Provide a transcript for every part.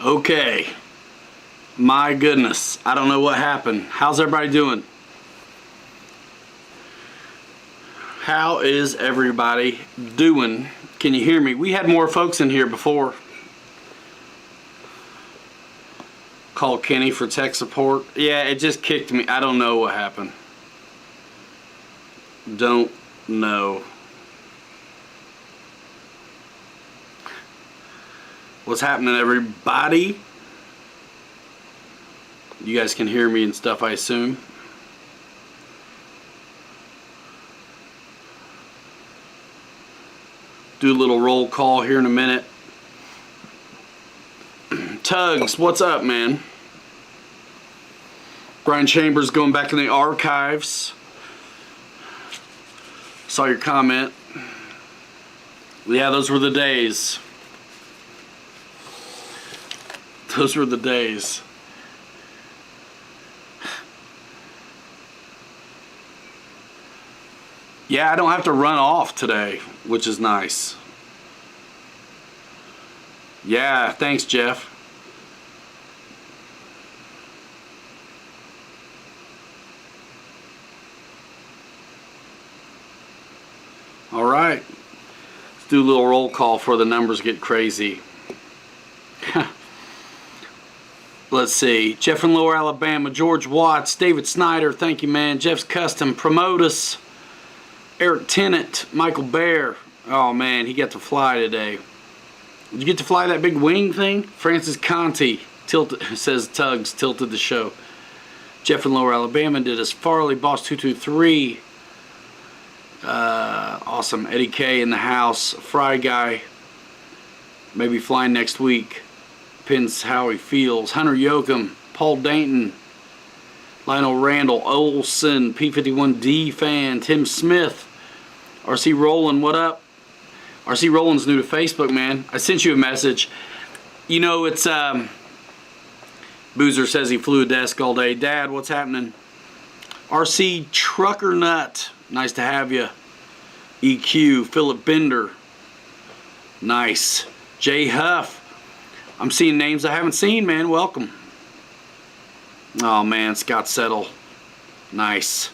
Okay. My goodness. I don't know what happened. How's everybody doing? How is everybody doing? Can you hear me? We had more folks in here before. Call Kenny for tech support. Yeah, it just kicked me. I don't know what happened. Don't know. What's happening, everybody? You guys can hear me and stuff, I assume. Do a little roll call here in a minute. Tugs, what's up, man? Brian Chambers going back in the archives. Saw your comment. Yeah, those were the days. Those were the days. Yeah, I don't have to run off today, which is nice. Yeah, thanks, Jeff. All right. Let's do a little roll call before the numbers get crazy. Let's see. Jeff in Lower Alabama, George Watts, David Snyder, thank you, man. Jeff's Custom, Promote Us, Eric Tennant, Michael Bear. Oh, man, he got to fly today. Did you get to fly that big wing thing? Francis Conti says Tugs tilted the show. Jeff in Lower Alabama did us. Farley, Boss 223. Awesome. Eddie K in the house. Fry Guy. Maybe flying next week. Pins how he feels. Hunter Yoakum, Paul Dainton, Lionel Randall, Olson, P51D fan, Tim Smith, RC Roland, what up? RC Roland's new to Facebook, man. I sent you a message. You know, it's Boozer says he flew a desk all day. Dad, what's happening? RC Trucker Nut, nice to have you. EQ, Philip Bender, nice. Jay Huff. I'm seeing names I haven't seen, man. Welcome. Oh, man. Scott Settle. Nice.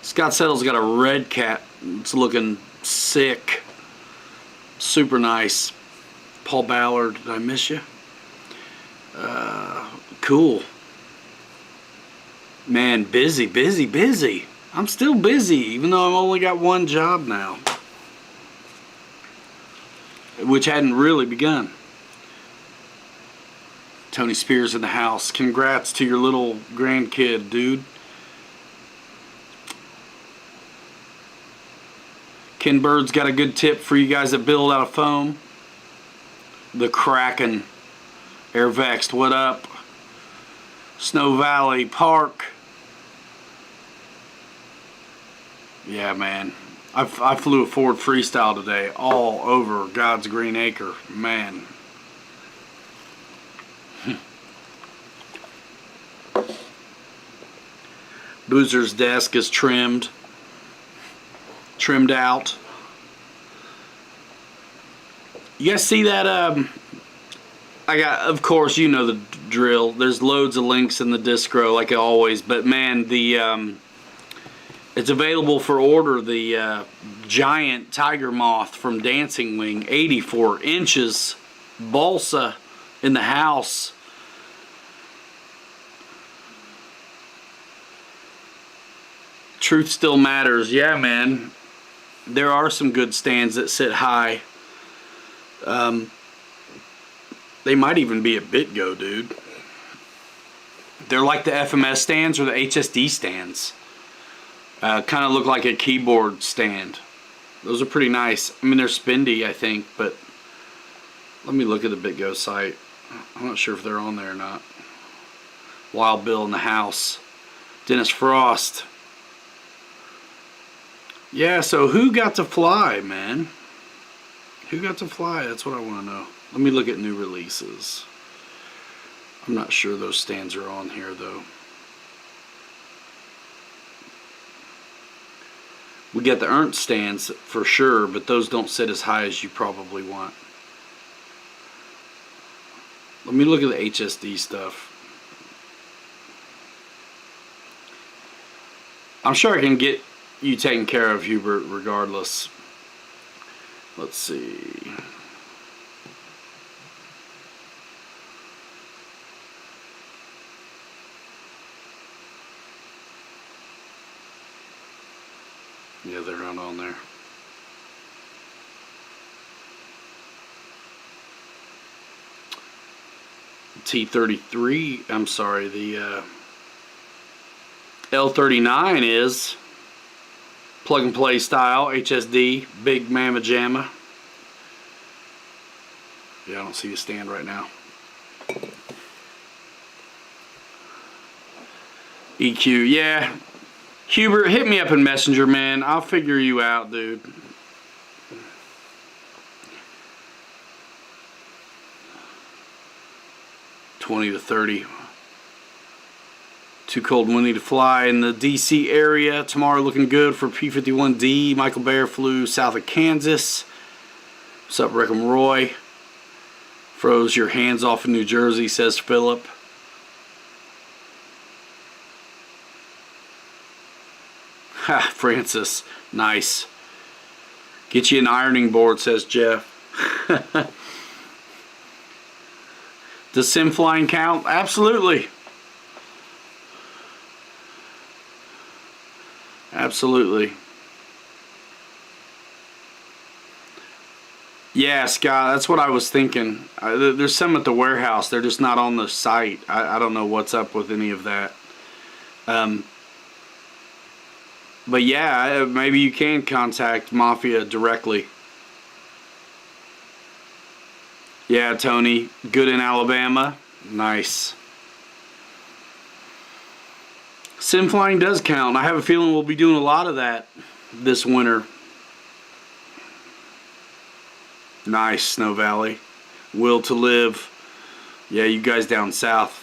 Scott Settle's got a Redcat. It's looking sick. Super nice. Paul Ballard. Did I miss you? Cool. Man, busy, busy, busy. I'm still busy, even though I've only got one job now. Which hadn't really begun. Tony Spears in the house. Congrats to your little grandkid, dude. Ken Bird's got a good tip for you guys that build out of foam. The Kraken. Airvexed, what up? Snow Valley Park. Yeah, man. I flew a Ford Freestyle today all over God's Green Acre. Man. Boozer's desk is trimmed out. You guys see that? I got, of course, you know the drill. There's loads of links in the distro, like always. But man, the it's available for order. The giant tiger moth from Dancing Wing, 84 inches, Balsa in the house. Truth still matters. Yeah, man. There are some good stands that sit high. They might even be at Bitgo, dude. They're like the FMS stands or the HSD stands. Kind of look like a keyboard stand. Those are pretty nice. I mean, they're spendy, I think, but let me look at the Bitgo site. I'm not sure if they're on there or not. Wild Bill in the house. Dennis Frost. Yeah, so who got to fly, man? Who got to fly? That's what I want to know. Let me look at new releases. I'm not sure those stands are on here, though. We got the Ernst stands for sure, but those don't sit as high as you probably want. Let me look at the HSD stuff. I'm sure I can get you taken care of, Hubert, regardless. Let's see. Yeah, they're not on there. T33, I'm sorry, the L39 is plug and play style, HSD, big mamma jamma. Yeah, I don't see a stand right now. EQ, yeah. Hubert, hit me up in Messenger, man. I'll figure you out, dude. $20 to $30. Too cold and windy to fly in the DC area. Tomorrow looking good for P51D. Michael Bear flew south of Kansas. What's up, Rickham Roy? Froze your hands off in New Jersey, says Philip. Ha, Francis. Nice. Get you an ironing board, says Jeff. Does sim flying count? Absolutely. Absolutely. Yeah, Scott, that's what I was thinking. There's some at the warehouse. They're just not on the site. I don't know what's up with any of that. But yeah, maybe you can contact Mafia directly. Yeah, Tony. Good in Alabama. Nice. Sim flying does count. I have a feeling we'll be doing a lot of that this winter. Nice, Snow Valley. Will to live. Yeah, you guys down south.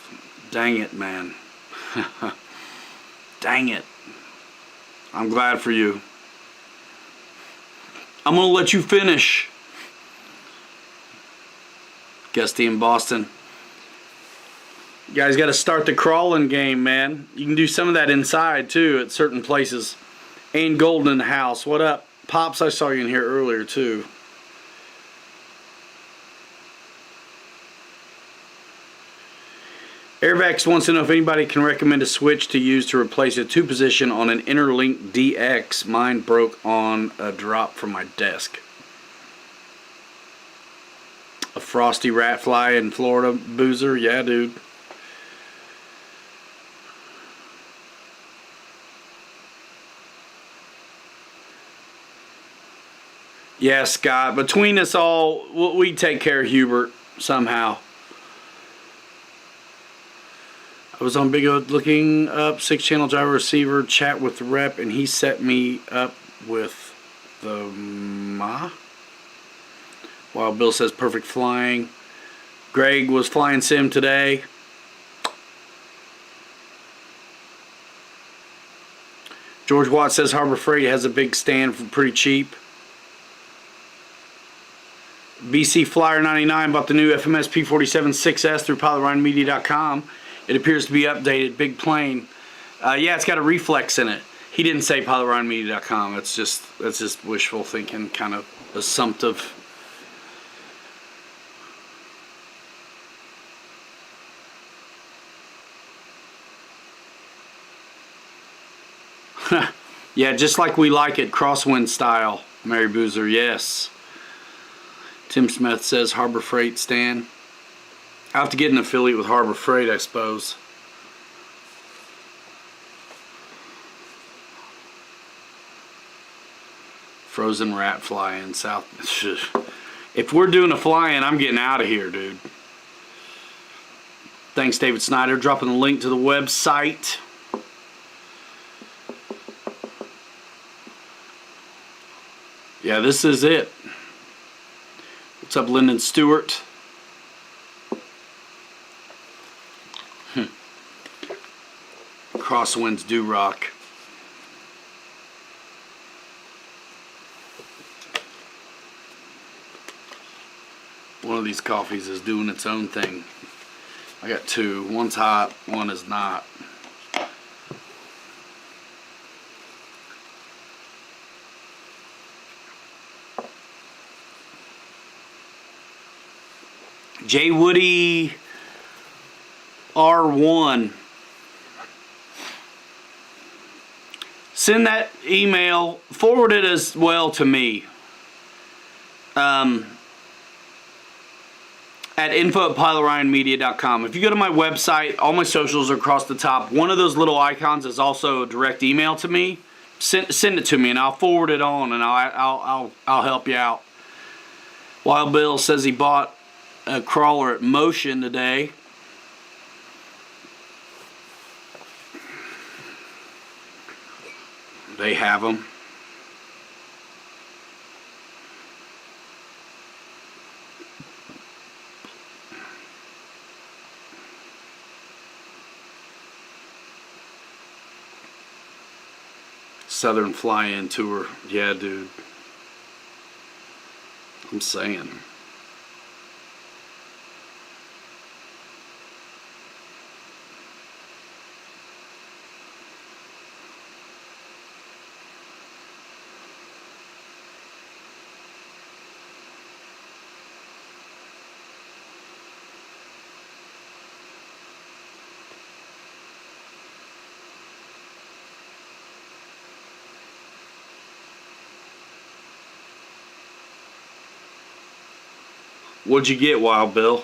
Dang it, man. Dang it. I'm glad for you. I'm going to let you finish. Gusty in Boston. You guys got to start the crawling game, man. You can do some of that inside, too, at certain places. And Golden in the house. What up? Pops, I saw you in here earlier, too. Airvax wants to know if anybody can recommend a switch to use to replace a 2-position on an Interlink DX. Mine broke on a drop from my desk. A frosty rat fly in Florida, Boozer? Yeah, dude. Yeah, Scott. Between us all, we take care of Hubert somehow. I was on Bitgo looking up 6-channel gyro receiver, chat with the rep, and he set me up with the Ma. Wild Bill says perfect flying. Greg was flying sim today. George Watt says Harbor Freight has a big stand for pretty cheap. BC Flyer 99 bought the new FMS P47 6S through pilotRineMedia.com. It appears to be updated. Big plane. Yeah, it's got a reflex in it. He didn't say pilotRineMedia.com. That's just wishful thinking, kind of assumptive. Yeah, just like we like it, crosswind style, Mary Boozer, yes. Tim Smith says Harbor Freight stand. I'll have to get an affiliate with Harbor Freight, I suppose. Frozen rat fly in South. If we're doing a fly-in, I'm getting out of here, dude. Thanks, David Snyder. Dropping the link to the website. Yeah, this is it. What's up, Lyndon Stewart? Crosswinds do rock. One of these coffees is doing its own thing. I got two. One's hot, one is not. J Woody R1. Send that email, forward it as well to me. At info@pilorionmedia.com. If you go to my website, all my socials are across the top. One of those little icons is also a direct email to me. Send it to me and I'll forward it on, and I'll help you out. Wild Bill says he bought a crawler at Motion today. They have them. Southern Fly-In Tour. Yeah, dude. I'm saying. What'd you get, Wild Bill?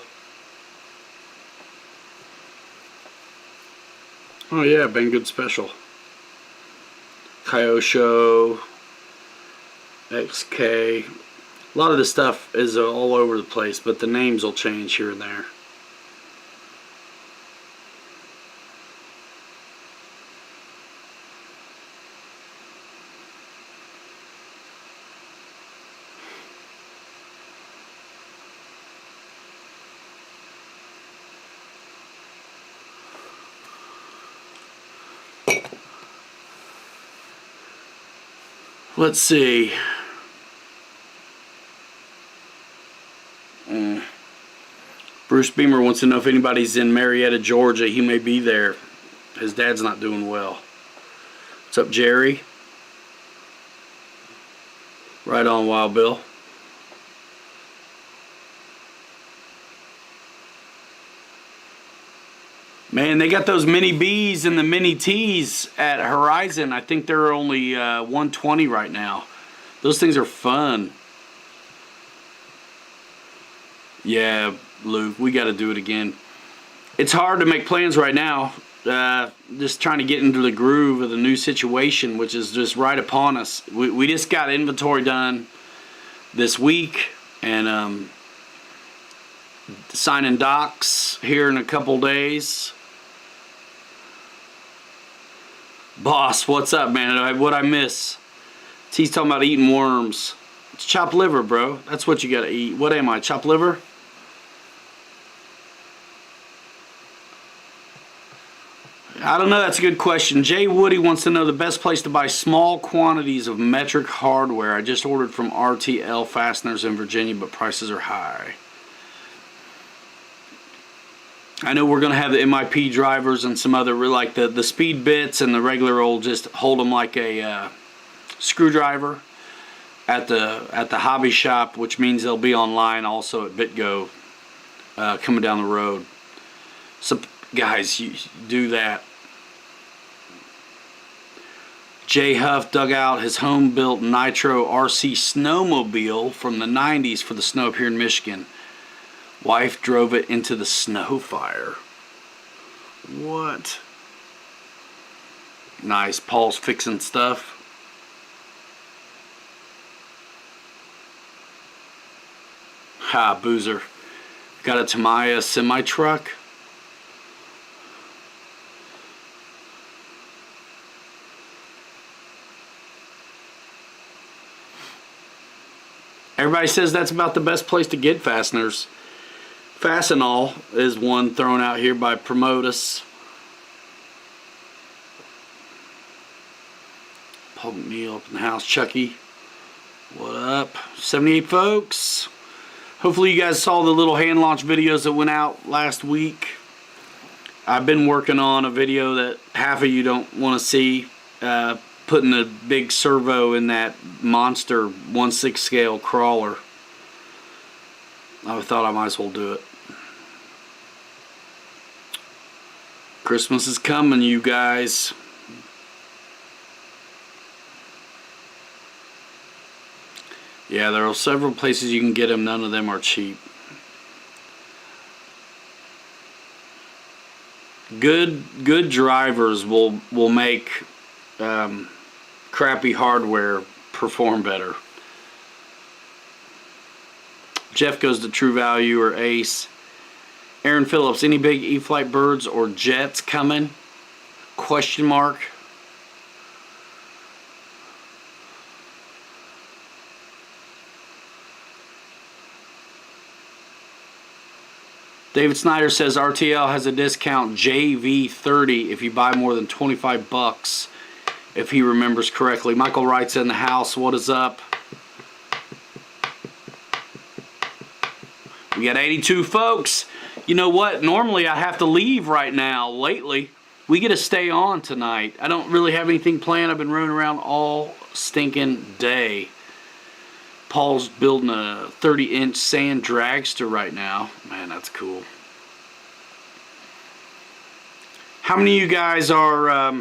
Oh yeah, been good special. Kyosho, XK. A lot of this stuff is all over the place, but the names will change here and there. Let's see. Bruce Beamer wants to know if anybody's in Marietta, Georgia. He may be there. His dad's not doing well. What's up, Jerry? Right on, Wild Bill. Man, they got those mini Bs and the mini Ts at Horizon. I think they're only 120 right now. Those things are fun. Yeah, Luke, we got to do it again. It's hard to make plans right now. Just trying to get into the groove of the new situation, which is just right upon us. We just got inventory done this week, and signing docs here in a couple days. Boss, what's up, man? What'd I miss? He's talking about eating worms. It's chopped liver, bro. That's what you gotta eat. What am I, chopped liver? I don't know. That's a good question. Jay Woody wants to know the best place to buy small quantities of metric hardware. I just ordered from RTL Fasteners in Virginia, but prices are high. I know we're going to have the MIP drivers and some other, like the speed bits and the regular old, just hold them like a screwdriver at the hobby shop, which means they'll be online also at Bitgo coming down the road. So guys, you do that. Jay Huff dug out his home-built Nitro RC snowmobile from the 90s for the snow up here in Michigan. Wife drove it into the snow fire. What? Nice. Paul's fixing stuff. Ha, Boozer. Got a Tamiya semi-truck. Everybody says that's about the best place to get fasteners. Fastenal is one thrown out here by Promotus. Pulp meal up in the house. Chucky, what up? 78 folks. Hopefully you guys saw the little hand launch videos that went out last week. I've been working on a video that half of you don't want to see, putting a big servo in that monster 1/6 scale crawler. I thought I might as well do it. Christmas is coming, you guys. Yeah, there are several places you can get them. None of them are cheap. Good drivers will make crappy hardware perform better. Jeff goes to True Value or Ace. Aaron Phillips, any big E-flite birds or jets coming? Question mark. David Snyder says RTL has a discount JV30 if you buy more than 25 bucks, if he remembers correctly. Michael Wright's in the house. What is up? We got 82 folks. You know what? Normally I have to leave right now. Lately, we get to stay on tonight. I don't really have anything planned. I've been running around all stinking day. Paul's building a 30-inch sand dragster right now. Man, that's cool. How many of you guys are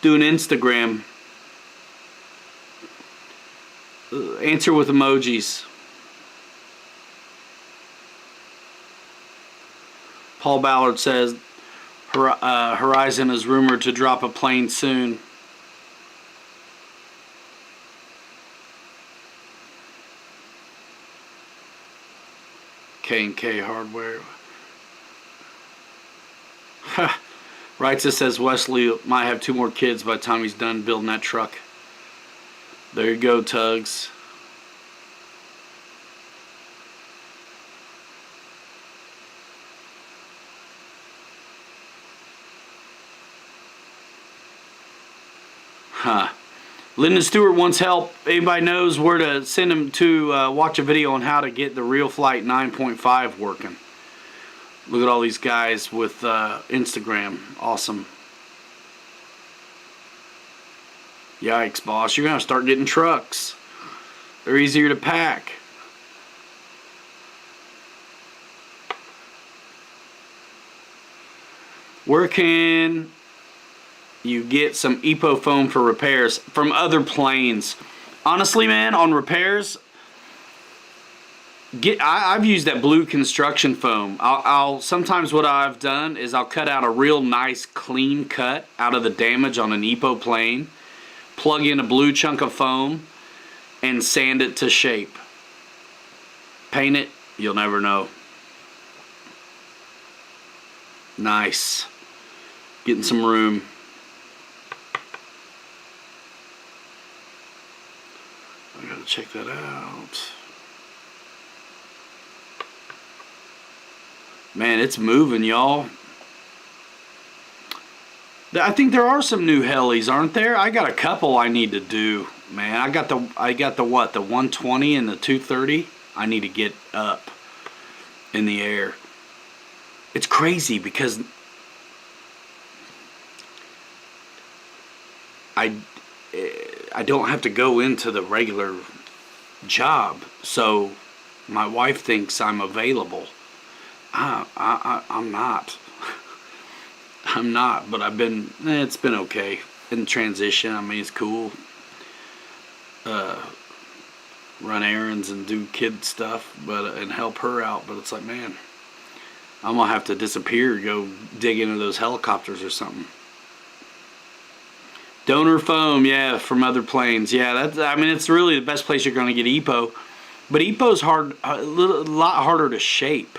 doing Instagram? Answer with emojis. Paul Ballard says Horizon is rumored to drop a plane soon. K&K Hardware. Wrights says Wesley might have 2 more kids by the time he's done building that truck. There you go, Tugs. Lyndon Stewart wants help. Anybody knows where to send him to watch a video on how to get the RealFlight 9.5 working. Look at all these guys with Instagram. Awesome. Yikes, boss. You're going to start getting trucks. They're easier to pack. Where can you get some EPO foam for repairs? From other planes. Honestly, man, on repairs, I've used that blue construction foam. I'll sometimes what I've done is I'll cut out a real nice clean cut out of the damage on an EPO plane, plug in a blue chunk of foam, and sand it to shape. Paint it, you'll never know. Nice. Getting some room. I gotta check that out. Man, it's moving, y'all. I think there are some new helis, aren't there? I got a couple I need to do, man. I got the what? The 120 and the 230. I need to get up in the air. It's crazy because I don't have to go into the regular job, so my wife thinks I'm available. I'm not. I'm not, but it's been okay in transition. I mean, it's cool. Run errands and do kid stuff, and help her out. But it's like, man, I'm gonna have to disappear, go dig into those helicopters or something. Donor foam, yeah, from other planes. Yeah, I mean, it's really the best place you're gonna get EPO, but EPO's hard, a lot harder to shape.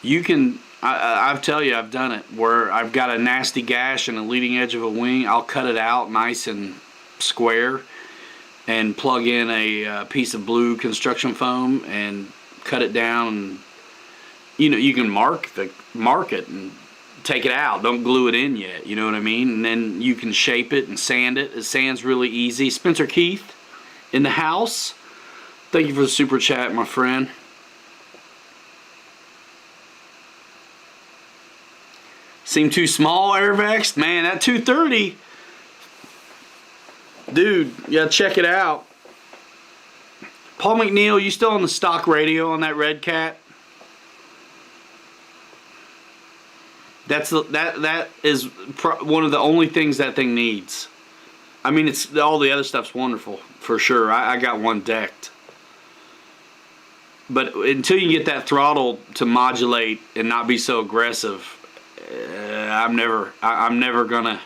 You can, I'll tell you, I've done it where I've got a nasty gash in the leading edge of a wing. I'll cut it out nice and square and plug in a piece of blue construction foam and cut it down. And, you know, you can mark it and take it out. Don't glue it in yet. You know what I mean? And then you can shape it and sand it. It sands really easy. Spencer Keith in the house. Thank you for the super chat, my friend. Seem too small, Airvex? Man, that 230. Dude, you gotta check it out. Paul McNeil, you still on the stock radio on that Redcat? That is one of the only things that thing needs. I mean, it's all the other stuff's wonderful for sure. I got one decked, but until you get that throttle to modulate and not be so aggressive, I'm never gonna.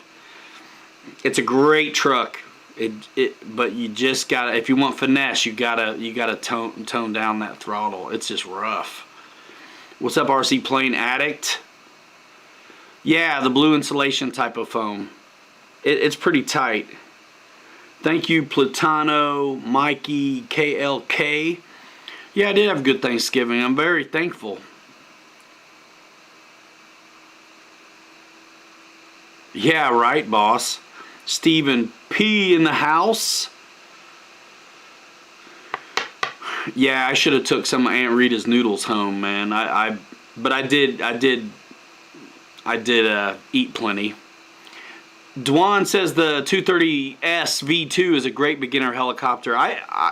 It's a great truck. But you just gotta, if you want finesse, you gotta tone down that throttle. It's just rough. What's up, RC Plane Addict? Yeah, the blue insulation type of foam. It's pretty tight. Thank you, Platano, Mikey, KLK. Yeah, I did have a good Thanksgiving. I'm very thankful. Yeah, right, boss. Stephen P in the house. Yeah, I should have took some of Aunt Rita's noodles home, man. But I did eat plenty. Dwan says the 230S V2 is a great beginner helicopter.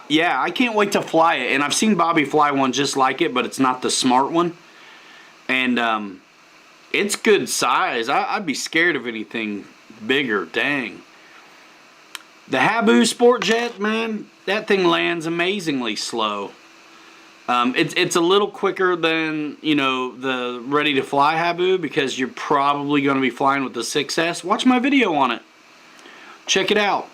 Yeah, I can't wait to fly it. And I've seen Bobby fly one just like it, but it's not the smart one. And it's good size. I'd be scared of anything bigger. Dang. The Habu Sport Jet, man, that thing lands amazingly slow. It's a little quicker than, you know, the Ready to Fly Habu, because you're probably going to be flying with the 6S. Watch my video on it. Check it out.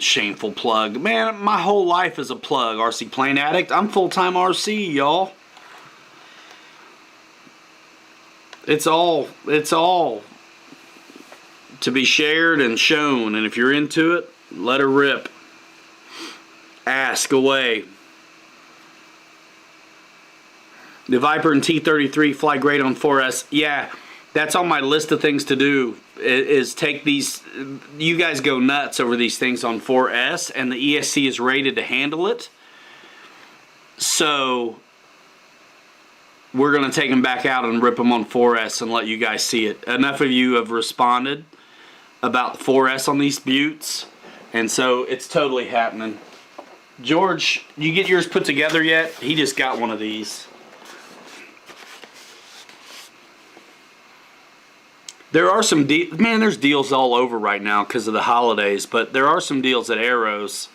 Shameful plug. Man, my whole life is a plug, RC Plane Addict. I'm full-time RC, y'all. It's all to be shared and shown, and if you're into it, let her rip. Ask away. The Viper and T33 fly great on 4S. Yeah, that's on my list of things to do, is take these. You guys go nuts over these things on 4S, and the ESC is rated to handle it. So we're going to take them back out and rip them on 4S and let you guys see it. Enough of you have responded about 4S on these buttes, and so it's totally happening. George, you get yours put together yet? He just got one of these. There are some deals. Man, there's deals all over right now because of the holidays, but there are some deals at Arrows,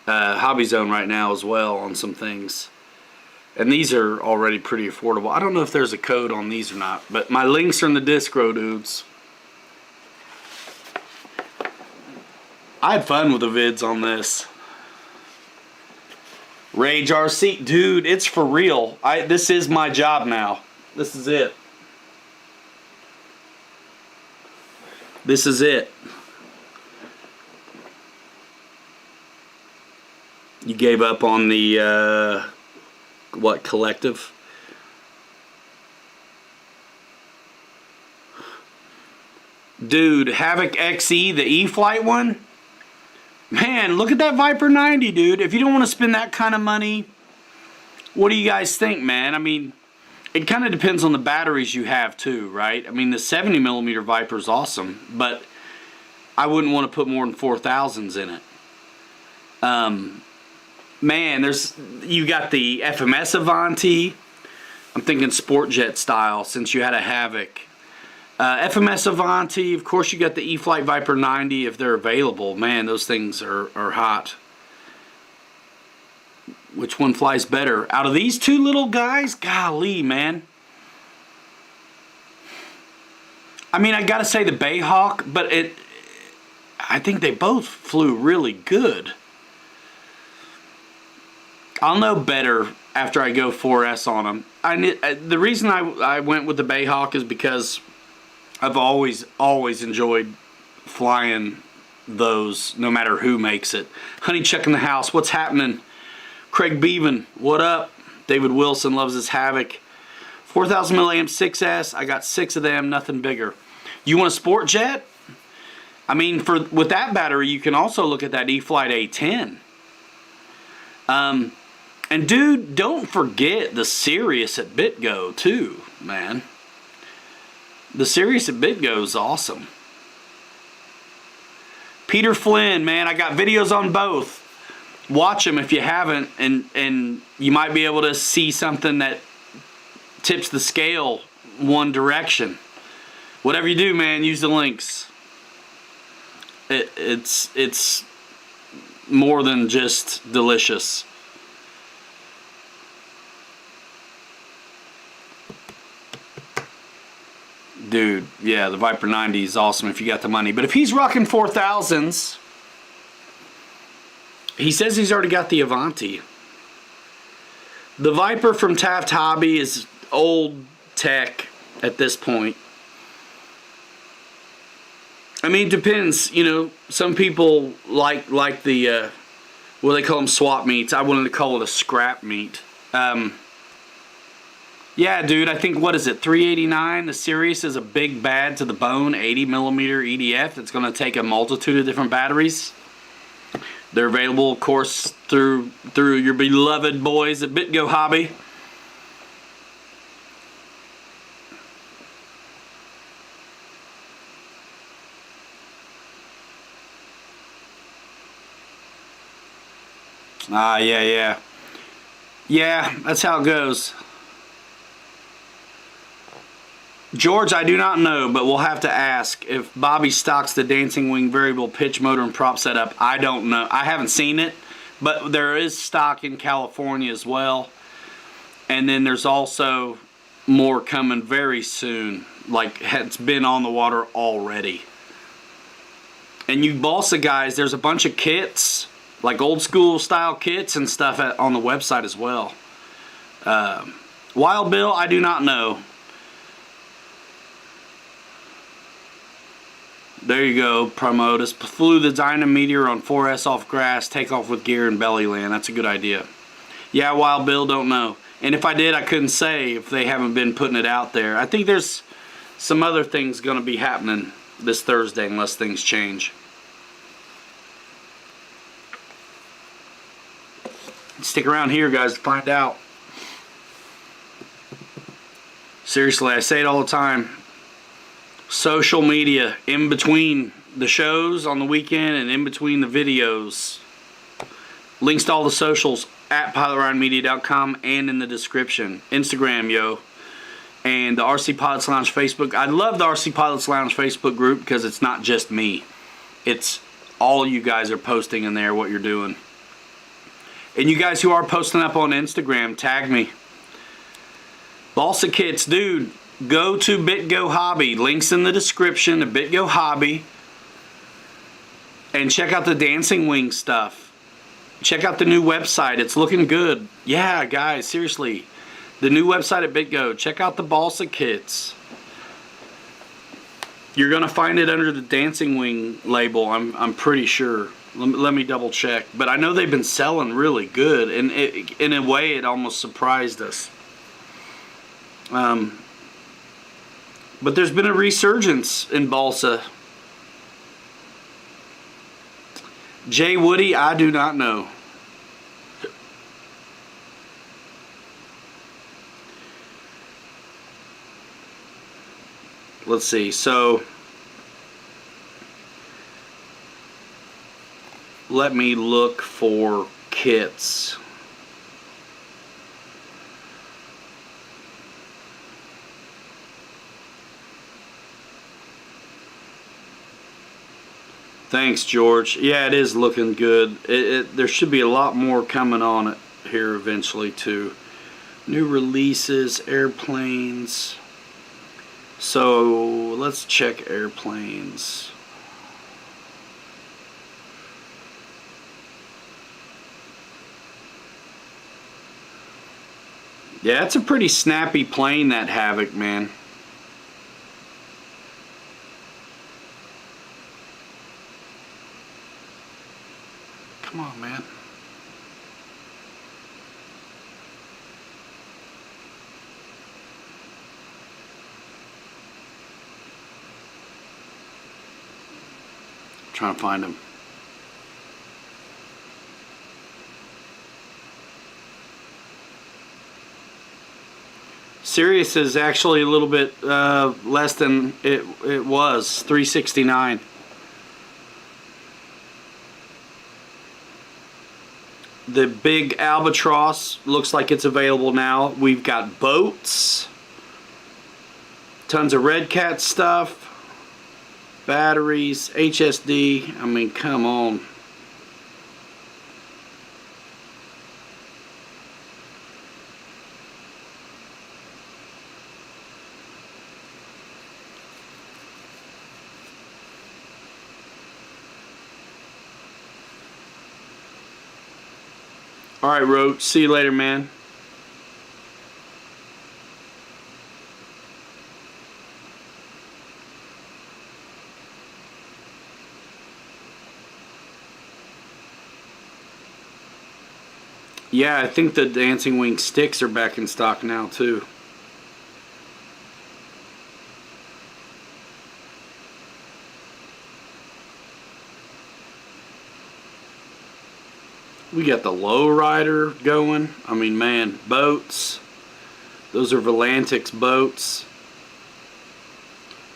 Hobby Zone right now as well on some things. And these are already pretty affordable. I don't know if there's a code on these or not, but my links are in the Discro, dudes. I had fun with the vids on this. Rage RC. Dude, it's for real. This is my job now. This is it. This is it. You gave up on the, what, collective? Dude, Havoc XE, the E-Flight one? Man, look at that Viper 90, dude. If you don't want to spend that kind of money, what do you guys think, man? I mean, it kind of depends on the batteries you have, too, right? I mean, the 70mm Viper is awesome, but I wouldn't want to put more than 4,000s in it. Man, you got the FMS Avanti. I'm thinking sport jet style since you had a Havoc. FMS Avanti, of course you got the E-Flight Viper 90 if they're available. Man, those things are hot. Which one flies better? Out of these two little guys? Golly, man. I mean, I gotta say the Bayhawk, but I think they both flew really good. I'll know better after I go 4S on them. The reason I went with the Bayhawk is because I've always enjoyed flying those, no matter who makes it. Honey Chuck in the house, what's happening? Craig Beaven, what up? David Wilson loves his Havoc. 4,000 milliamp 6S, I got 6 of them, nothing bigger. You want a sport jet? I mean, with that battery, you can also look at that E-Flight A10. And dude, don't forget the Sirius at Bitgo too. man. The series at Bitgo is awesome. Peter Flynn, man, I got videos on both. Watch them if you haven't, and you might be able to see something that tips the scale one direction. Whatever you do, man, use the links. It's more than just delicious. Dude, yeah, the Viper 90 is awesome if you got the money. But if he's rocking 4000s, he says he's already got the Avanti. The Viper from Taft Hobby is old tech at this point. I mean, it depends. You know, some people like the, what they call them, swap meets. I wanted to call it a scrap meet. Yeah, dude, I think, what is it, 389? The Sirius is a big bad to the bone 80 millimeter EDF. It's going to take a multitude of different batteries. They're available, of course, through your beloved boys at Bitgo Hobby. Yeah. Yeah, that's how it goes. George, I do not know, but we'll have to ask if Bobby stocks the Dancing Wing variable pitch motor and prop setup. I don't know. I haven't seen it, but there is stock in California as well. And then there's also more coming very soon. Like, it's been on the water already. And you Balsa guys, there's a bunch of kits, like old school style kits and stuff on the website as well. Wild Bill, I do not know. There you go, Promotus. Flew the Dynameteor on 4S off grass, take off with gear and belly land. That's a good idea. Yeah, Wild Bill, don't know. And if I did, I couldn't say if they haven't been putting it out there. I think there's some other things going to be happening this Thursday unless things change. Stick around here, guys, to find out. Seriously, I say it all the time. Social media in between the shows on the weekend and in between the videos. Links to all the socials at pilotridemedia.com and in the description. Instagram, yo. And the RC Pilots Lounge Facebook. I love the RC Pilots Lounge Facebook group because it's not just me. It's all you guys are posting in there what you're doing. And you guys who are posting up on Instagram, tag me. Balsa kits, dude. Go to Bitgo Hobby. Links in the description to Bitgo Hobby. And check out the Dancing Wing stuff. Check out the new website. It's looking good. Yeah, guys, seriously. The new website at Bitgo. Check out the Balsa kits. You're going to find it under the Dancing Wing label, I'm pretty sure. Let me double check. But I know they've been selling really good. And in a way, it almost surprised us. But there's been a resurgence in Balsa. Jay Woody, I do not know. Let's see. So let me look for kits. Thanks, George. Yeah, it is looking good. There should be a lot more coming on it here eventually, too. New releases, airplanes. So, let's check airplanes. Yeah, it's a pretty snappy plane, that Havoc, man. Come on, man. I'm trying to find him. Sirius is actually a little bit less than it was, $369. The big Albatross looks like it's available now. We've got boats, tons of Redcat stuff, batteries, HSD. I mean, come on. All right, Roach. See you later, man. Yeah, I think the Dancing Wing sticks are back in stock now, too. We got the lowrider going. I mean, man, boats. Those are Volantic's boats.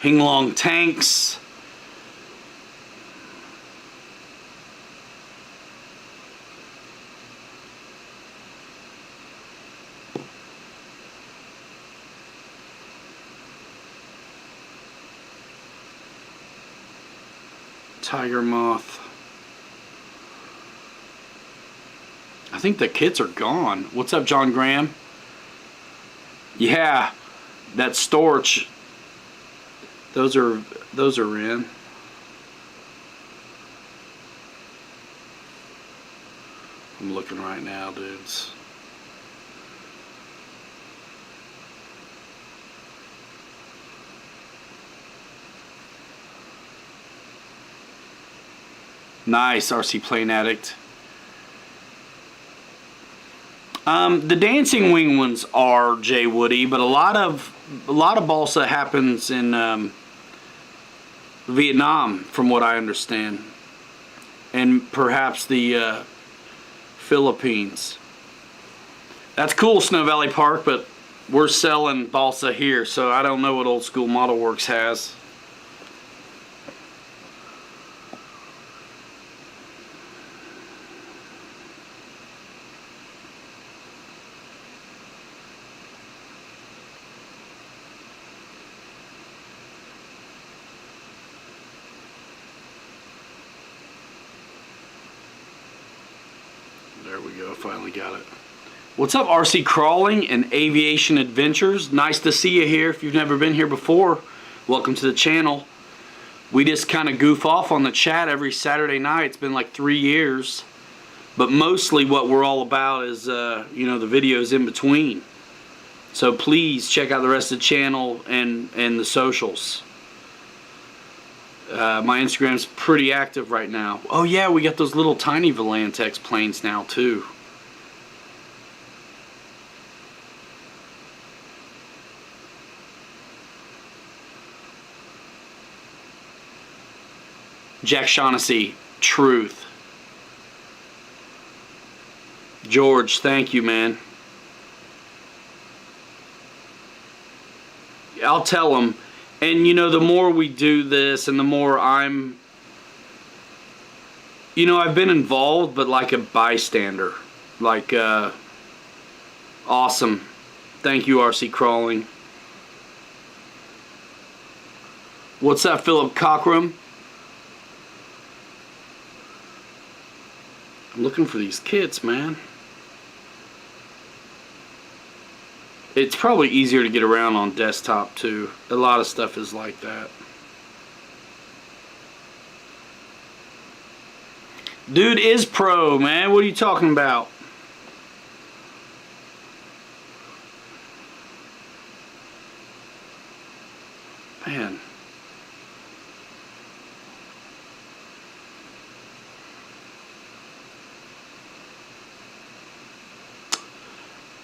Hinglong tanks. Tiger Moth. I think the kits are gone. What's up, John Graham? Yeah, that Storch. Those are in. I'm looking right now, dudes. Nice, RC Plane Addict. The Dancing Wing ones are Jay Woody, but a lot of balsa happens in Vietnam, from what I understand, and perhaps the Philippines. That's cool, Snow Valley Park, but we're selling balsa here, so I don't know what Old School Model Works has. There we go, finally got it. What's up, RC Crawling and Aviation Adventures? Nice to see you here. If you've never been here before, welcome to the channel. We just kind of goof off on the chat every Saturday night. It's been like 3 years. But mostly what we're all about is, you know, the videos in between. So please check out the rest of the channel and the socials. My Instagram's pretty active right now. Oh yeah, we got those little tiny Volantex planes now too. Jack Shaughnessy, truth. George, thank you, man. I'll tell him. And you know, the more we do this and the more I'm, you know, I've been involved, but like a bystander. Like, awesome. Thank you, RC Crawling. What's up, Philip Cockrum? I'm looking for these kits, man. It's probably easier to get around on desktop too. A lot of stuff is like that. Dude is pro, man. What are you talking about? Man.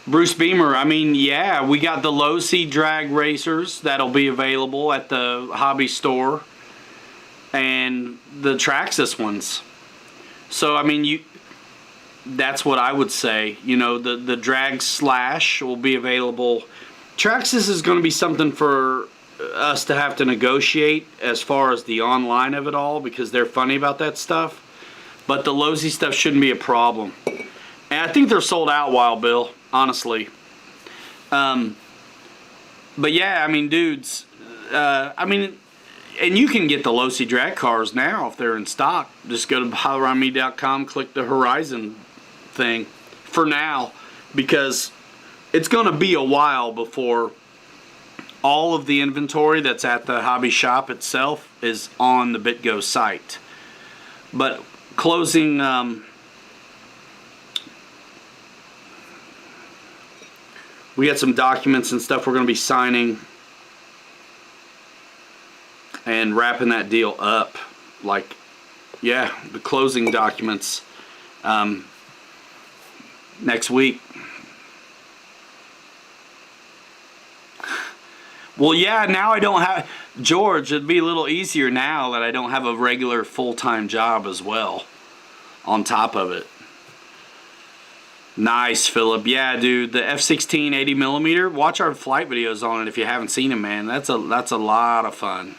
Bruce Beamer, I mean, yeah, we got the low C drag racers that'll be available at the hobby store, and the Traxxas ones. So I mean, that's what I would say. You know, the drag slash will be available Traxxas is going to be something for us to have to negotiate as far as the online of it all, because they're funny about that stuff. But the Losi stuff shouldn't be a problem. And I think they're sold out, Wild Bill, honestly. But yeah, I mean, dudes, I mean, and you can get the Losi drag cars now if they're in stock. Just go to highlineme.com, click the Horizon thing for now, because it's going to be a while before all of the inventory that's at the hobby shop itself is on the Bitgo site. But closing, we got some documents and stuff we're going to be signing and wrapping that deal up. Like, yeah, the closing documents next week. Well, yeah, now I don't have, George, it'd be a little easier now that I don't have a regular full-time job as well on top of it. Nice, Philip. Yeah, dude, the F-16 80mm, watch our flight videos on it if you haven't seen them, man. That's a lot of fun.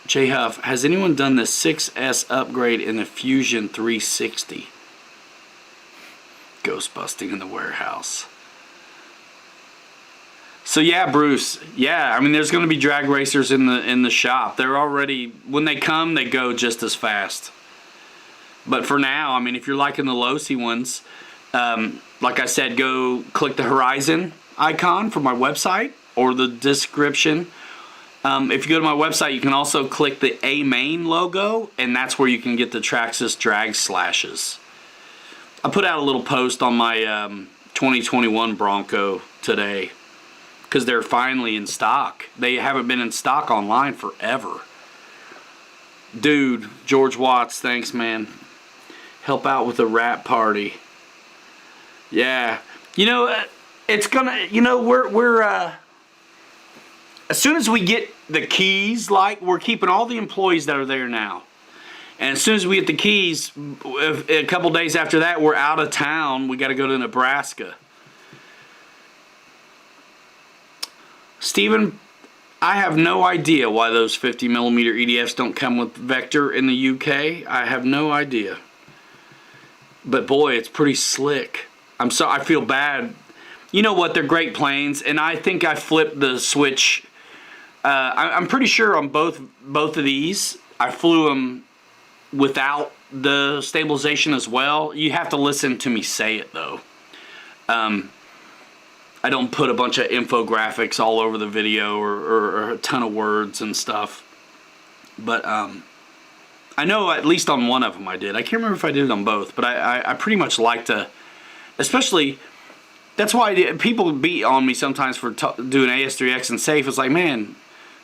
J Huff, has anyone done the 6S upgrade in the Fusion 360? Ghost busting in the warehouse. So yeah, Bruce. Yeah, I mean, there's going to be drag racers in the shop. They're already, when they come, they go just as fast. But for now, I mean, if you're liking the Losi ones, like I said, go click the Horizon icon for my website or the description. If you go to my website, you can also click the A main logo, and that's where you can get the Traxxas drag slashes. I put out a little post on my 2021 Bronco today, because they're finally in stock. They haven't been in stock online forever. Dude, George Watts, thanks, man. Help out with the rap party. Yeah. You know, it's gonna, you know, we're as soon as we get the keys, like, we're keeping all the employees that are there now. And as soon as we get the keys, a couple days after that, we're out of town. We got to go to Nebraska. Steven, I have no idea why those 50mm EDFs don't come with Vector in the UK. I have no idea. But boy, it's pretty slick. I feel bad. You know what? They're great planes, and I think I flipped the switch. I'm pretty sure on both of these, I flew them without the stabilization as well. You have to listen to me say it, though. I don't put a bunch of infographics all over the video or a ton of words and stuff. But I know at least on one of them I did. I can't remember if I did it on both, but I pretty much like to, especially, that's why people beat on me sometimes for doing AS3X and safe. It's like, man,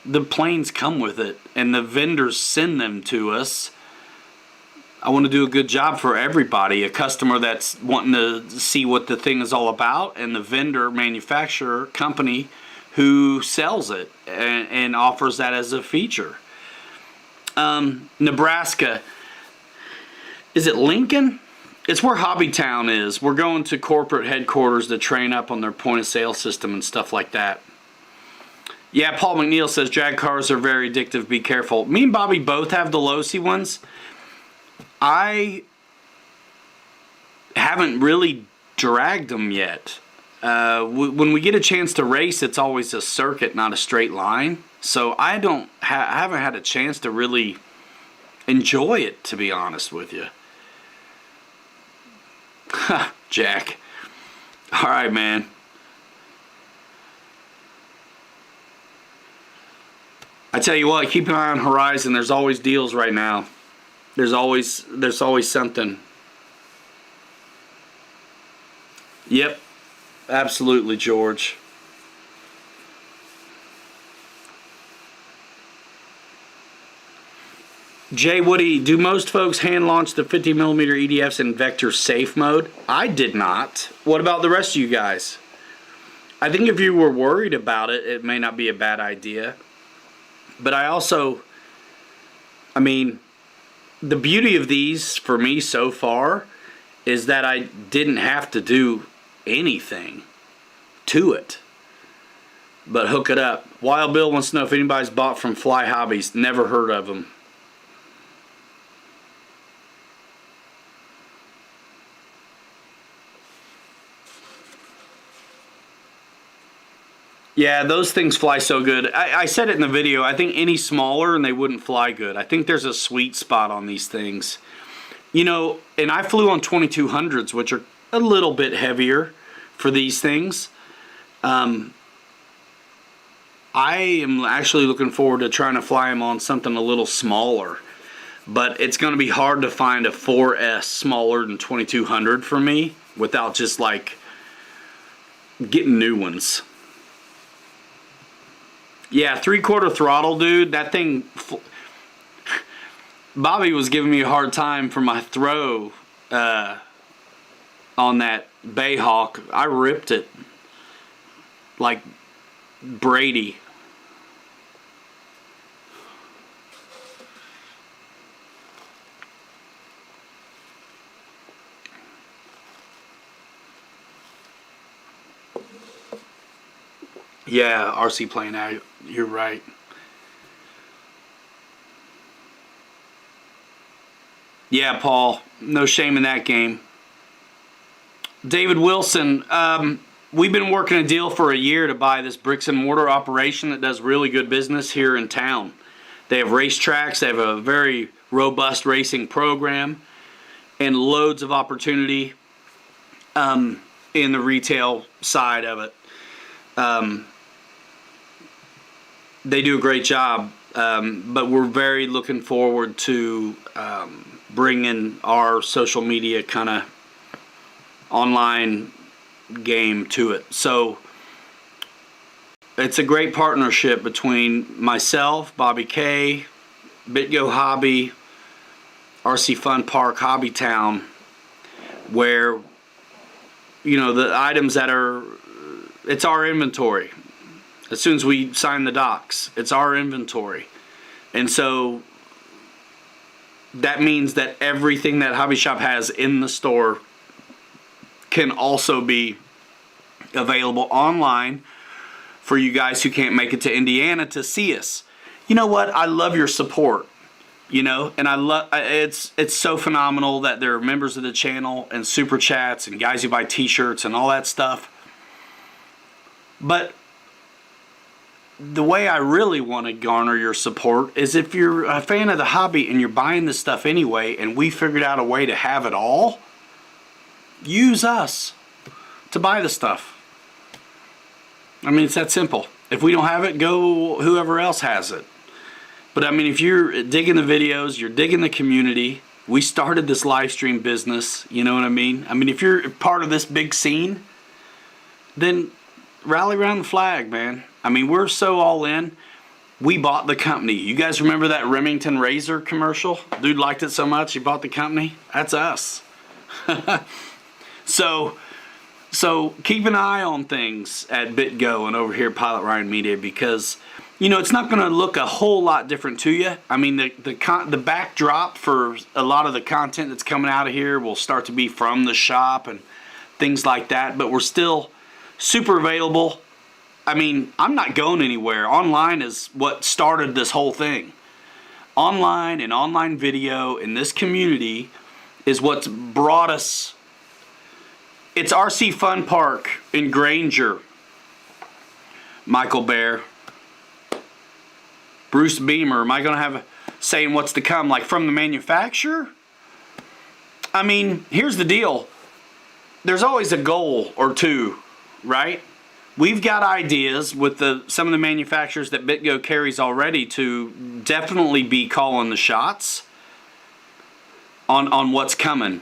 the planes come with it, and the vendors send them to us. I want to do a good job for everybody. A customer that's wanting to see what the thing is all about, and the vendor, manufacturer, company who sells it and offers that as a feature. Nebraska. Is it Lincoln? It's where Hobbytown is. We're going to corporate headquarters to train up on their point of sale system and stuff like that. Yeah, Paul McNeil says drag cars are very addictive. Be careful. Me and Bobby both have the Losi ones. I haven't really dragged them yet. When we get a chance to race, it's always a circuit, not a straight line. So I haven't had a chance to really enjoy it, to be honest with you. Jack. All right, man. I tell you what, keep an eye on Horizon. There's always deals right now. There's always something. Yep. Absolutely, George. Jay Woody, do most folks hand launch the 50mm EDFs in Vector safe mode? I did not. What about the rest of you guys? I think if you were worried about it, it may not be a bad idea. But I mean, the beauty of these for me so far is that I didn't have to do anything. to it. But hook it up. Wild Bill wants to know if anybody's bought from Fly Hobbies. Never heard of them. Yeah, those things fly so good. I said it in the video. I think any smaller and they wouldn't fly good. I think there's a sweet spot on these things. You know, and I flew on 2200s, which are a little bit heavier for these things. I am actually looking forward to trying to fly them on something a little smaller. But it's going to be hard to find a 4S smaller than 2200 for me without just like getting new ones. Yeah, 3/4 throttle, dude. That thing... Bobby was giving me a hard time for my throw on that Bayhawk. I ripped it like Brady. Yeah, RC playing out. You're right. Yeah, Paul. No shame in that game. David Wilson. We've been working a deal for a year to buy this bricks and mortar operation that does really good business here in town. They have racetracks. They have a very robust racing program and loads of opportunity in the retail side of it. They do a great job, but we're very looking forward to bringing our social media kind of online game to it. So it's a great partnership between myself, Bobby K, Bitgo Hobby, RC Fun Park, Hobby Town, where, you know, the items that are, it's our inventory. As soon as we sign the docs, it's our inventory. And so that means that everything that Hobby Shop has in the store can also be available online for you guys who can't make it to Indiana to see us. You know what? I love your support. You know, and I love it's so phenomenal that there are members of the channel and super chats and guys who buy t-shirts and all that stuff. But the way I really want to garner your support is if you're a fan of the hobby and you're buying this stuff anyway, and we figured out a way to have it all, use us to buy the stuff. I mean, it's that simple. If we don't have it, go whoever else has it. But I mean, if you're digging the videos, you're digging the community, we started this live stream business, you know what I mean? I mean, if you're part of this big scene, then rally around the flag, man. I mean, we're so all in. We bought the company. You guys remember that Remington Razor commercial? Dude liked it so much he bought the company. That's us. So keep an eye on things at Bitgo and over here at Pilot Ryan Media, because you know it's not going to look a whole lot different to you. I mean, the backdrop for a lot of the content that's coming out of here will start to be from the shop and things like that. But we're still super available. I mean, I'm not going anywhere. Online is what started this whole thing. Online and online video in this community is what's brought us. It's RC Fun Park in Granger. Michael Bear. Bruce Beamer. Am I going to have a say in what's to come, like from the manufacturer? I mean, here's the deal. There's always a goal or two, right? We've got ideas with some of the manufacturers that Bitgo carries already to definitely be calling the shots on what's coming.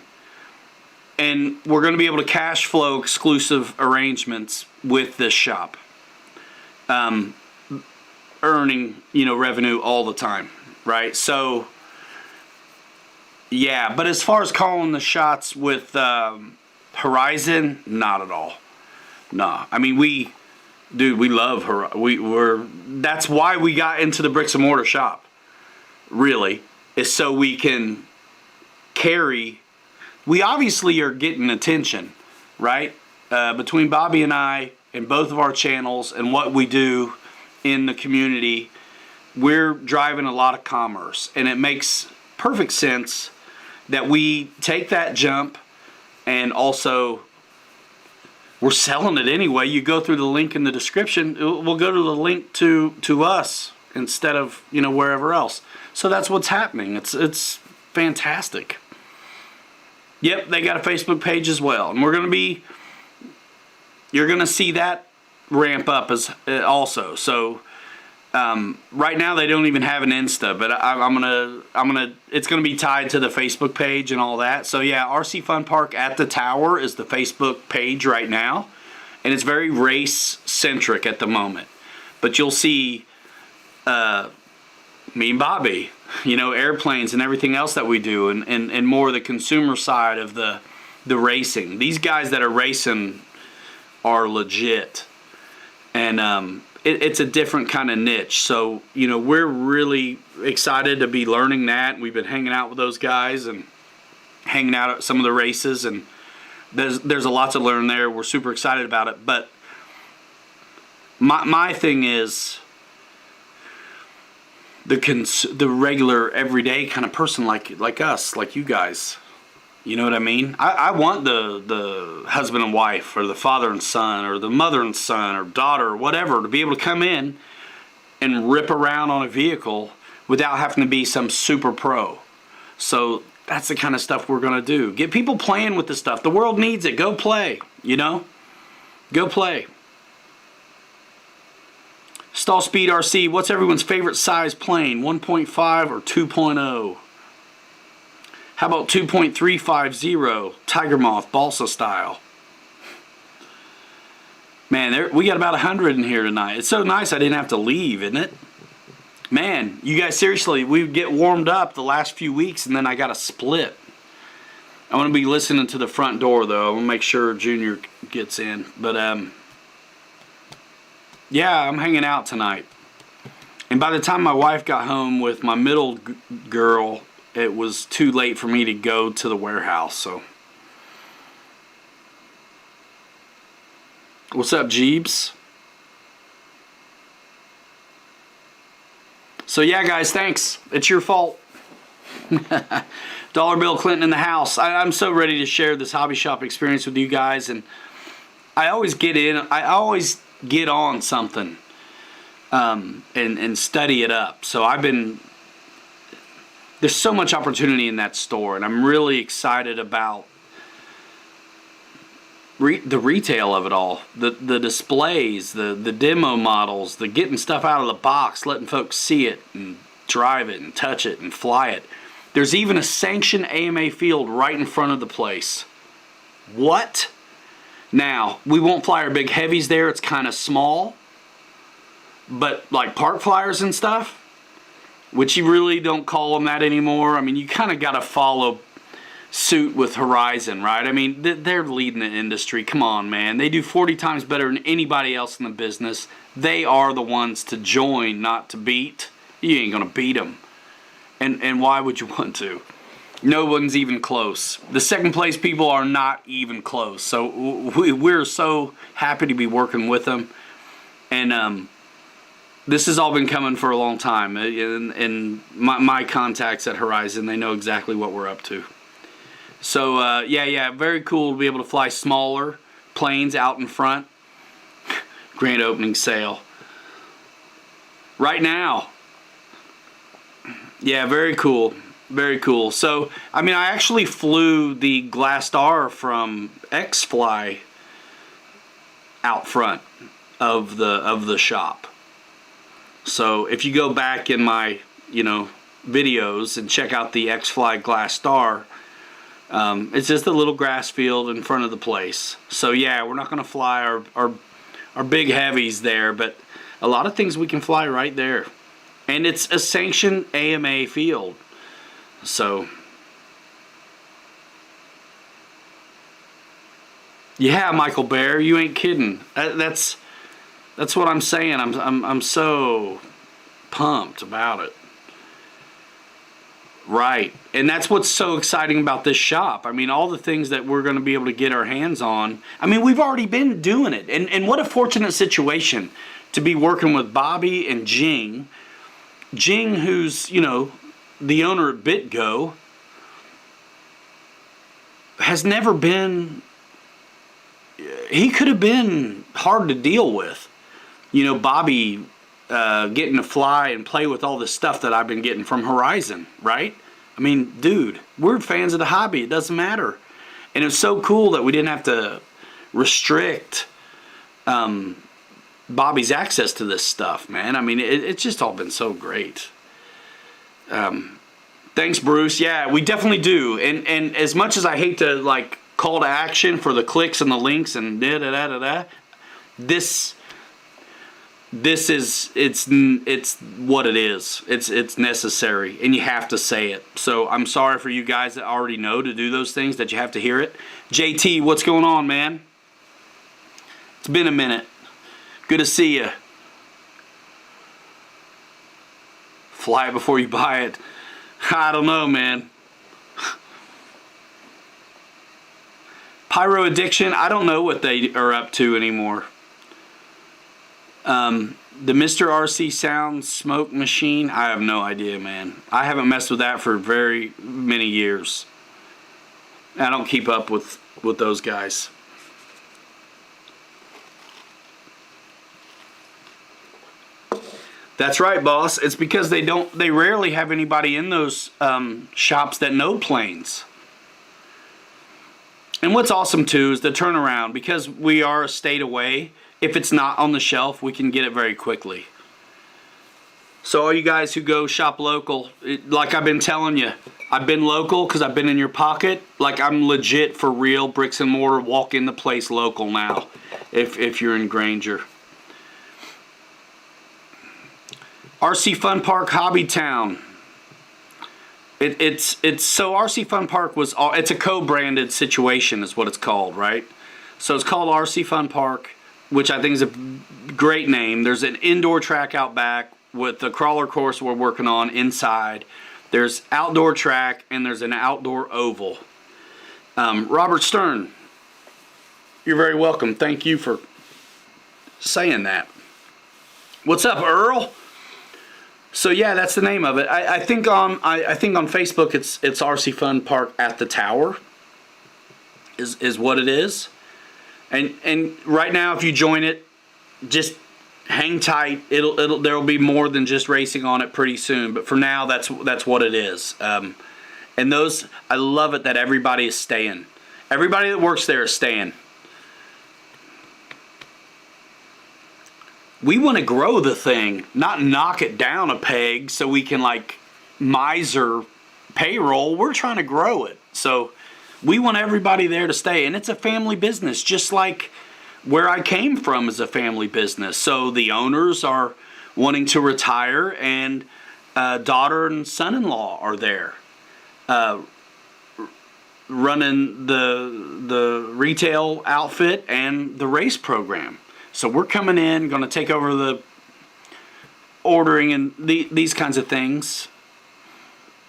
And we're going to be able to cash flow exclusive arrangements with this shop. Earning, you know, revenue all the time, right? So, yeah. But as far as calling the shots with Horizon, not at all. Nah, I mean, we love her. That's why we got into the bricks and mortar shop. Really, is so we can carry. We obviously are getting attention, right? Between Bobby and I, in both of our channels and what we do in the community, we're driving a lot of commerce, and it makes perfect sense that we take that jump, and also we're selling it anyway. You go through the link in the description, we'll go to the link to us instead of, you know, wherever else. So that's what's happening. It's fantastic. Yep, they got a Facebook page as well, and you're gonna see that ramp up as also. So right now they don't even have an Insta, but it's gonna be tied to the Facebook page and all that. So yeah, RC Fun Park at the Tower is the Facebook page right now, and it's very race centric at the moment. But you'll see me and Bobby, you know, airplanes and everything else that we do, and more the consumer side of the racing. These guys that are racing are legit, and it's a different kind of niche. So, you know, we're really excited to be learning that. We've been hanging out with those guys and hanging out at some of the races, and there's a lot to learn there. We're super excited about it. But my thing is the regular everyday kind of person like us, like you guys. You know what I mean? I want the husband and wife, or the father and son, or the mother and son, or daughter, or whatever, to be able to come in and rip around on a vehicle without having to be some super pro. So that's the kind of stuff we're going to do. Get people playing with this stuff. The world needs it. Go play, you know? Go play. Stall Speed RC, what's everyone's favorite size plane? 1.5 or 2.0? How about 2.350 Tiger Moth Balsa style? Man, we got about 100 in here tonight. It's so nice I didn't have to leave, isn't it? Man, you guys, seriously, we get warmed up the last few weeks, and then I got to split. I want to be listening to the front door, though. I want to make sure Junior gets in. But, yeah, I'm hanging out tonight. And by the time my wife got home with my middle girl, it was too late for me to go to the warehouse. So, what's up, Jeeps? So yeah, guys, thanks. It's your fault. Dollar Bill Clinton in the house. I'm so ready to share this hobby shop experience with you guys, and I always get on something and study it up. So there's so much opportunity in that store, and I'm really excited about the retail of it all, the displays, the demo models, the getting stuff out of the box, letting folks see it and drive it and touch it and fly it. There's even a sanctioned AMA field right in front of the place. What? Now, we won't fly our big heavies there. It's kind of small, but like park flyers and stuff, which you really don't call them that anymore. I mean, you kind of got to follow suit with Horizon, right? I mean, they're leading the industry. Come on, man. They do 40 times better than anybody else in the business. They are the ones to join, not to beat. You ain't going to beat them. And why would you want to? No one's even close. The second place people are not even close. So we're so happy to be working with them. And this has all been coming for a long time. And my contacts at Horizon, they know exactly what we're up to. So yeah, very cool to be able to fly smaller planes out in front. Grand opening sale. Right now. Yeah, very cool. Very cool. So, I mean, I actually flew the Glasstar from X-Fly out front of the shop. So, if you go back in my, videos and check out the X-Fly Glasstar, it's just a little grass field in front of the place. So, yeah, we're not going to fly our big heavies there, but a lot of things we can fly right there. And it's a sanctioned AMA field. So, yeah, Michael Bear, you ain't kidding. That's what I'm saying. I'm so pumped about it. Right. And that's what's so exciting about this shop. I mean, all the things that we're going to be able to get our hands on. I mean, we've already been doing it. And what a fortunate situation to be working with Bobby and Jing. Jing, who's, you know, the owner at Bitgo, has never been, he could have been hard to deal with. You know, Bobby getting to fly and play with all this stuff that I've been getting from Horizon, right? I mean, dude, we're fans of the hobby. It doesn't matter. And it's so cool that we didn't have to restrict Bobby's access to this stuff, man. I mean, it's just all been so great. Thanks, Bruce. Yeah, we definitely do. And as much as I hate to, like, call to action for the clicks and the links and da-da-da-da-da, this is, it's what it is. It's necessary, and you have to say it. So I'm sorry for you guys that already know to do those things, that you have to hear it. JT, what's going on, man? It's been a minute. Good to see you. Fly it before you buy it. I don't know, man. Pyro Addiction, I don't know what they are up to anymore. The Mr. RC Sound Smoke Machine, I have no idea, man. I haven't messed with that for very many years. I don't keep up with those guys. That's right, boss. It's because they rarely have anybody in those shops that know planes. And what's awesome too is the turnaround, because we are a state away. If it's not on the shelf, we can get it very quickly. So all you guys who go shop local, like I've been telling you, I've been local because I've been in your pocket. Like, I'm legit for real, bricks and mortar, walk in the place local now, if you're in Granger. RC Fun Park Hobby Town. It's so RC Fun Park was, it's a co-branded situation is what it's called, right? So it's called RC Fun Park, which I think is a great name. There's an indoor track out back with the crawler course we're working on inside. There's outdoor track and there's an outdoor oval. Robert Stern, you're very welcome. Thank you for saying that. What's up, Earl? So yeah, that's the name of it. I think on Facebook it's RC Fun Park at the Tower is what it is. And right now, if you join it, just hang tight. There'll be more than just racing on it pretty soon. But for now, that's what it is. And those, I love it that everybody is staying. Everybody that works there is staying. We want to grow the thing, not knock it down a peg so we can, like, miser payroll. We're trying to grow it. So we want everybody there to stay. And it's a family business, just like where I came from is a family business. So the owners are wanting to retire, and daughter and son-in-law are there running the retail outfit and the race program. So we're coming in, going to take over the ordering and these kinds of things,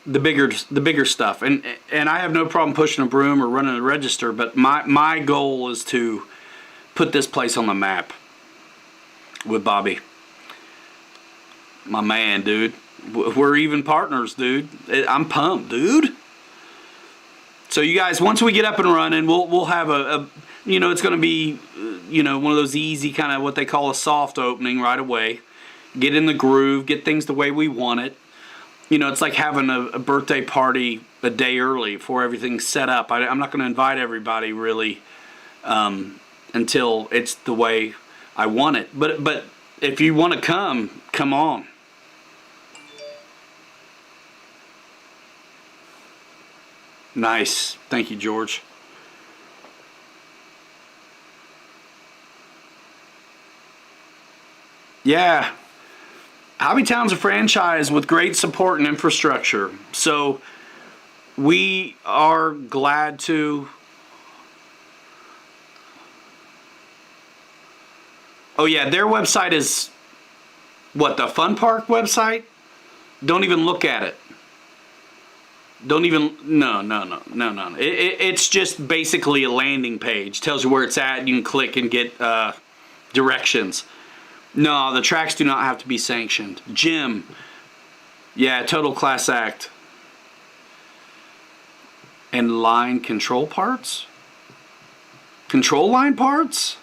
the bigger stuff. And I have no problem pushing a broom or running a register, but my goal is to put this place on the map with Bobby. My man, dude. We're even partners, dude. I'm pumped, dude. So you guys, once we get up and running, we'll have a you know, it's going to be, you know, one of those easy kind of what they call a soft opening right away. Get in the groove, get things the way we want it. You know, it's like having a birthday party a day early before everything's set up. I'm not going to invite everybody really until it's the way I want it. But if you want to come on. Nice. Thank you, George. Yeah. Hobbytown's a franchise with great support and infrastructure. So we are glad to... Oh yeah, their website is... What, the Fun Park website? Don't even look at it. Don't even, no. It's just basically a landing page. Tells you where it's at. You can click and get directions. No, the tracks do not have to be sanctioned. Jim, yeah, total class act. And line control parts? Control line parts?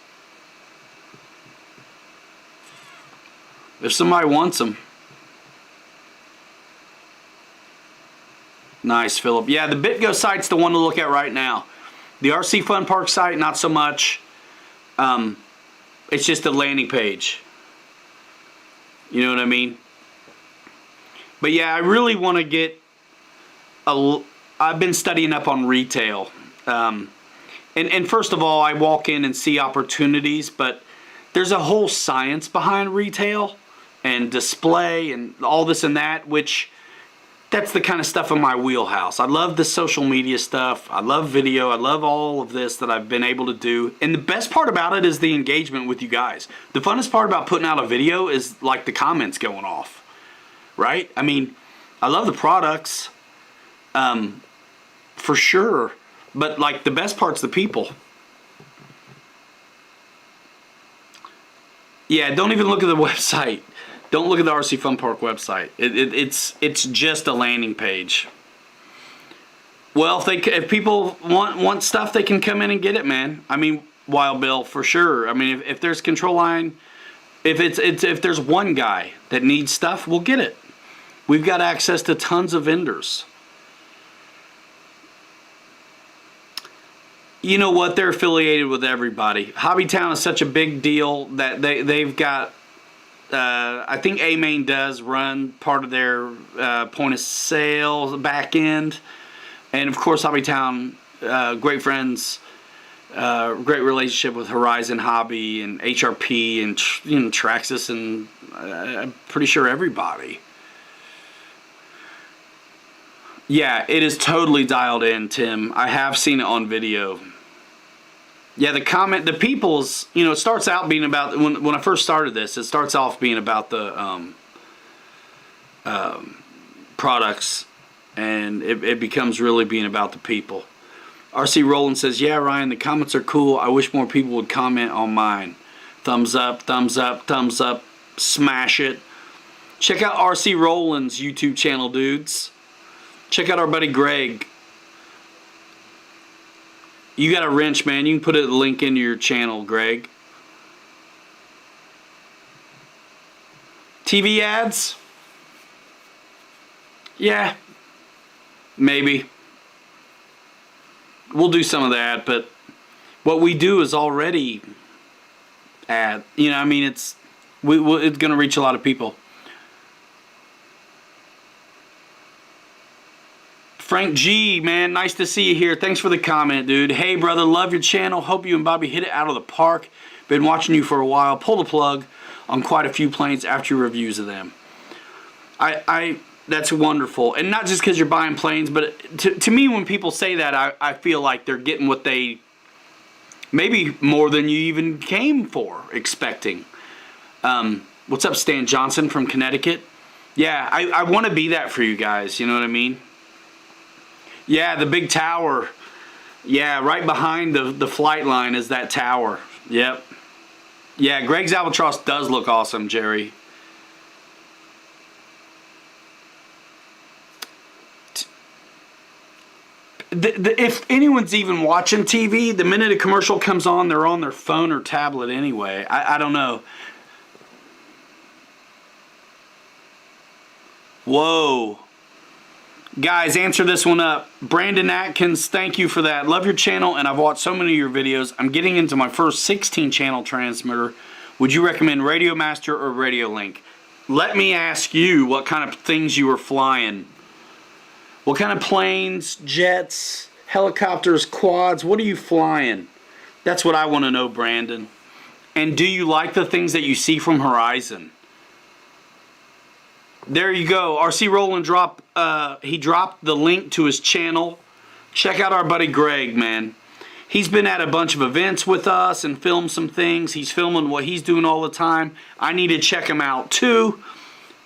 If somebody wants them. Nice, Philip. Yeah, the Bitgo site's the one to look at right now. The RC Fun Park site, not so much. It's just a landing page. You know what I mean? But yeah, I really want to get I've been studying up on retail. And first of all, I walk in and see opportunities, but there's a whole science behind retail and display and all this and that, which that's the kind of stuff in my wheelhouse. I love the social media stuff. I love video. I love all of this that I've been able to do. And the best part about it is the engagement with you guys. The funnest part about putting out a video is like the comments going off, right? I mean, I love the products, for sure. But like the best part's the people. Yeah, don't even look at the website. Don't look at the RC Fun Park website. It's just a landing page. Well, if people want stuff, they can come in and get it, man. I mean, Wild Bill, for sure. I mean, if there's control line, if there's one guy that needs stuff, we'll get it. We've got access to tons of vendors. You know what? They're affiliated with everybody. Hobbytown is such a big deal that they've got. I think A-Main does run part of their point of sale back end, and of course Hobbytown, great friends, great relationship with Horizon Hobby and HRP and Traxxas and I'm pretty sure everybody. Yeah, it is totally dialed in, Tim. I have seen it on video. Yeah, the people's, it starts out being about, when I first started this, it starts off being about the products, and it becomes really being about the people. RC Roland says, yeah, Ryan, the comments are cool. I wish more people would comment on mine. Thumbs up, thumbs up, thumbs up. Smash it. Check out RC Roland's YouTube channel, dudes. Check out our buddy Greg. You got a wrench, man. You can put a link into your channel, Greg. TV ads? Yeah. Maybe. We'll do some of that, but what we do is already ad. It's going to reach a lot of people. Frank G, man, nice to see you here. Thanks for the comment, dude. Hey, brother, love your channel. Hope you and Bobby hit it out of the park. Been watching you for a while. Pull the plug on quite a few planes after your reviews of them. That's wonderful. And not just because you're buying planes, but to me, when people say that, I feel like they're getting what they, maybe more than you even came for, expecting. What's up, Stan Johnson from Connecticut? Yeah, I want to be that for you guys. You know what I mean? Yeah, the big tower. Yeah, right behind the flight line is that tower. Yep. Yeah, Greg's Albatross does look awesome, Jerry. If anyone's even watching TV, the minute a commercial comes on, they're on their phone or tablet anyway. I don't know. Whoa. Guys, answer this one up. Brandon Atkins, thank you for that. Love your channel, and I've watched so many of your videos. I'm getting into my first 16-channel transmitter. Would you recommend Radio Master or Radio Link? Let me ask you what kind of things you were flying. What kind of planes, jets, helicopters, quads, what are you flying? That's what I want to know, Brandon. And do you like the things that you see from Horizon? There you go. RC Roland dropped the link to his channel. Check out our buddy Greg, man. He's been at a bunch of events with us and filmed some things. He's filming what he's doing all the time. I need to check him out too.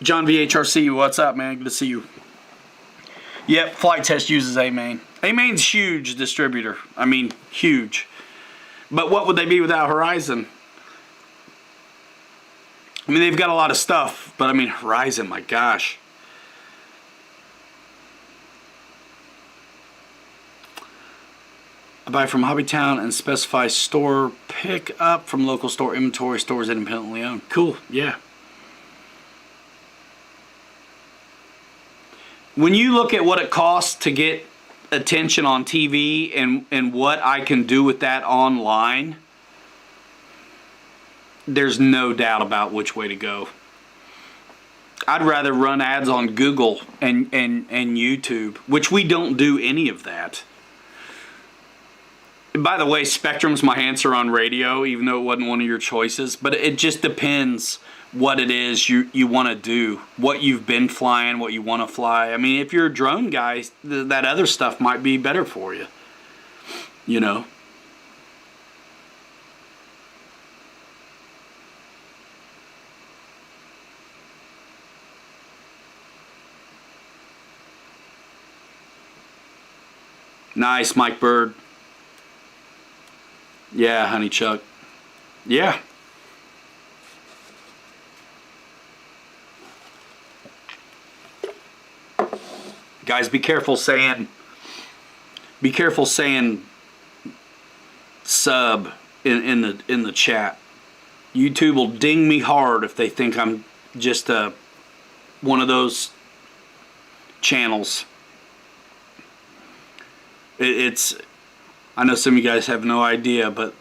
John VHRC, what's up, man? Good to see you. Yep, Flight Test uses A-Main. A-Main's huge distributor. I mean, huge. But what would they be without Horizon? I mean, they've got a lot of stuff, but I mean, Horizon, my gosh. I buy from Hobbytown and specify store pick up from local store inventory, stores independently owned. Cool, yeah. When you look at what it costs to get attention on TV and what I can do with that online, there's no doubt about which way to go. I'd rather run ads on Google and YouTube, which we don't do any of that. By the way, Spectrum's my answer on radio, even though it wasn't one of your choices. But it just depends what it is you want to do, what you've been flying, what you want to fly. I mean, if you're a drone guy, that other stuff might be better for you, you know. Nice, Mike Bird. Yeah, Honey Chuck. Yeah. Guys, be careful saying sub in the chat. YouTube will ding me hard if they think I'm just one of those channels. It's I know some of you guys have no idea, but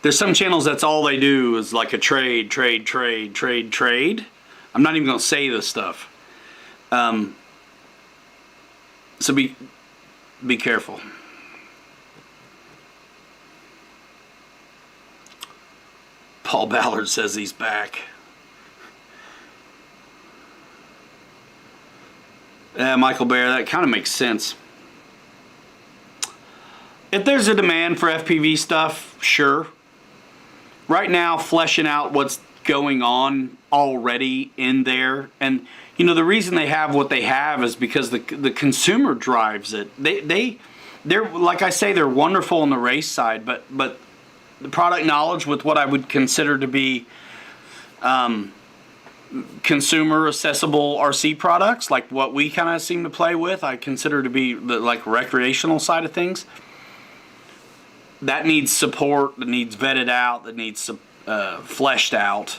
there's some channels that's all they do is like a trade. I'm not even gonna say this stuff. So be careful. Paul Ballard says he's back. Michael Bear, that kind of makes sense. If there's a demand for FPV stuff, sure. Right now, fleshing out what's going on already in there, and you know the reason they have what they have is because the consumer drives it. They're like I say, they're wonderful on the race side, but the product knowledge with what I would consider to be consumer accessible RC products, like what we kind of seem to play with, I consider to be the like recreational side of things. That needs support, that needs vetted out, that needs fleshed out.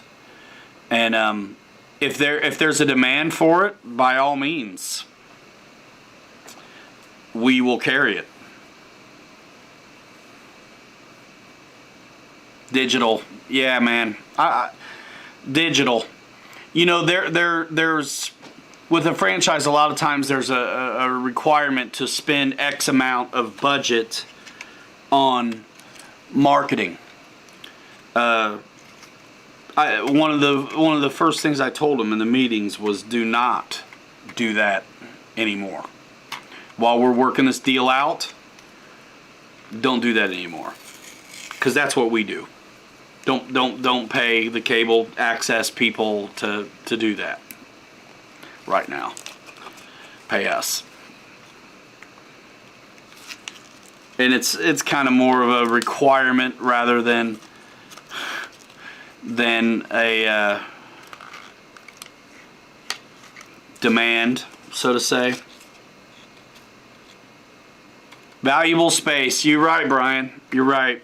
And if there's a demand for it, by all means, we will carry it. Digital, yeah, man. Digital. You know, there's with a franchise, a lot of times there's a requirement to spend X amount of budget on marketing. One of the first things I told them in the meetings was, do not do that anymore. While we're working this deal out, don't do that anymore, because that's what we do. Don't pay the cable access people to do that right now. Pay us. And it's kind of more of a requirement rather than a demand, so to say. Valuable space. You're right, Brian. You're right.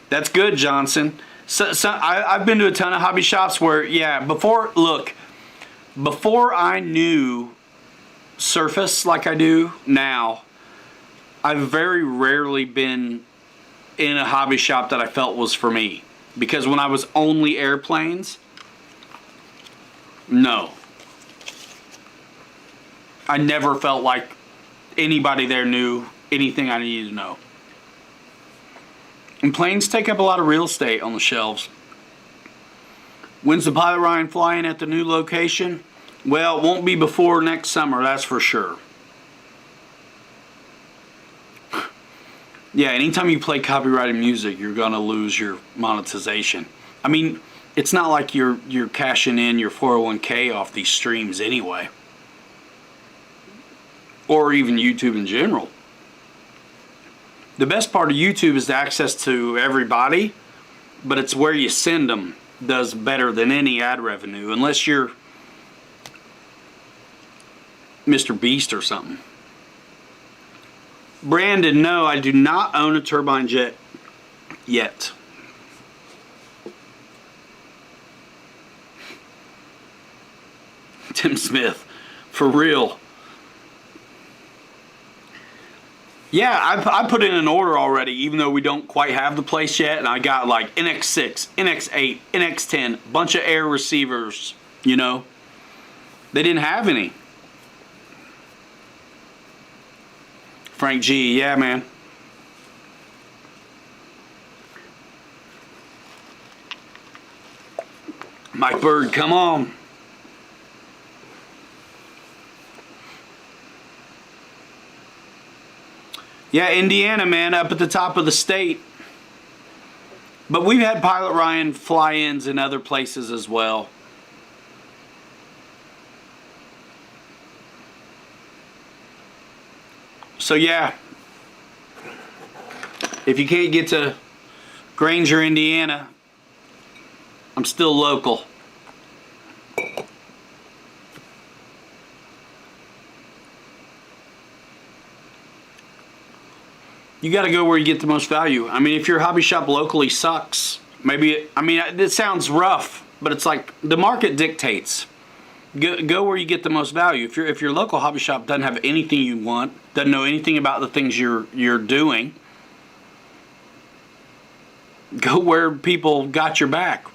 That's good, Johnson. So I've been to a ton of hobby shops where, yeah, before I knew Surface like I do now, I've very rarely been in a hobby shop that I felt was for me. Because when I was only airplanes, no. I never felt like anybody there knew anything I needed to know. And planes take up a lot of real estate on the shelves. When's the Pilot Ryan flying at the new location? Well, it won't be before next summer, that's for sure. Yeah, anytime you play copyrighted music, you're gonna lose your monetization. I mean, it's not like you're cashing in your 401k off these streams anyway. or even YouTube in general. The best part of YouTube is the access to everybody, but it's where you send them does better than any ad revenue, unless you're Mr. Beast or something. Brandon, no, I do not own a turbine jet yet. Tim Smith, for real. Yeah, I put in an order already, even though we don't quite have the place yet, and I got like NX6, NX8, NX10, bunch of air receivers, you know. They didn't have any. Frank G, yeah, man. Mike Bird, come on. Yeah, Indiana, man, up at the top of the state. But we've had Pilot Ryan fly-ins in other places as well. So yeah, if you can't get to Granger, Indiana, I'm still local. You got to go where you get the most value. I mean, if your hobby shop locally sucks, maybe, I mean, it sounds rough, but it's like the market dictates. Go where you get the most value. If your local hobby shop doesn't have anything you want, doesn't know anything about the things you're doing, go where people got your back.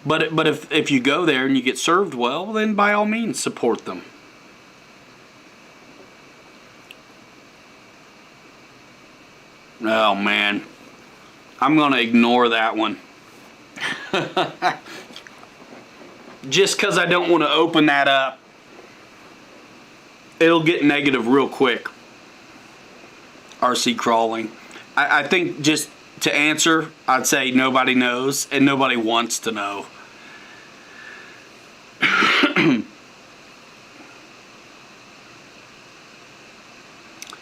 But if you go there and you get served well, then by all means support them. Oh man, I'm gonna ignore that one. Just because I don't want to open that up. It'll get negative real quick. RC crawling. I think just to answer, I'd say nobody knows and nobody wants to know.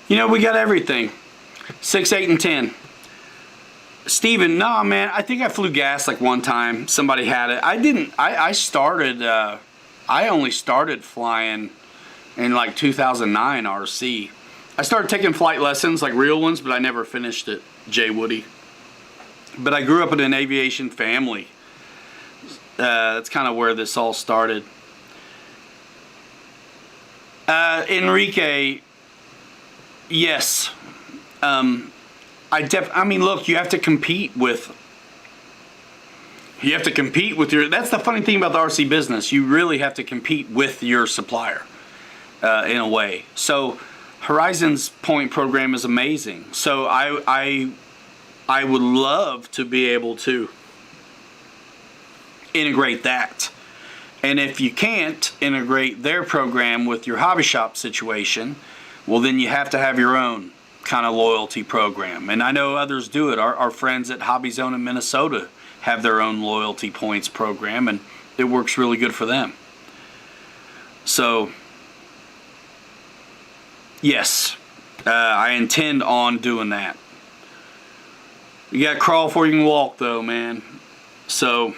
You know, we got everything. 6, 8, and 10. Steven, nah, man, I think I flew gas like one time. Somebody had it. I didn't. I started, I only started flying in like 2009 RC. I started taking flight lessons, like real ones, but I never finished it, Jay Woody. But I grew up in an aviation family. That's kind of where this all started. Enrique, yes. I mean, look, you have to compete with your, that's the funny thing about the RC business. You really have to compete with your supplier, in a way. So Horizon's point program is amazing. So I would love to be able to integrate that. And if you can't integrate their program with your hobby shop situation, well, then you have to have your own kind of loyalty program. And I know others do it. Our friends at Hobby Zone in Minnesota have their own loyalty points program, and it works really good for them. So yes, I intend on doing that. You got to crawl before you can walk, though, man. So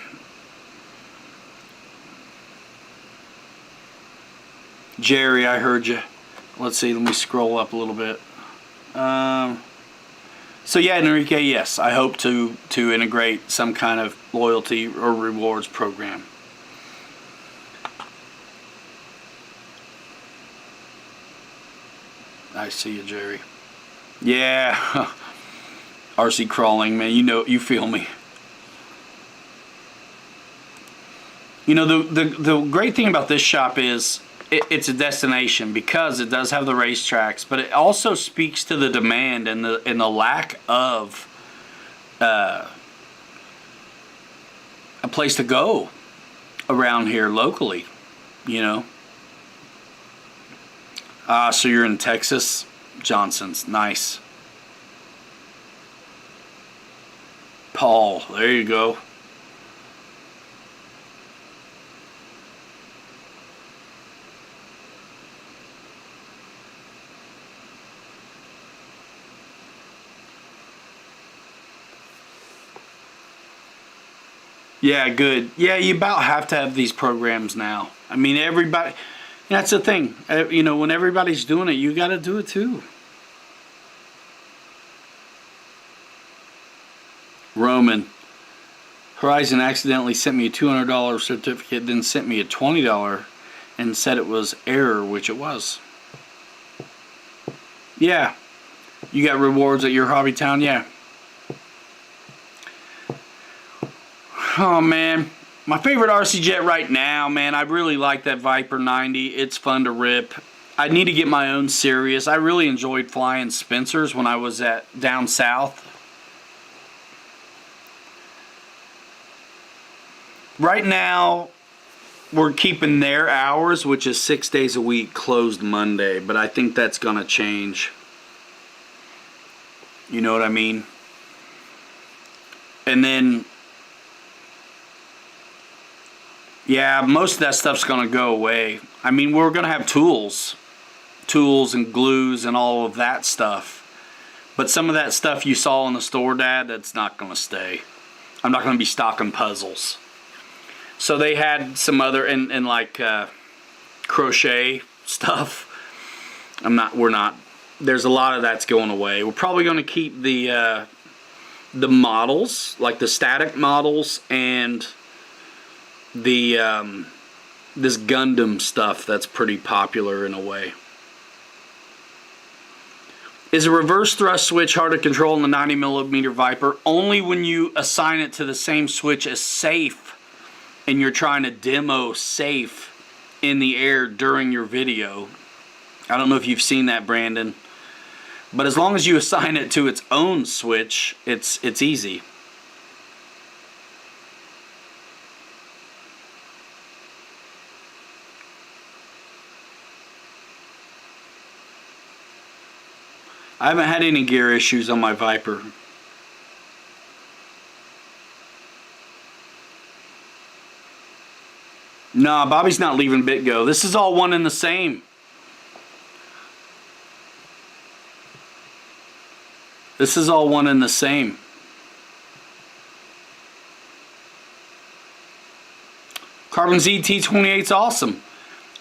Jerry, I heard you. Let's see, let me scroll up a little bit. So yeah, Enrique, yes, I hope to integrate some kind of loyalty or rewards program. I see you, Jerry. Yeah, RC crawling, man. You know, you feel me. You know, the great thing about this shop is it's a destination because it does have the racetracks, but it also speaks to the demand and the lack of a place to go around here locally, you know. So you're in Texas, Johnson's, nice. Paul, there you go. Yeah, good. Yeah, you about have to have these programs now. I mean, everybody. That's the thing. You know, when everybody's doing it, you got to do it too. Roman. Horizon accidentally sent me a $200 certificate, then sent me a $20 and said it was error, which it was. Yeah. You got rewards at your hobby town? Yeah. Oh, man. My favorite RC jet right now, man, I really like that Viper 90. It's fun to rip. I need to get my own Sirius. I really enjoyed flying Spencer's when I was down south. Right now, we're keeping their hours, which is 6 days a week, closed Monday. But I think that's going to change. You know what I mean? And then, yeah, most of that stuff's going to go away. I mean, we're going to have tools and glues and all of that stuff. But some of that stuff you saw in the store, Dad, that's not going to stay. I'm not going to be stocking puzzles. So they had some other, and like crochet stuff. We're not. There's a lot of that's going away. We're probably going to keep the models, like the static models, and the this Gundam stuff that's pretty popular in a way. Is a reverse thrust switch hard to control in the 90mm Viper? Only when you assign it to the same switch as safe and you're trying to demo safe in the air during your video. I don't know if you've seen that, Brandon. But as long as you assign it to its own switch, it's easy. I haven't had any gear issues on my Viper. Nah, Bobby's not leaving Bitgo. This is all one and the same. This is all one and the same. Carbon Z T28 is awesome.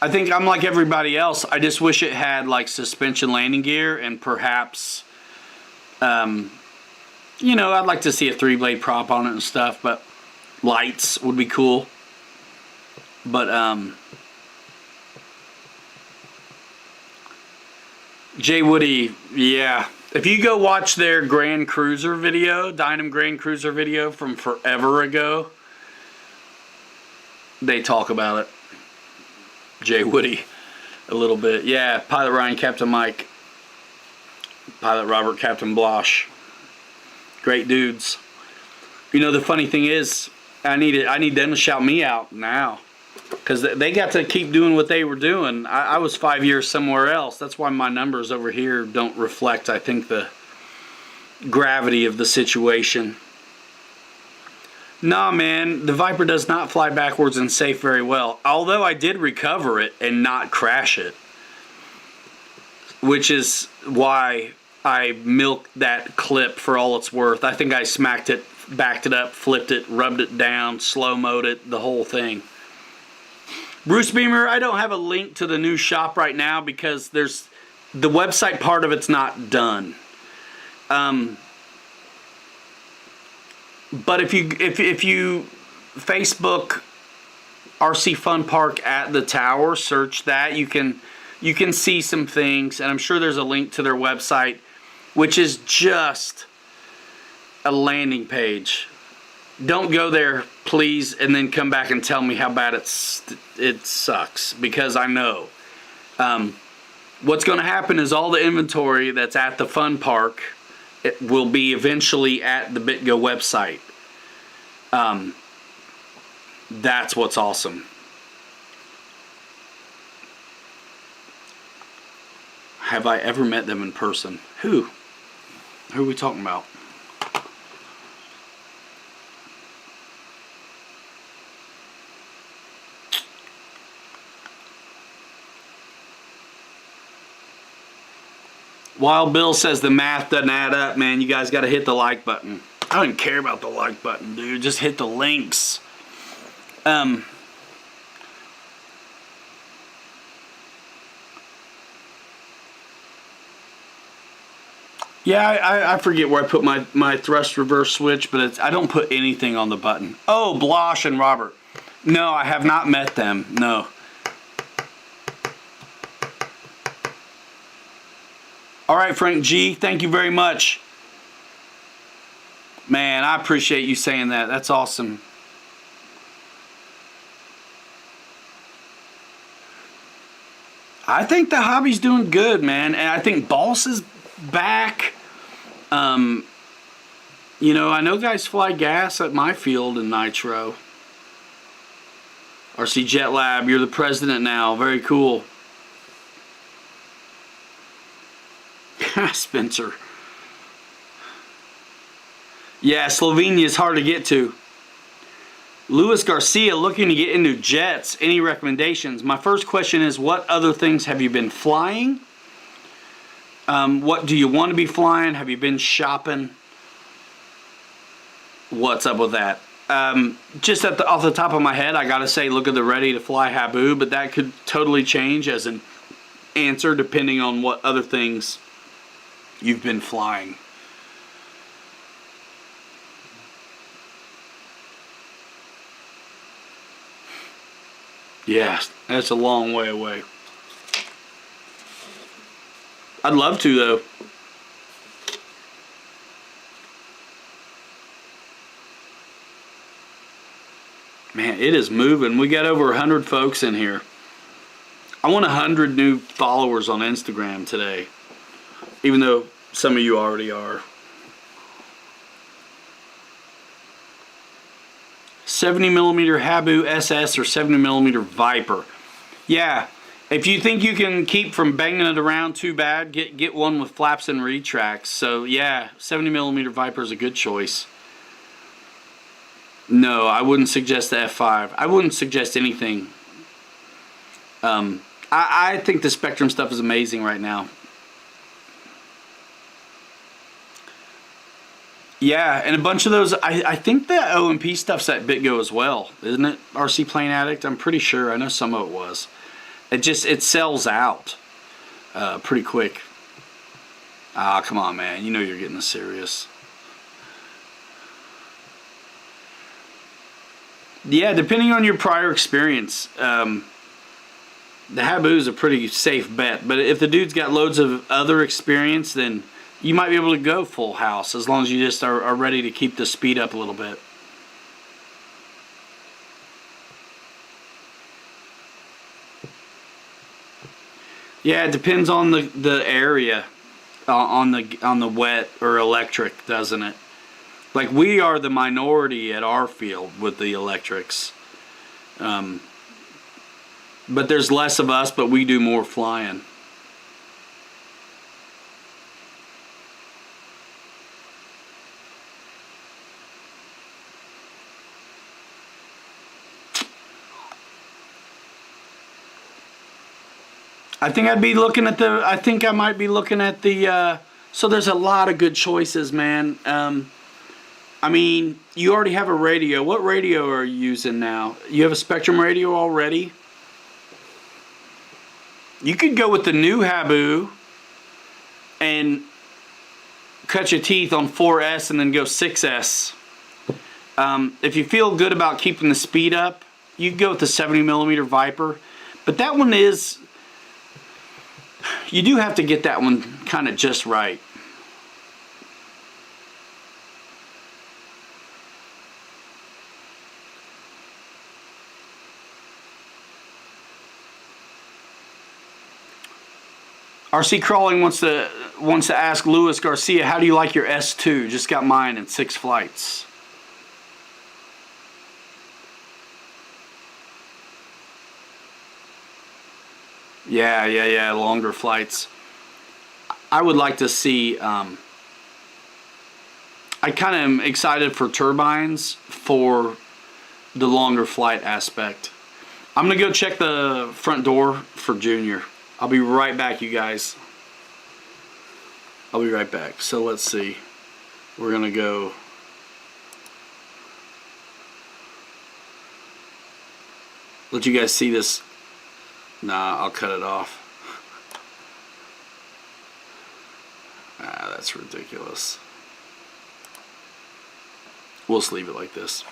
I think I'm like everybody else. I just wish it had like suspension landing gear and perhaps, you know, I'd like to see a 3-blade prop on it and stuff, but lights would be cool. But, Jay Woody, yeah. If you go watch their Grand Cruiser video, Dynam Grand Cruiser video from forever ago, they talk about it. Jay Woody, a little bit. Yeah, Pilot Ryan, Captain Mike, Pilot Robert, Captain Blosh. Great dudes. You know, the funny thing is, I need them to shout me out now. Because they got to keep doing what they were doing. I was 5 years somewhere else. That's why my numbers over here don't reflect, I think, the gravity of the situation. Nah, man, the Viper does not fly backwards and safe very well. Although I did recover it and not crash it. Which is why I milked that clip for all it's worth. I think I smacked it, backed it up, flipped it, rubbed it down, slow-moed it, the whole thing. Bruce Beamer, I don't have a link to the new shop right now because there's the website part of it's not done. But if you Facebook RC Fun Park at the Tower, search that, you can see some things, and I'm sure there's a link to their website, which is just a landing page. Don't go there, please, and then come back and tell me how bad it sucks, because I know. What's going to happen is all the inventory that's at the fun park, it will be eventually at the Bitgo website. That's what's awesome. Have I ever met them in person? Who? Who are we talking about? Wild Bill says the math doesn't add up, man. You guys got to hit the like button. I don't care about the like button, dude. Just hit the links. Yeah, I forget where I put my thrust reverse switch, but I don't put anything on the button. Oh, Blosh and Robert. No, I have not met them. No. All right, Frank G, thank you very much. Man, I appreciate you saying that. That's awesome. I think the hobby's doing good, man. And I think Balsa's back. You know, I know guys fly gas at my field in Nitro. RC Jet Lab, you're the president now. Very cool. Spencer. Yeah, Slovenia is hard to get to. Luis Garcia, looking to get into jets. Any recommendations? My first question is, what other things have you been flying? What do you want to be flying? Have you been shopping? What's up with that? Just off the top of my head, I gotta say, look at the Ready to Fly Habu, but that could totally change as an answer depending on what other things you've been flying. Yeah, that's a long way away. I'd love to, though. Man, it is moving. We got over 100 folks in here. I want 100 new followers on Instagram today, even though some of you already are. 70mm Habu SS or 70mm Viper. Yeah, if you think you can keep from banging it around too bad, get one with flaps and retracts. So yeah, 70mm Viper is a good choice. No, I wouldn't suggest the F5. I wouldn't suggest anything. I think the Spectrum stuff is amazing right now. Yeah, and a bunch of those, I think the OMP stuff's at Bitgo as well, isn't it? RC Plane Addict, I'm pretty sure. I know some of it was. It sells out pretty quick. Ah, come on, man. You know you're getting this serious. Yeah, depending on your prior experience, the Habu is a pretty safe bet. But if the dude's got loads of other experience, then you might be able to go full house as long as you just are ready to keep the speed up a little bit. Yeah, it depends on the area, on the wet or electric, doesn't it? Like, we are the minority at our field with the electrics. But there's less of us, but we do more flying. I think I'd be looking at the, I think I might be looking at the, so there's a lot of good choices, man. I mean, you already have a radio. What radio are you using now? You have a Spectrum radio already? You could go with the new Habu and cut your teeth on 4S and then go 6S. If you feel good about keeping the speed up, you could go with the 70mm Viper. But that one is, you do have to get that one kind of just right. RC Crawling wants to ask Luis Garcia, how do you like your S2? Just got mine in 6 flights. Yeah, longer flights. I would like to see, I kind of am excited for turbines for the longer flight aspect. I'm going to go check the front door for Junior. I'll be right back, you guys. I'll be right back. So let's see. We're going to go. let you guys see this. Nah, I'll cut it off. Ah, that's ridiculous. We'll just leave it like this.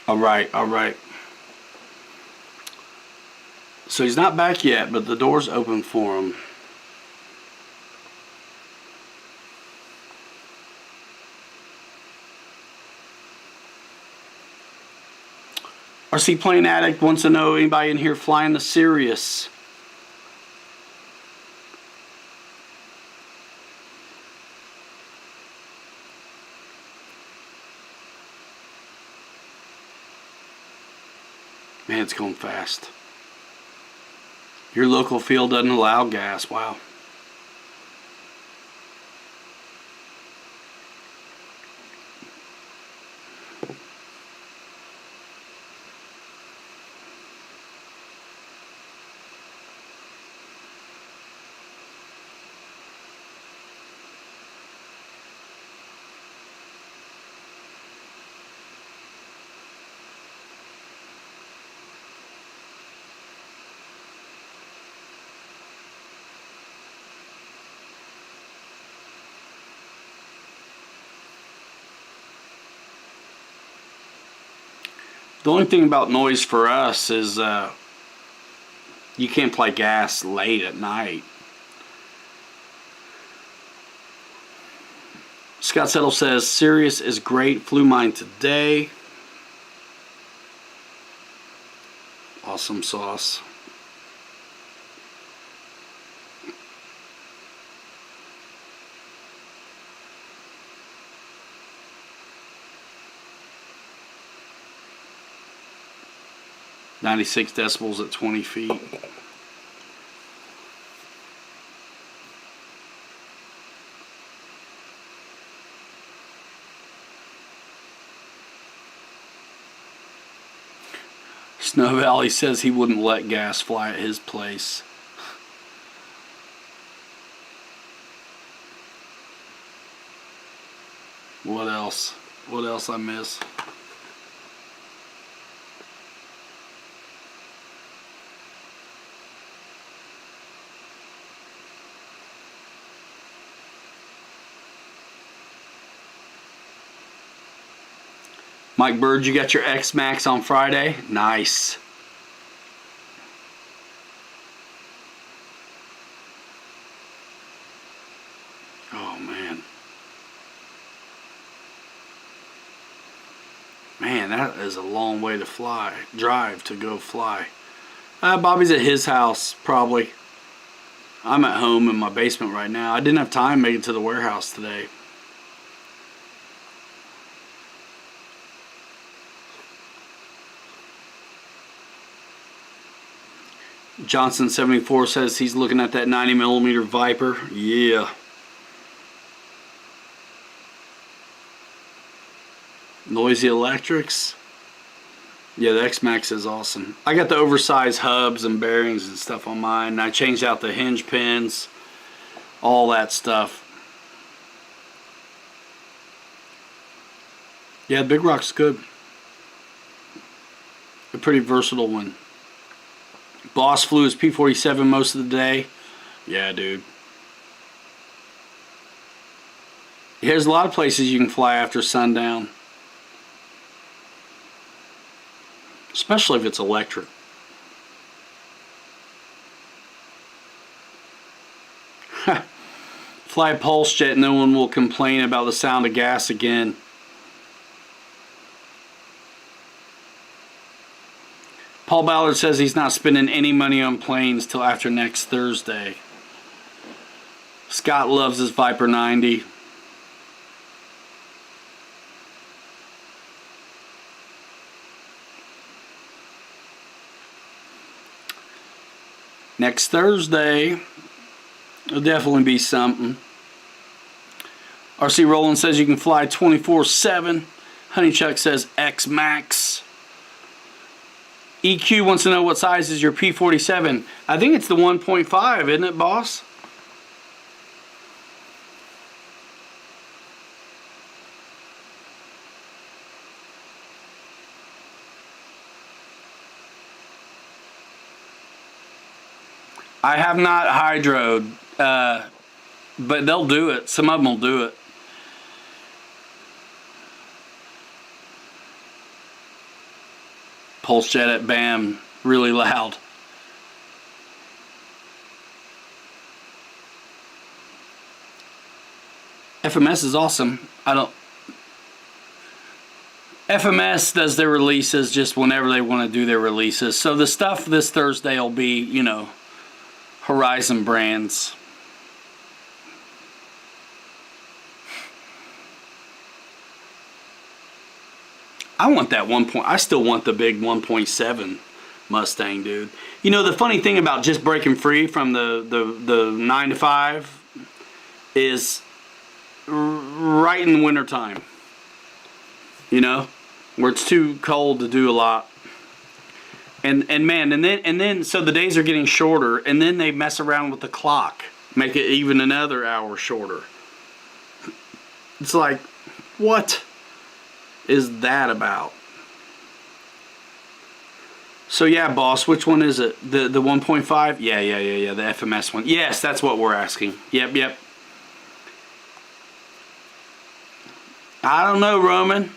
All right, all right. So he's not back yet, but the door's open for him. RC Plane Addict wants to know, anybody in here flying the Sirius? Man, it's going fast. Your local field doesn't allow gas. Wow. The only thing about noise for us is you can't play gas late at night. Scott Settle says, Sirius is great. Flew mine today. Awesome sauce. .96 decibels at 20 feet. Snow Valley says he wouldn't let gas fly at his place. What else? What else I miss? Mike Bird, you got your X-Max on Friday? Nice. Oh, man. That is a long way to drive to go fly. Bobby's at his house, probably. I'm at home in my basement right now. I didn't have time to make it to the warehouse today. Johnson74 says he's looking at that 90mm Viper. Yeah. Noisy Electrics. Yeah, the X-Max is awesome. I got the oversized hubs and bearings and stuff on mine. And I changed out the hinge pins. All that stuff. Yeah, Big Rock's good. A pretty versatile one. Boss flew his P-47 most of the day. Yeah, dude. There's a lot of places you can fly after sundown. Especially if it's electric. Fly a pulse jet, no one will complain about the sound of gas again. Paul Ballard says he's not spending any money on planes till after next Thursday. Scott loves his Viper 90. Next Thursday, it'll definitely be something. RC Roland says you can fly 24/7. Honeychuck says X-Max. EQ wants to know what size is your P-47. I think it's the 1.5, isn't it, boss? I have not hydroed, but they'll do it. Some of them will do it. Pulse jet at BAM, really loud. FMS is awesome. FMS does their releases just whenever they want to do their releases. So the stuff this Thursday will be, you know, Horizon brands. I want that I still want the big 1.7 Mustang, dude. You know, the funny thing about just breaking free from the 9 to 5 is right in the winter time. You know, where it's too cold to do a lot. And then so the days are getting shorter, and then they mess around with the clock, make it even another hour shorter. It's like, what is that about? So yeah, boss, which one is it? The 1.5? Yeah, the FMS one. Yes, that's what we're asking. Yep. I don't know, Roman.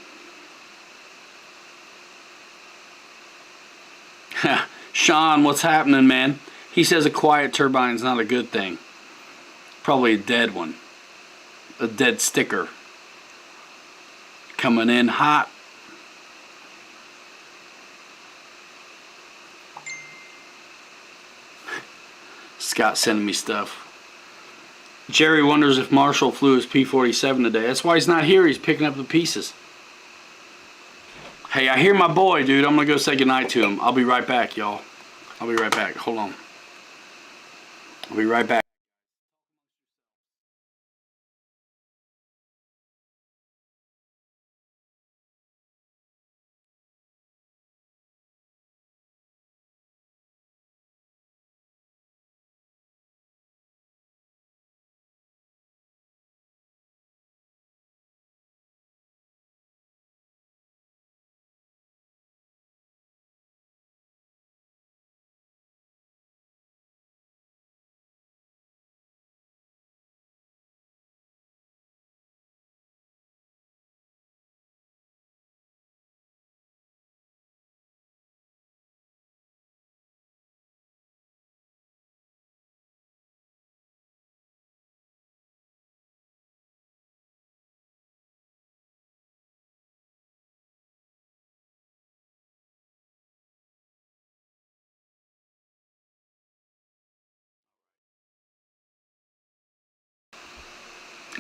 Sean, what's happening, man? He says a quiet turbine is not a good thing. Probably a dead one. A dead sticker. Coming in hot. Scott sending me stuff. Jerry wonders if Marshall flew his P-47 today. That's why he's not here. He's picking up the pieces. Hey, I hear my boy, dude. I'm going to go say goodnight to him. I'll be right back, y'all. I'll be right back. Hold on. I'll be right back.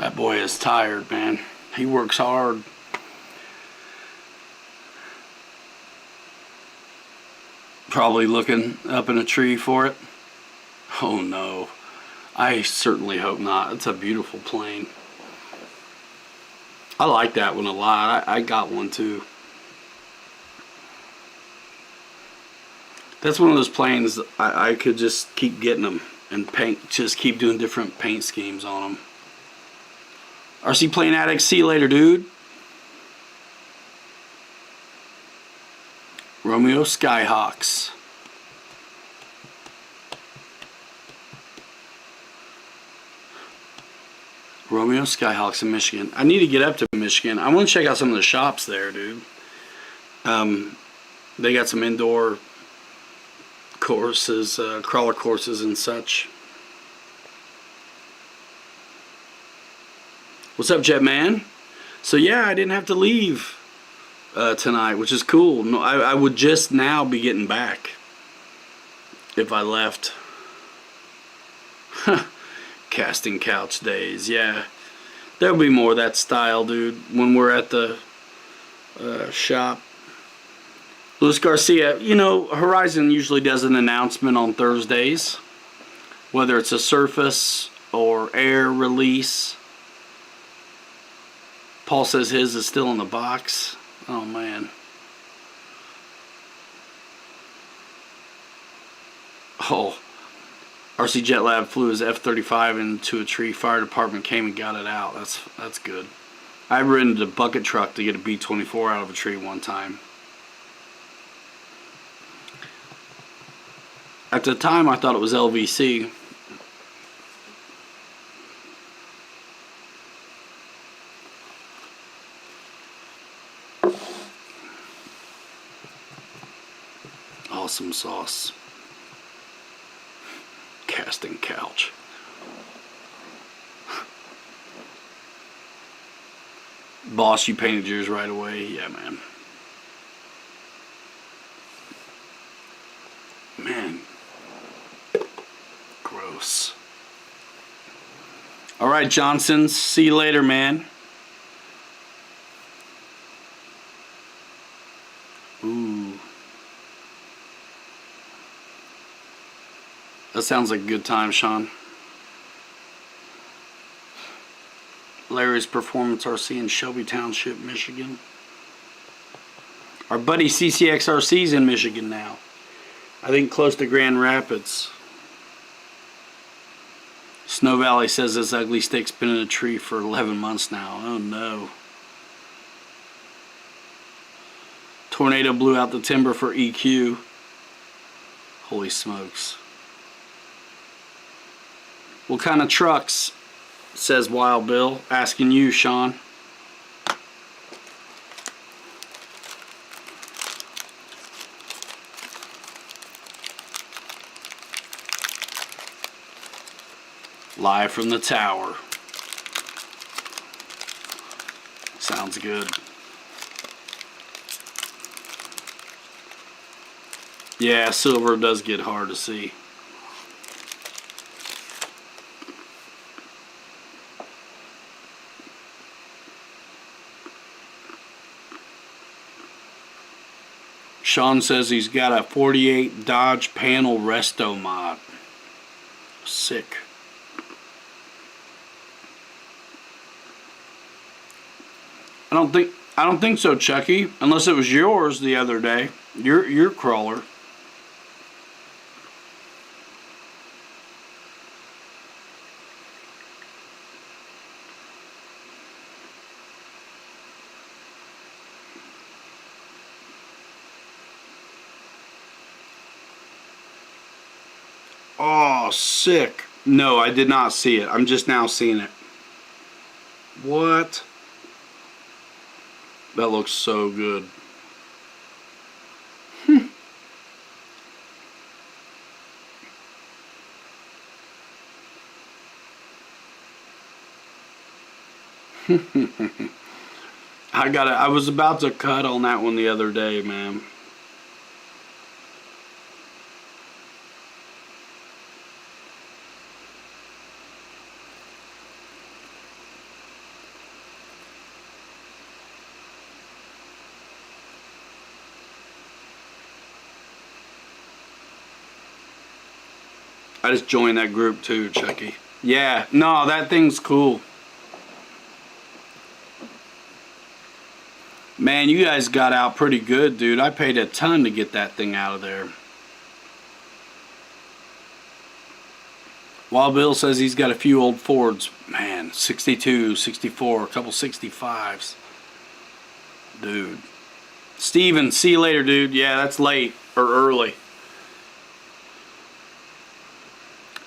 That boy is tired, man. He works hard. Probably looking up in a tree for it. Oh no. I certainly hope not. It's a beautiful plane. I like that one a lot. I got one too. That's one of those planes I could just keep getting them and paint, just keep doing different paint schemes on them. RC Plane Addict, see you later, dude. Romeo Skyhawks. Romeo Skyhawks in Michigan. I need to get up to Michigan. I want to check out some of the shops there, dude. They got some indoor courses, crawler courses and such. What's up, Jetman? So yeah, I didn't have to leave tonight, which is cool. No, I would just now be getting back if I left. Casting couch days, yeah. There'll be more of that style, dude, when we're at the shop. Luis Garcia, you know, Horizon usually does an announcement on Thursdays, whether it's a surface or air release. Paul says his is still in the box. Oh, man. Oh. RC Jet Lab flew his F-35 into a tree. Fire department came and got it out. That's good. I rented a bucket truck to get a B-24 out of a tree one time. At the time, I thought it was LVC. Awesome sauce. Casting couch. Boss, you painted yours right away. Yeah, man. Man. Gross. All right, Johnsons. See you later, man. Ooh. That sounds like a good time, Sean. Larry's Performance RC in Shelby Township, Michigan. Our buddy CCXRC's in Michigan now. I think close to Grand Rapids. Snow Valley says this ugly stick's been in a tree for 11 months now. Oh no. Tornado blew out the timber for EQ. Holy smokes. What kind of trucks? Says Wild Bill. Asking you, Sean. Live from the tower. Sounds good. Yeah, silver does get hard to see. Sean says he's got a 48 Dodge panel resto mod. Sick. I don't think so, Chucky. Unless it was yours the other day. Your crawler. Oh, sick. No, I did not see it. I'm just now seeing it. What? That looks so good. I was about to cut on that one the other day, man. I just joined that group too, Chucky. Yeah, no, that thing's cool. Man, you guys got out pretty good, dude. I paid a ton to get that thing out of there. Wild Bill says he's got a few old Fords. Man, 62, 64, a couple 65s. Dude. Steven, see you later, dude. Yeah, that's late or early.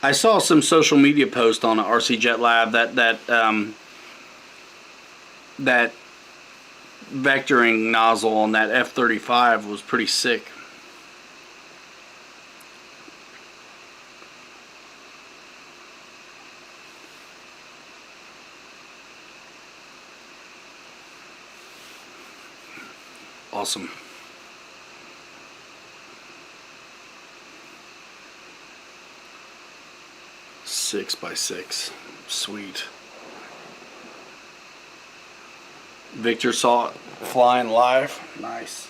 I saw some social media post on RC Jet Lab that vectoring nozzle on that F-35 was pretty sick. Awesome. Six by six. Sweet. Victor saw it flying live. Nice.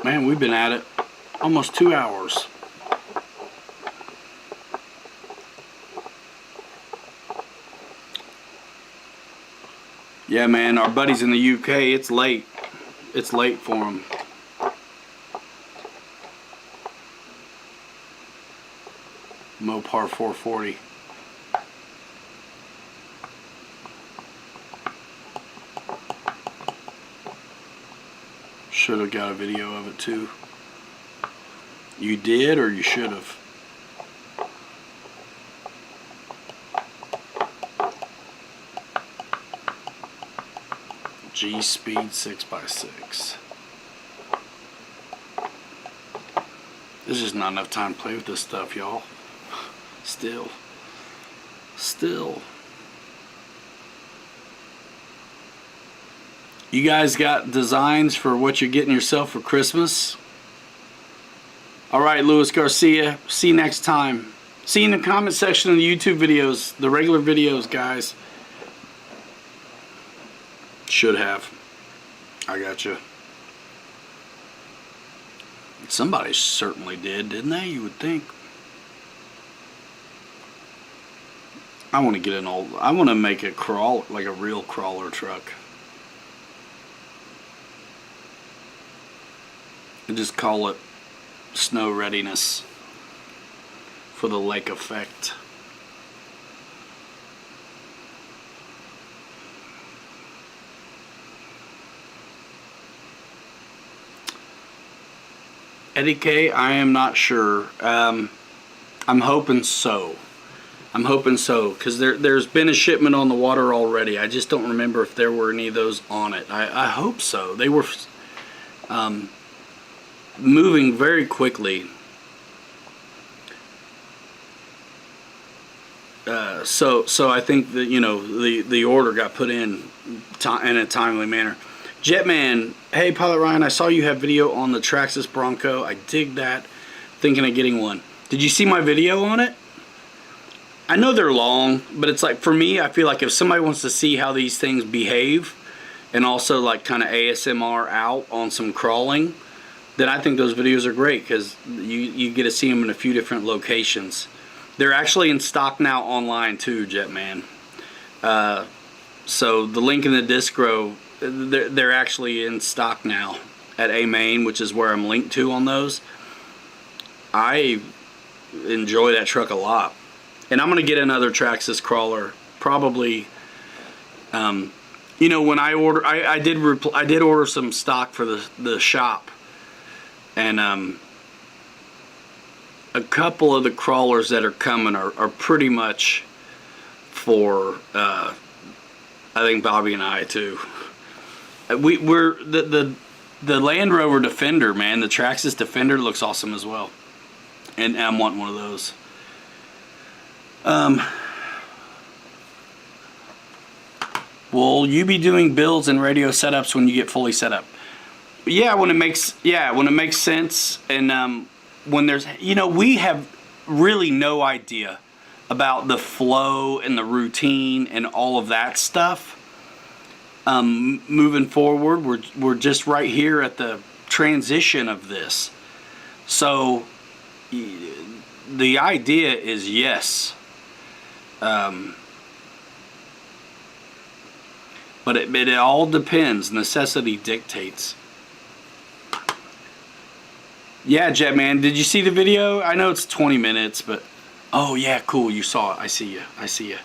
Man, we've been at it almost 2 hours. Yeah, man, our buddies in the UK, it's late. It's late for them. Mopar 440. Should have got a video of it too. You did, or you should have? G-Speed 6x6. There's just not enough time to play with this stuff, y'all. Still. You guys got designs for what you're getting yourself for Christmas? Alright, Luis Garcia. See you next time. See you in the comment section of the YouTube videos. The regular videos, guys. Should have. I got you. Somebody certainly did, didn't they? You would think. I want to get an old. I want to make a crawl, like a real crawler truck. And just call it snow readiness for the lake effect. Eddie K, I am not sure. I'm hoping so. I'm hoping so, because there's been a shipment on the water already. I just don't remember if there were any of those on it. I hope so. They were moving very quickly. So I think that, you know, the order got put in a timely manner. Jetman, hey Pilot Ryan, I saw you have video on the Traxxas Bronco. I dig that. Thinking of getting one. Did you see my video on it? I know they're long, but it's like, for me, I feel like if somebody wants to see how these things behave and also like kind of ASMR out on some crawling, then I think those videos are great, because you get to see them in a few different locations. They're actually in stock now online too, Jetman. So the link in the distro, they're actually in stock now at A-Main, which is where I'm linked to on those. I enjoy that truck a lot. And I'm going to get another Traxxas crawler, probably. You know, when I order, I did order some stock for the shop. And a couple of the crawlers that are coming are pretty much for, I think Bobby and I too. We're the Land Rover Defender, man. The Traxxas Defender looks awesome as well, and I'm wanting one of those. Will you be doing builds and radio setups when you get fully set up? Yeah, when it makes sense, and when there's, you know, we have really no idea about the flow and the routine and all of that stuff. Moving forward, we're just right here at the transition of this. So the idea is yes. But it all depends. Necessity dictates. Yeah, Jetman, did you see the video? I know it's 20 minutes, but... Oh, yeah, cool. You saw it. I see you. I see you.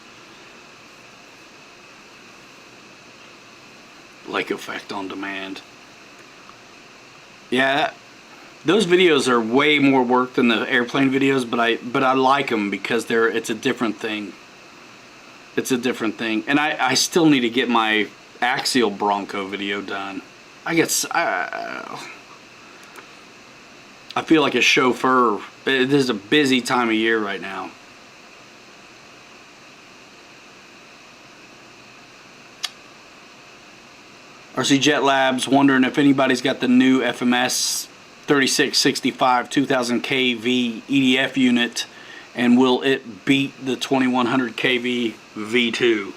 Lake effect on demand. Yeah, those videos are way more work than the airplane videos, but I like them because it's a different thing. It's a different thing. And I still need to get my Axial Bronco video done. I feel like a chauffeur. This is a busy time of year right now. RC Jet Labs wondering if anybody's got the new FMS 3665 2000 kV EDF unit, and will it beat the 2100 kV V2?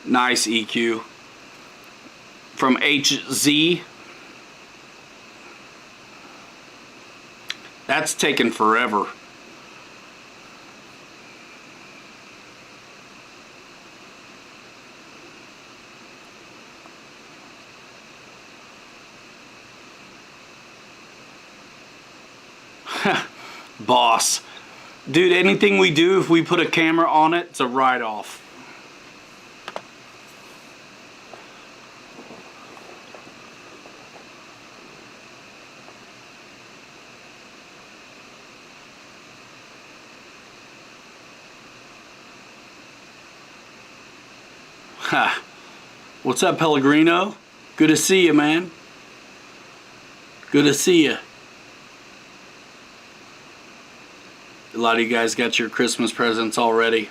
Nice EQ. From HZ. That's taken forever. Boss. Dude, anything we do, if we put a camera on it, it's a write-off. Ha. What's up, Pellegrino? Good to see you, man. Good to see you. A lot of you guys got your Christmas presents already.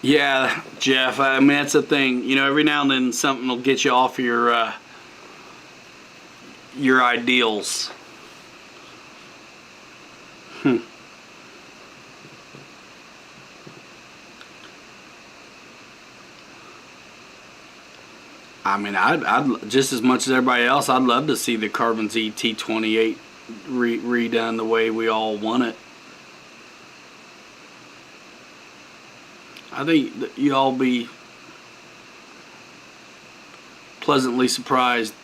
Yeah, Jeff, I mean, that's the thing. You know, every now and then something will get you off your ideals. I mean, I'd just as much as everybody else, I'd love to see the Carbon Z T28 redone the way we all want it. I think that you all be pleasantly surprised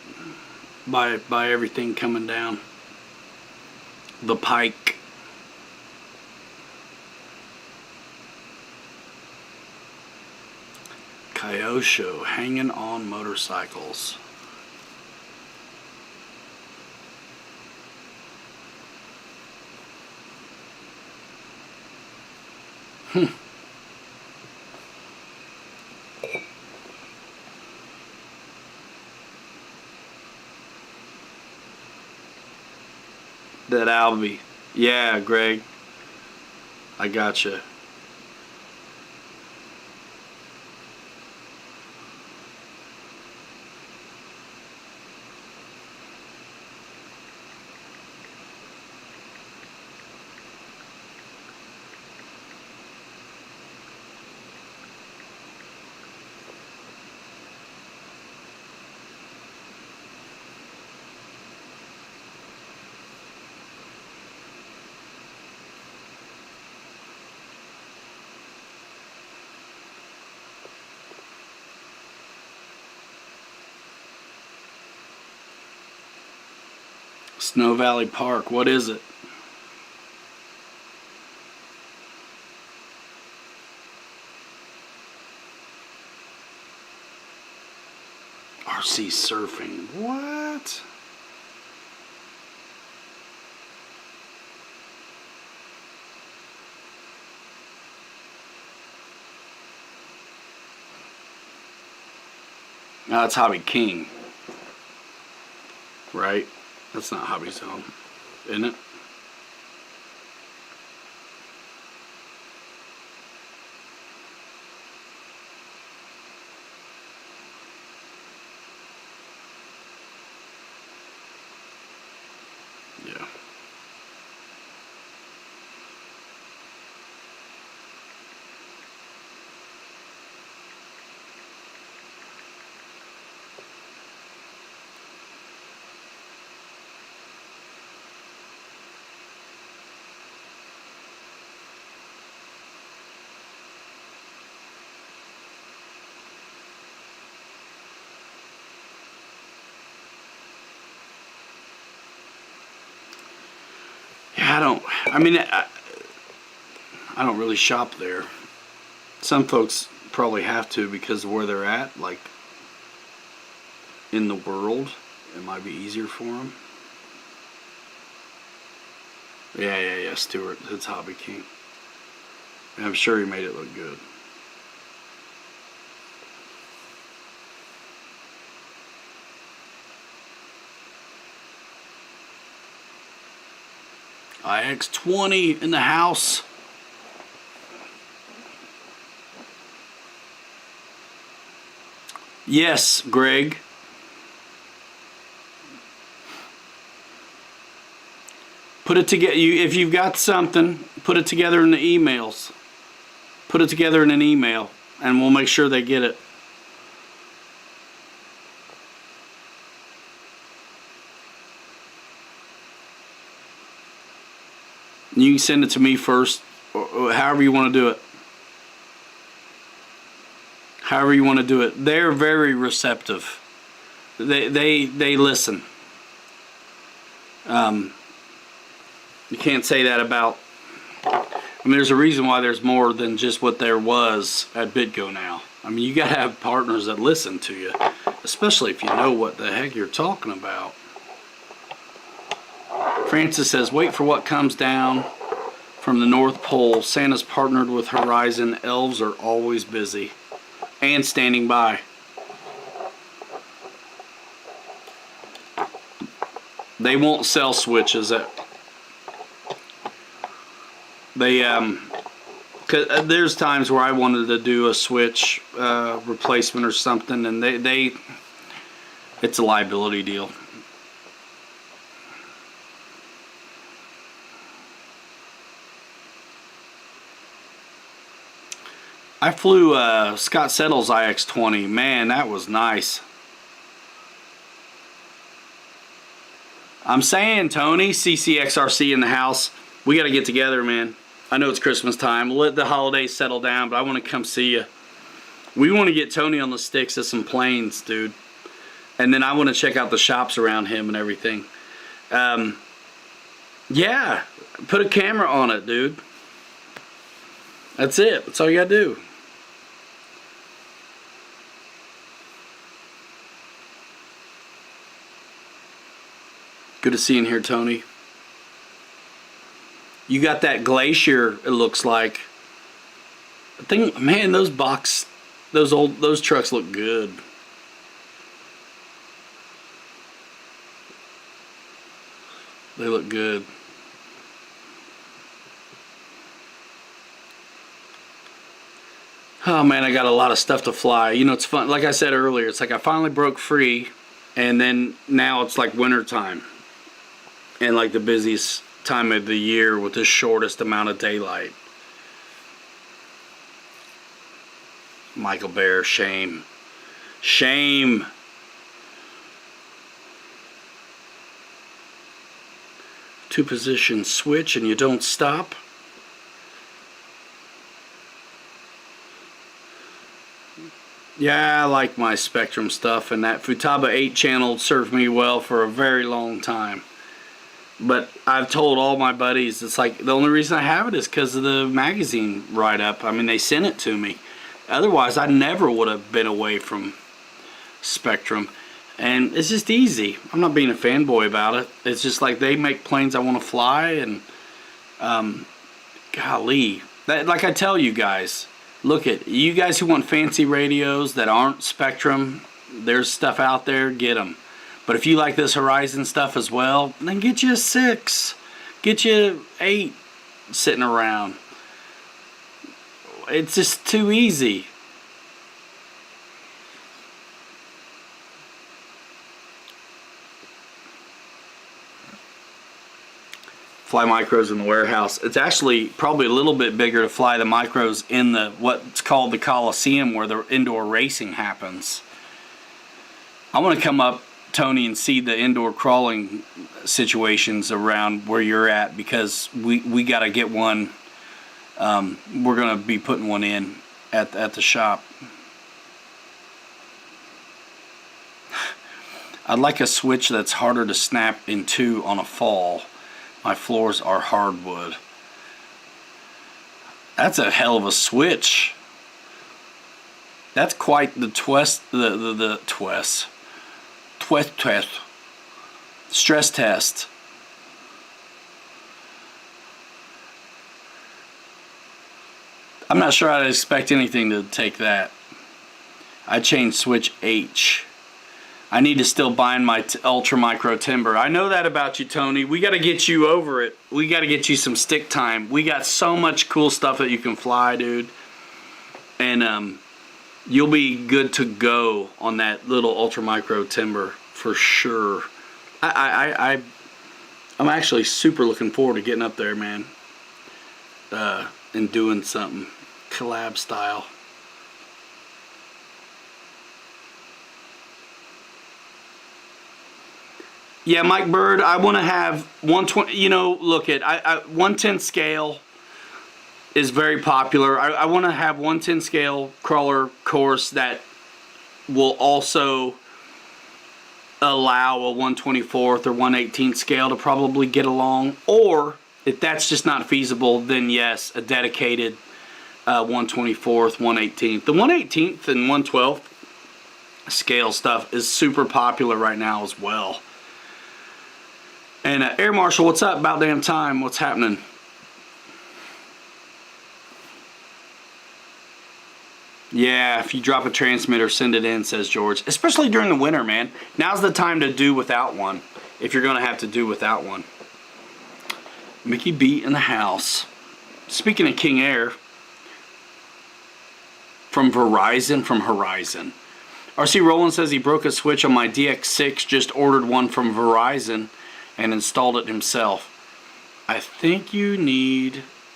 by everything coming down the pike. Kyosho hanging on motorcycles. That Albie. Yeah, Greg. I gotcha. Snow Valley Park, what is it? RC surfing, what? No, that's Hobby King, right? That's not Hobby Zone, isn't it? I mean, I don't really shop there. Some folks probably have to because of where they're at, like in the world. It might be easier for them. Yeah, Stuart, it's Hobby King. I'm sure he made it look good. IX20 in the house. Yes, Greg. Put it together. If you've got something, put it together in the emails. Put it together in an email, and we'll make sure they get it. You can send it to me first, or however you want to do it. However you want to do it. They're very receptive. They listen. You can't say that about. I mean, there's a reason why there's more than just what there was at Bitgo now. I mean, you gotta have partners that listen to you, especially if you know what the heck you're talking about. Francis says, wait for what comes down from the North Pole. Santa's partnered with Horizon. Elves are always busy and standing by. They won't sell switches. Cause there's times where I wanted to do a switch replacement or something, and it's a liability deal. I flew Scott Settle's IX20. Man, that was nice. I'm saying, Tony, CCXRC in the house. We got to get together, man. I know it's Christmas time. We'll let the holidays settle down, but I want to come see you. We want to get Tony on the sticks of some planes, dude. And then I want to check out the shops around him and everything. Yeah, put a camera on it, dude. That's it. That's all you got to do. Good to see you in here, Tony. You got that Glacier, it looks like. I think, man, those trucks look good. They look good. Oh man, I got a lot of stuff to fly. You know, it's fun. Like I said earlier, it's like I finally broke free, and then now it's like winter time. And like the busiest time of the year with the shortest amount of daylight. Michael Bear, shame. Shame. Two-position switch and you don't stop. Yeah, I like my Spectrum stuff, and that Futaba 8 channel served me well for a very long time. But I've told all my buddies, it's like the only reason I have it is because of the magazine write-up. I mean, they sent it to me. Otherwise, I never would have been away from Spectrum. And it's just easy. I'm not being a fanboy about it. It's just like they make planes I want to fly, and golly. Like I tell you guys, look at you guys who want fancy radios that aren't Spectrum, there's stuff out there, get them. But if you like this Horizon stuff as well, then get you a 6. Get you 8 sitting around. It's just too easy. Fly micros in the warehouse. It's actually probably a little bit bigger to fly the micros in the what's called the Coliseum, where the indoor racing happens. I want to come up, Tony, and see the indoor crawling situations around where you're at, because we got to get one. We're going to be putting one in at the shop. I'd like a switch that's harder to snap in two on a fall. My floors are hardwood. That's a hell of a switch. That's quite the stress test. I'm not sure I'd expect anything to take that. I changed switch H. I need to still bind my ultra micro timber. I know that about you, Tony. We got to get you over it. We got to get you some stick time. We got so much cool stuff that you can fly, dude. And you'll be good to go on that little ultra micro timber for sure. I'm actually super looking forward to getting up there, man. And doing something collab style. Yeah, Mike Bird, I want to have 120, you know, look at, 110 scale is very popular. I want to have 110 scale crawler course that will also allow a 124th or 118th scale to probably get along. Or if that's just not feasible, then yes, a dedicated 124th, 118th. The 118th and 112th scale stuff is super popular right now as well. And Air Marshal, what's up? About damn time. What's happening? Yeah, if you drop a transmitter, send it in, says George. Especially during the winter, man. Now's the time to do without one, if you're going to have to do without one. Mickey B in the house. Speaking of King Air, from Horizon. RC Roland says he broke a switch on my DX6, just ordered one from Verizon and installed it himself. I think you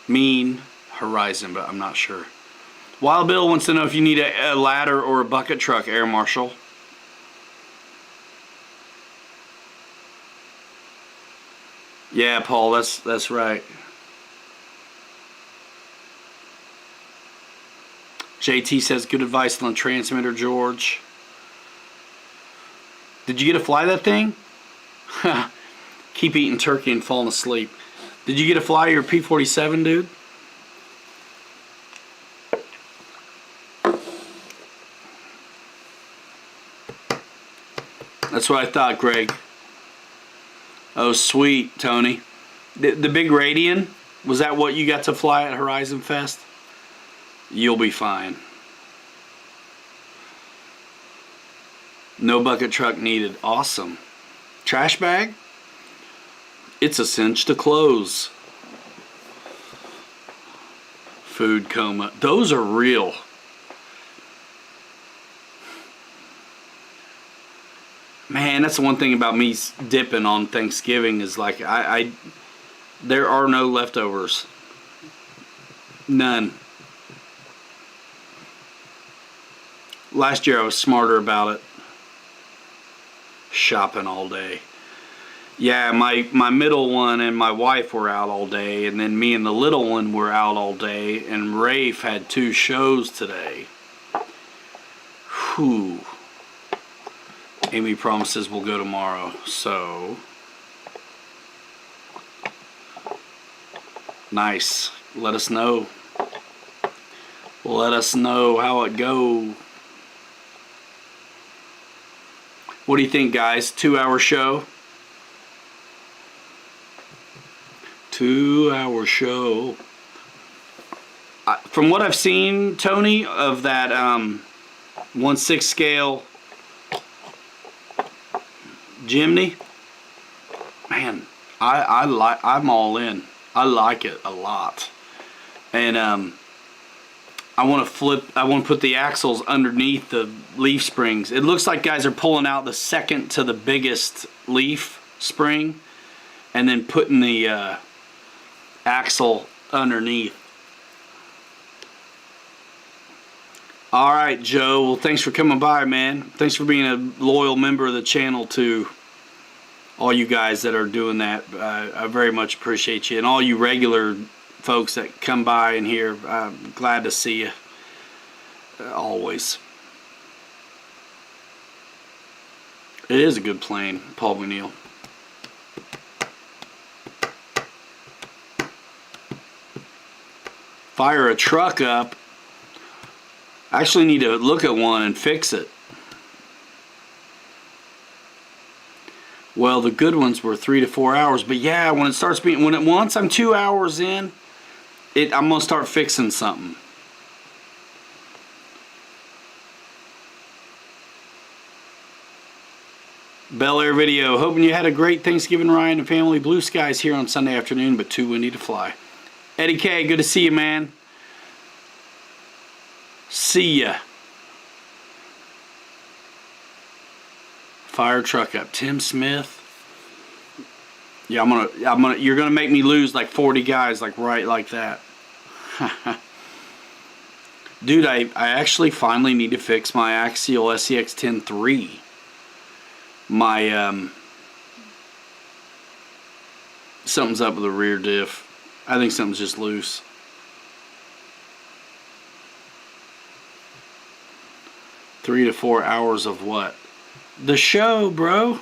mean Horizon, but I'm not sure. Wild Bill wants to know if you need a ladder or a bucket truck, Air Marshal. Yeah, Paul, that's right. JT says good advice on the transmitter, George. Did you get to fly that thing? Keep eating turkey and falling asleep. Did you get to fly your P-47, dude? That's what I thought, Greg. Oh, sweet, Tony. The big Radian, was that what you got to fly at Horizon Fest? You'll be fine. No bucket truck needed. Awesome. Trash bag? It's a cinch to close. Food coma. Those are real. Man, that's the one thing about me dipping on Thanksgiving is like there are no leftovers. None. Last year I was smarter about it. Shopping all day. Yeah, my middle one and my wife were out all day, and then me and the little one were out all day, and Rafe had 2 shows today. Whew. Amy promises we'll go tomorrow, so nice. Let us know. Let us know how it go. What do you think, guys? 2-hour show? 2-hour show. From what I've seen, Tony, of that 1/6 scale Jimny, man, I'm all in. I like it a lot, and I want to put the axles underneath the leaf springs. It looks like guys are pulling out the second to the biggest leaf spring, and then putting the axle underneath. All right, Joe. Well, thanks for coming by, man. Thanks for being a loyal member of the channel too. All you guys that are doing that, I very much appreciate you. And all you regular folks that come by in here, I'm glad to see you. Always. It is a good plane, Paul McNeil. fire a truck up. I actually need to look at one and fix it. Well, the good ones were 3 to 4 hours, but yeah, when it starts being, once I'm 2 hours in, I'm gonna start fixing something. Bel Air video, hoping you had a great Thanksgiving, Ryan and family. Blue skies here on Sunday afternoon, but too windy to fly. Eddie K, good to see you, man. See ya. Fire truck up. Tim Smith. Yeah, you're gonna make me lose like 40 guys, like right like that. Dude, I actually finally need to fix my Axial SCX 10.3. My something's up with the rear diff. I think something's just loose. Three to 4 hours of what? The show, bro.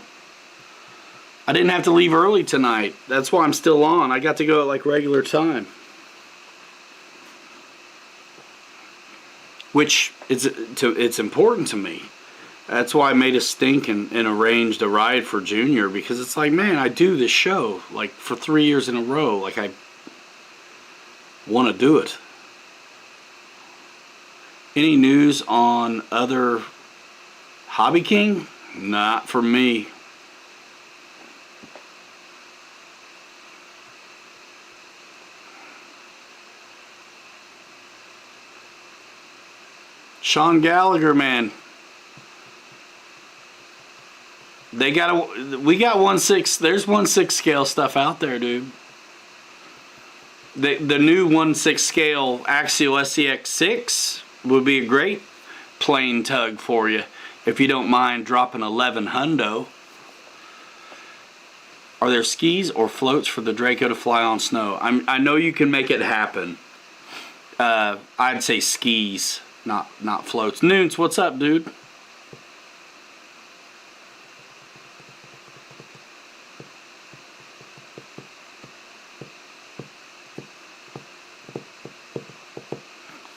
I didn't have to leave early tonight. That's why I'm still on. I got to go at like regular time. Which it's important to me. That's why I made a stink and arranged a ride for Junior, because it's like, man, I do this show like for 3 years in a row. Like, I want to do it. Any news on other Hobby King? Not for me. Sean Gallagher, man. We got 1/6. There's 1/6 scale stuff out there, dude. The new 1/6 scale Axial SCX 6 would be a great plane tug for you if you don't mind dropping 11 hundo. Are there skis or floats for the Draco to fly on snow? I know you can make it happen. I'd say skis, not floats. Noons, what's up, dude?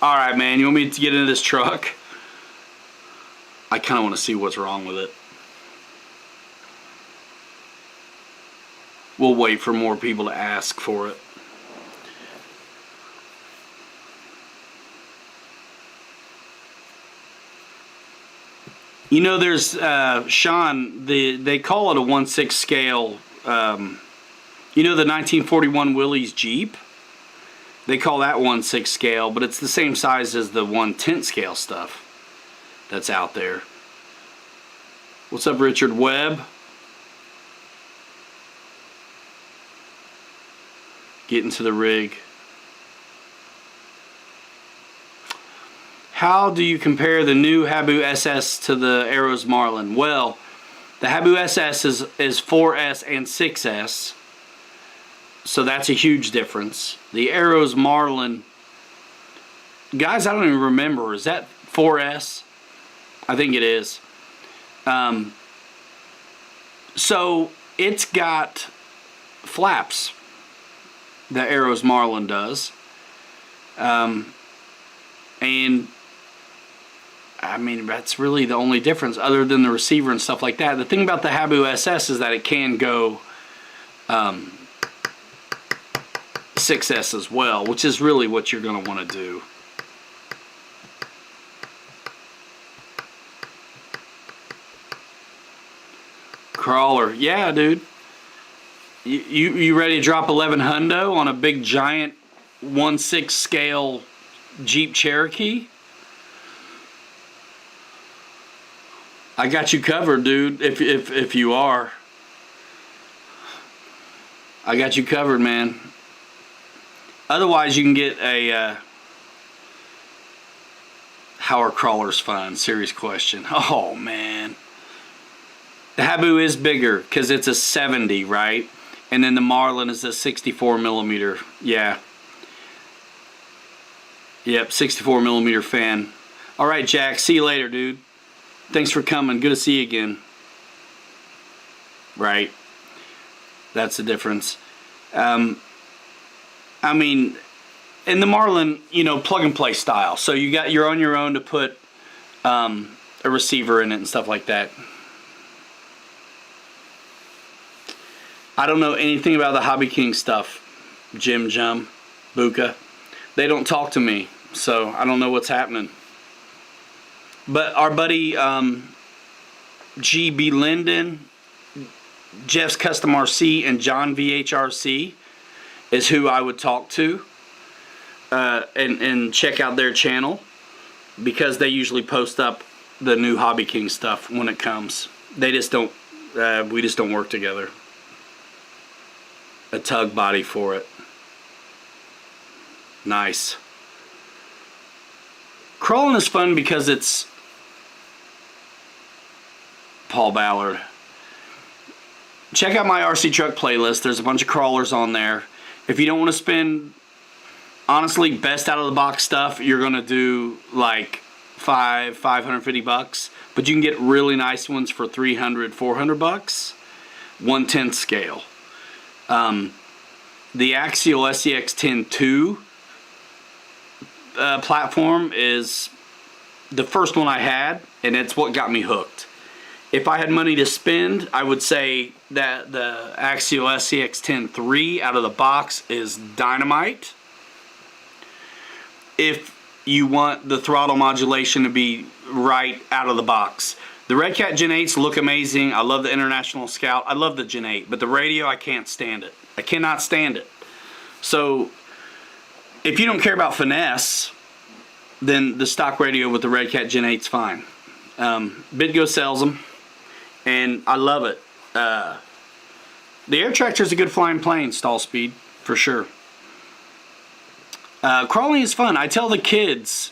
Alright, man, you want me to get into this truck? I kind of want to see what's wrong with it. We'll wait for more people to ask for it. You know, there's, Sean, they call it a 1/6 scale. You know the 1941 Willys Jeep? They call that 1/6 scale, but it's the same size as the 1/10 scale stuff that's out there. What's up, Richard Webb? Get into the rig. How do you compare the new Habu SS to the Aeros Marlin? Well, the Habu SS is 4S and 6S. So that's a huge difference. The Aeros Marlin, guys, I don't even remember. Is that 4S? I think it is. So it's got flaps. The Aeros Marlin does. And I mean, that's really the only difference other than the receiver and stuff like that. The thing about the Habu SS is that it can go 6S as well, which is really what you're going to want to do. Crawler, yeah, dude. You ready to drop 11 hundo on a big giant 1/6 scale Jeep Cherokee? I got you covered, dude. If you are, I got you covered, man. Otherwise, you can get a how are crawlers fun? Serious question. Oh man, the Habu is bigger because it's a 70, right? And then the Marlin is a 64 millimeter. Yeah. Yep, 64 millimeter fan. All right, Jack. See you later, dude. Thanks for coming. Good to see you again. Right. That's the difference. I mean, And the Marlin, you know, plug and play style. So you're on your own to put a receiver in it and stuff like that. I don't know anything about the Hobby King stuff. Jim, Buka. They don't talk to me, so I don't know what's happening. But our buddy GB Linden, Jeff's Custom RC, and John VHRC is who I would talk to and check out their channel, because they usually post up the new Hobby King stuff when it comes. They just don't, we just don't work together. A tug body for it. Nice. Crawling is fun because it's Paul Ballard. Check out my RC truck playlist. There's a bunch of crawlers on there. If you don't want to spend, honestly, best out of the box stuff, you're gonna do like $550, but you can get really nice ones for $300, $400. 1/10 scale. The Axial SCX-10-2 platform is the first one I had, and it's what got me hooked. If I had money to spend, I would say that the Axial SCX-10-3 out of the box is dynamite. If you want the throttle modulation to be right out of the box. The Redcat Gen 8s look amazing. I love the International Scout. I love the Gen 8, but the radio, I can't stand it. I cannot stand it. So if you don't care about finesse, then the stock radio with the Redcat Gen 8 is fine. Bitgo sells them, and I love it. The Air Tractor is a good flying plane, stall speed, for sure. Crawling is fun. I tell the kids,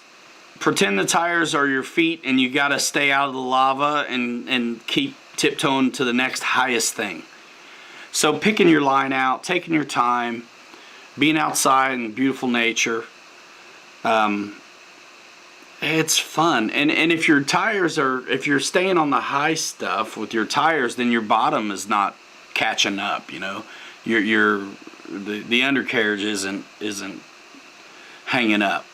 pretend the tires are your feet and you gotta stay out of the lava and keep tiptoeing to the next highest thing. So picking your line out, taking your time, being outside in beautiful nature, it's fun. And if your tires are, if you're staying on the high stuff with your tires, then your bottom is not catching up, you know. The undercarriage isn't hanging up.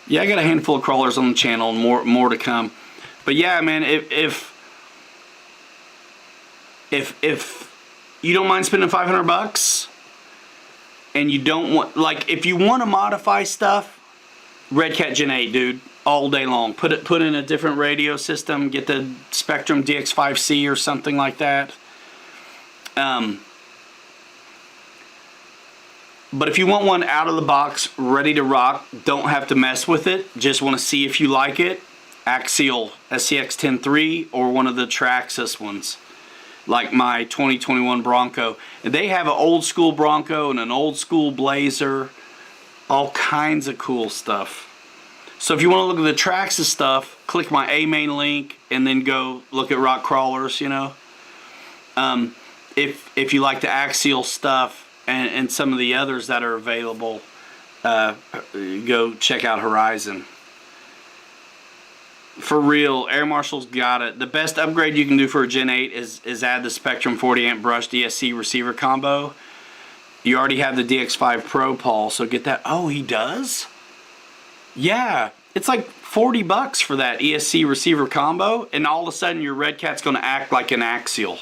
Yeah, I got a handful of crawlers on the channel, and more to come. But yeah, man, if you don't mind spending $500 and you don't want, like, if you want to modify stuff, Redcat Gen 8, dude, all day long. Put in a different radio system, get the Spectrum DX5C or something like that. But if you want one out of the box, ready to rock, don't have to mess with it, just want to see if you like it, Axial SCX-10-3 or one of the Traxxas ones, like my 2021 Bronco. They have an old school Bronco and an old school Blazer, all kinds of cool stuff. So if you want to look at the Traxxas stuff, click my A main link and then go look at rock crawlers, you know. If you like the Axial stuff, and some of the others that are available, go check out Horizon. For real, Air Marshal's got it. The best upgrade you can do for a Gen 8 is add the Spectrum 40 amp brush DSC receiver combo. You already have the DX5 Pro, Paul, so get that. Oh, he does? Yeah, it's like $40 for that ESC receiver combo, and all of a sudden your Redcat's going to act like an Axial.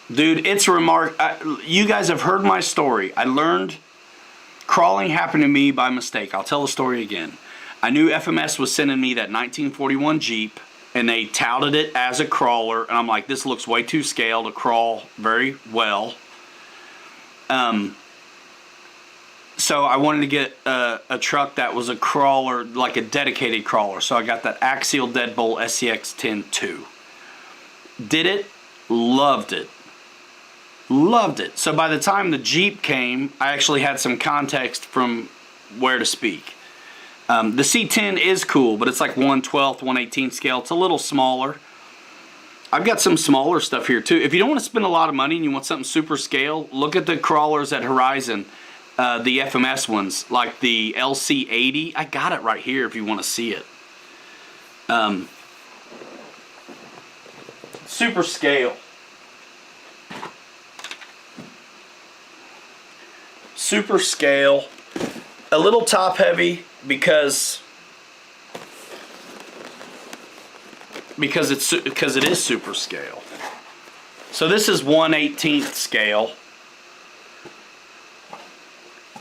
Dude, it's remarkable. You guys have heard my story. I learned crawling happened to me by mistake. I'll tell the story again. I knew FMS was sending me that 1941 Jeep, and they touted it as a crawler, and I'm like, this looks way too scale to crawl very well. So I wanted to get a truck that was a crawler, like a dedicated crawler. So I got that Axial Deadbolt SCX-10-2. Did it, loved it. Loved it. So by the time the Jeep came, I actually had some context from where to speak. The C10 is cool, but it's like 1/12, 1/18 scale. It's a little smaller. I've got some smaller stuff here too. If you don't want to spend a lot of money and you want something super scale, look at the crawlers at Horizon, the FMS ones, like the LC80. I got it right here if you want to see it. super scale. Super scale. A little top heavy because it is super scale. So this is 1/18 scale.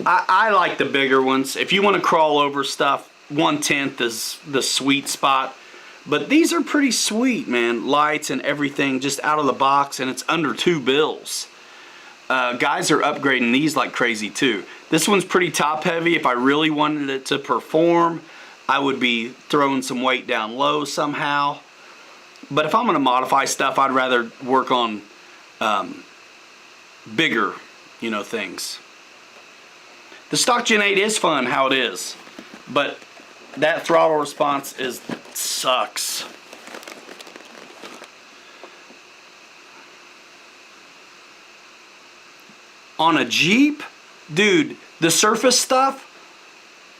I like the bigger ones. If you want to crawl over stuff, 1/10 is the sweet spot. But these are pretty sweet, man. Lights and everything just out of the box, and it's under $2. Guys are upgrading these like crazy too. This one's pretty top heavy. If I really wanted it to perform, I would be throwing some weight down low somehow. But if I'm going to modify stuff, I'd rather work on bigger, you know, things. The stock Gen 8 is fun how it is, but that throttle response sucks. On a Jeep, dude, the surface stuff,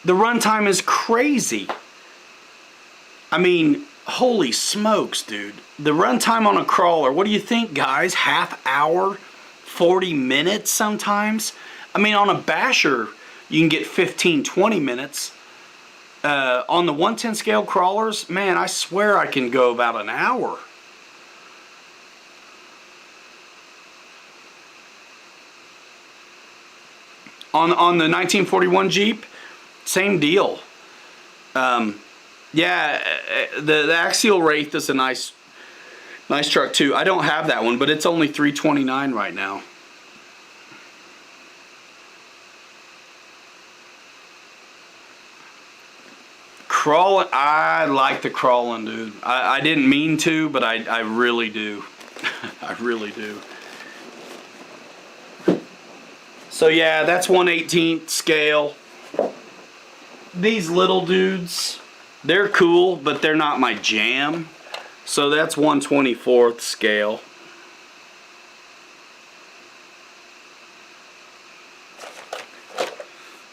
the runtime is crazy. I mean, holy smokes, dude. The runtime on a crawler, what do you think, guys? Half hour, 40 minutes sometimes? I mean, on a basher, you can get 15, 20 minutes. On the 110 scale crawlers, man, I swear I can go about an hour. On the 1941 Jeep, same deal. Yeah, the Axial Wraith is a nice truck too. I don't have that one, but it's only $329 right now. Crawling, I like the crawling, dude. I didn't mean to, but I really do. I really do. So yeah, that's 1/18 scale. These little dudes, they're cool, but they're not my jam. So that's 1/24 scale.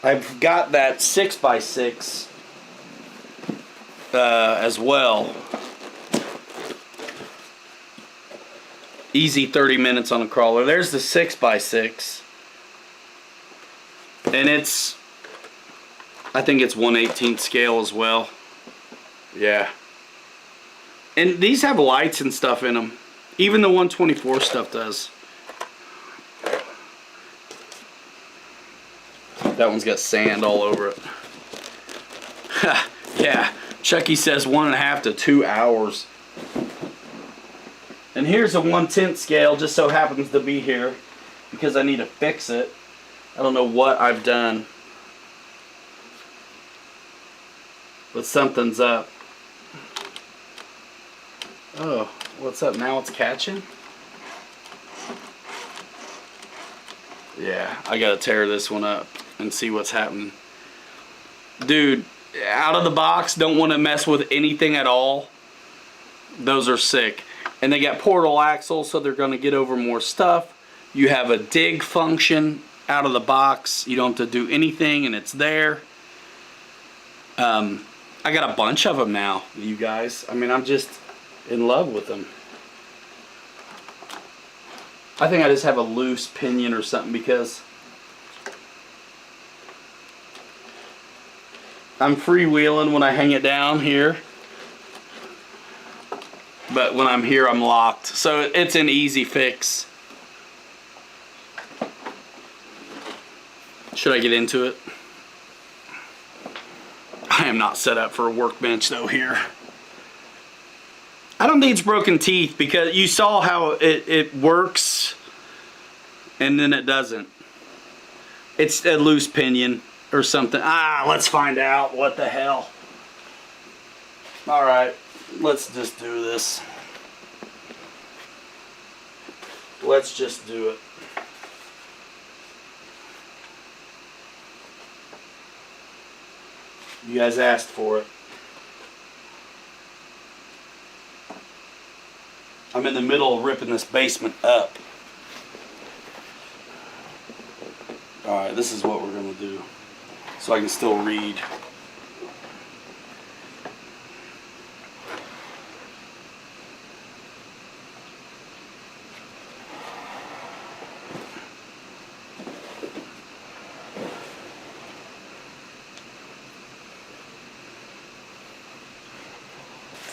I've got that 6x6 as well. Easy 30 minutes on a crawler. There's the 6x6. And it's, I think it's 1/18 scale as well. Yeah. And these have lights and stuff in them. Even the 124 stuff does. That one's got sand all over it. Yeah. Chucky says 1.5 to 2 hours. And here's a 1/10 scale, just so happens to be here because I need to fix it. I don't know what I've done, but something's up. Oh, what's up? Now it's catching? Yeah, I gotta tear this one up and see what's happening. Dude, out of the box, don't want to mess with anything at all. Those are sick. And they got portal axles, so they're gonna get over more stuff. You have a dig function out of the box. You don't have to do anything, and it's there. I got a bunch of them now, you guys. I mean, I'm just in love with them. I think I just have a loose pinion or something because I'm freewheeling when I hang it down here, but when I'm here I'm locked. So it's an easy fix. Should I get into it? I am not set up for a workbench though here. I don't think it's broken teeth because you saw how it works and then it doesn't. It's a loose pinion or something. Let's find out. What the hell. Alright, let's just do this. Let's just do it. You guys asked for it. I'm in the middle of ripping this basement up. Alright, this is what we're going to do. So I can still read.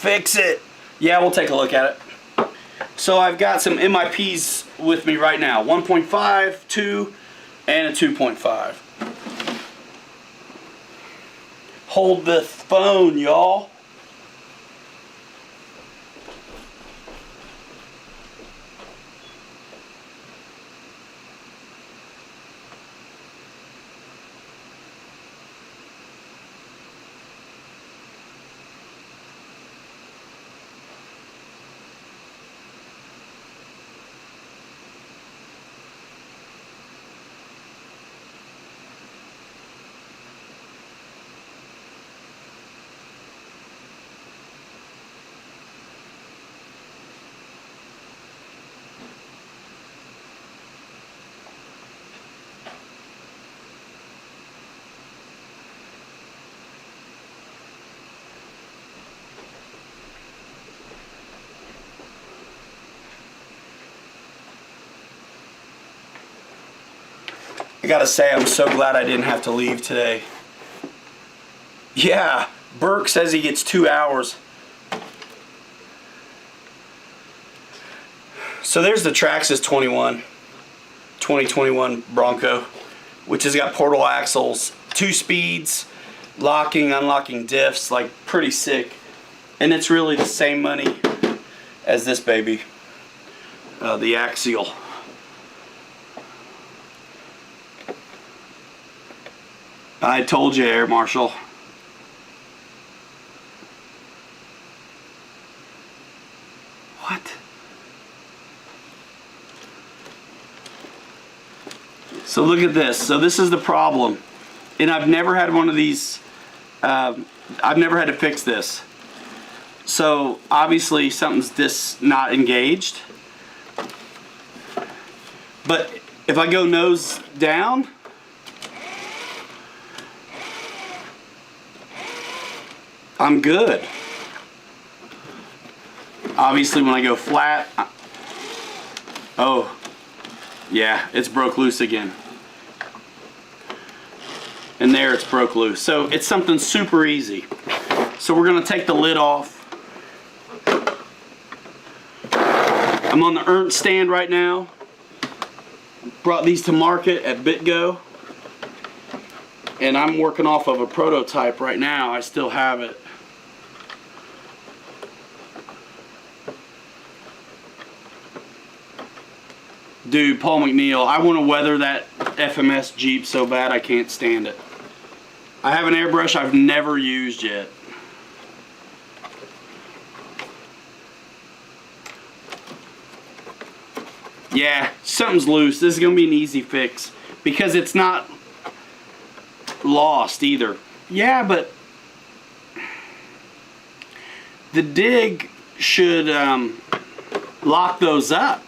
Fix it. Yeah, we'll take a look at it. So I've got some MIPs with me right now. 1.5, 2, and a 2.5. Hold the phone, y'all. I gotta say, I'm so glad I didn't have to leave today. Yeah, Burke says he gets 2 hours. So there's the Traxxas 2021 Bronco, which has got portal axles, 2 speeds, locking, unlocking diffs, like pretty sick. And it's really the same money as this baby, the Axial. I told you, Air Marshal. What? So look at this. So this is the problem. And I've never had one of these. I've never had to fix this. So obviously something's not engaged. But if I go nose down, I'm good. Obviously when I go flat, oh yeah, it's broke loose again. And there it's broke loose. So it's something super easy. So we're gonna take the lid off. I'm on the Ernst stand right now. Brought these to market at Bitgo. And I'm working off of a prototype right now. I still have it. Dude, Paul McNeil, I want to weather that FMS Jeep so bad I can't stand it. I have an airbrush I've never used yet. Yeah, something's loose. This is going to be an easy fix because it's not lost either. Yeah, but the dig should lock those up.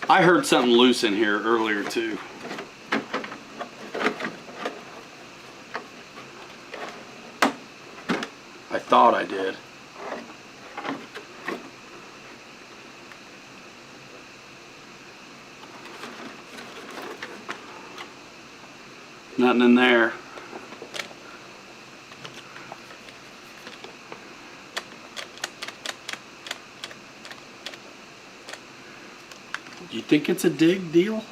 I heard something loose in here earlier too. I thought I did. Nothing in there. Do you think it's a dig deal?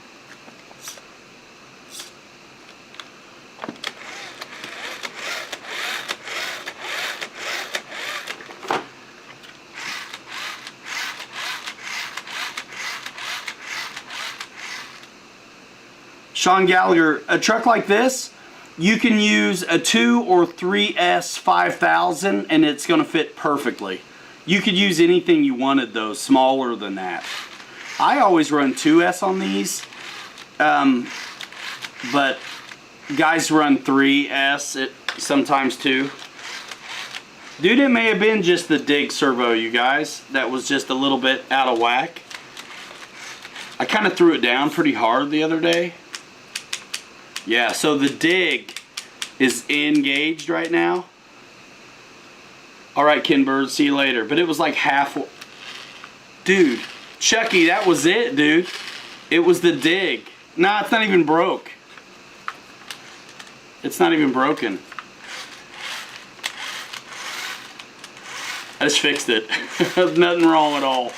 Sean Gallagher, a truck like this, you can use a 2 or 3S 5000 and it's going to fit perfectly. You could use anything you wanted though, smaller than that. I always run 2S on these, but guys run 3S sometimes too. Dude, it may have been just the dig servo, you guys, that was just a little bit out of whack. I kind of threw it down pretty hard the other day. Yeah, so the dig is engaged right now. All right, Ken Bird, see you later. But it was like half. Dude, Chucky, that was it, dude. It was the dig. Nah, it's not even broke. It's not even broken. I just fixed it. Nothing wrong at all.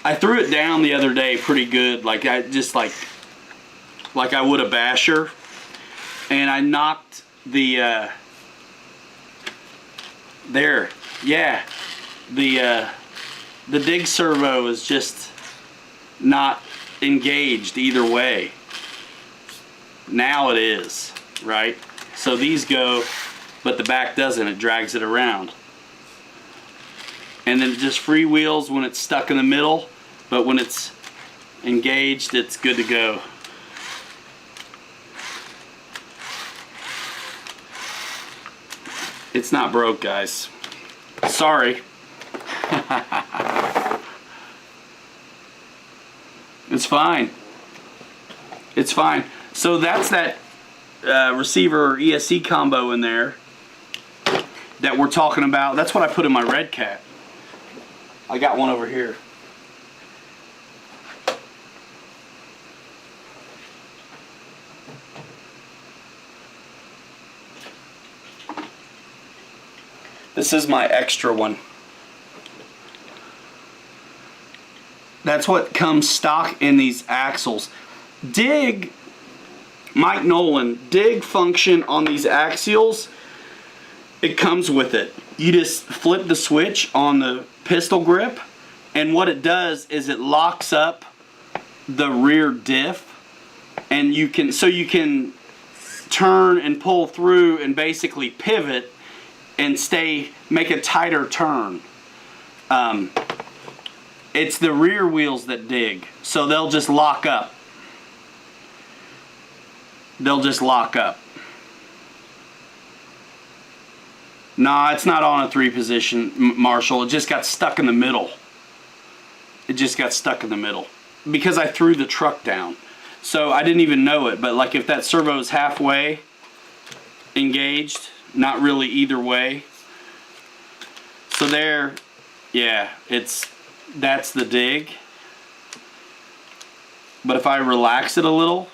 I threw it down the other day pretty good, like I just like I would a basher, and I knocked the there, yeah, the dig servo is just not engaged either way. Now it is, right? So these go, but the back doesn't. It drags it around. And then it just freewheels when it's stuck in the middle, but when it's engaged, it's good to go. It's not broke, guys. Sorry. It's fine. It's fine. So that's that receiver ESC combo in there that we're talking about. That's what I put in my Redcat. I got one over here. This is my extra one. That's what comes stock in these axles. Dig, Mike Nolan, dig function on these axials, it comes with it. You just flip the switch on the pistol grip, and what it does is it locks up the rear diff, and you can turn and pull through and basically pivot and make a tighter turn. It's the rear wheels that dig, so they'll just lock up. They'll just lock up. Nah, it's not on a 3-position, Marshall. It just got stuck in the middle. It just got stuck in the middle because I threw the truck down. So I didn't even know it, but like if that servo is halfway engaged, not really either way. So there, yeah, that's the dig. But if I relax it a little,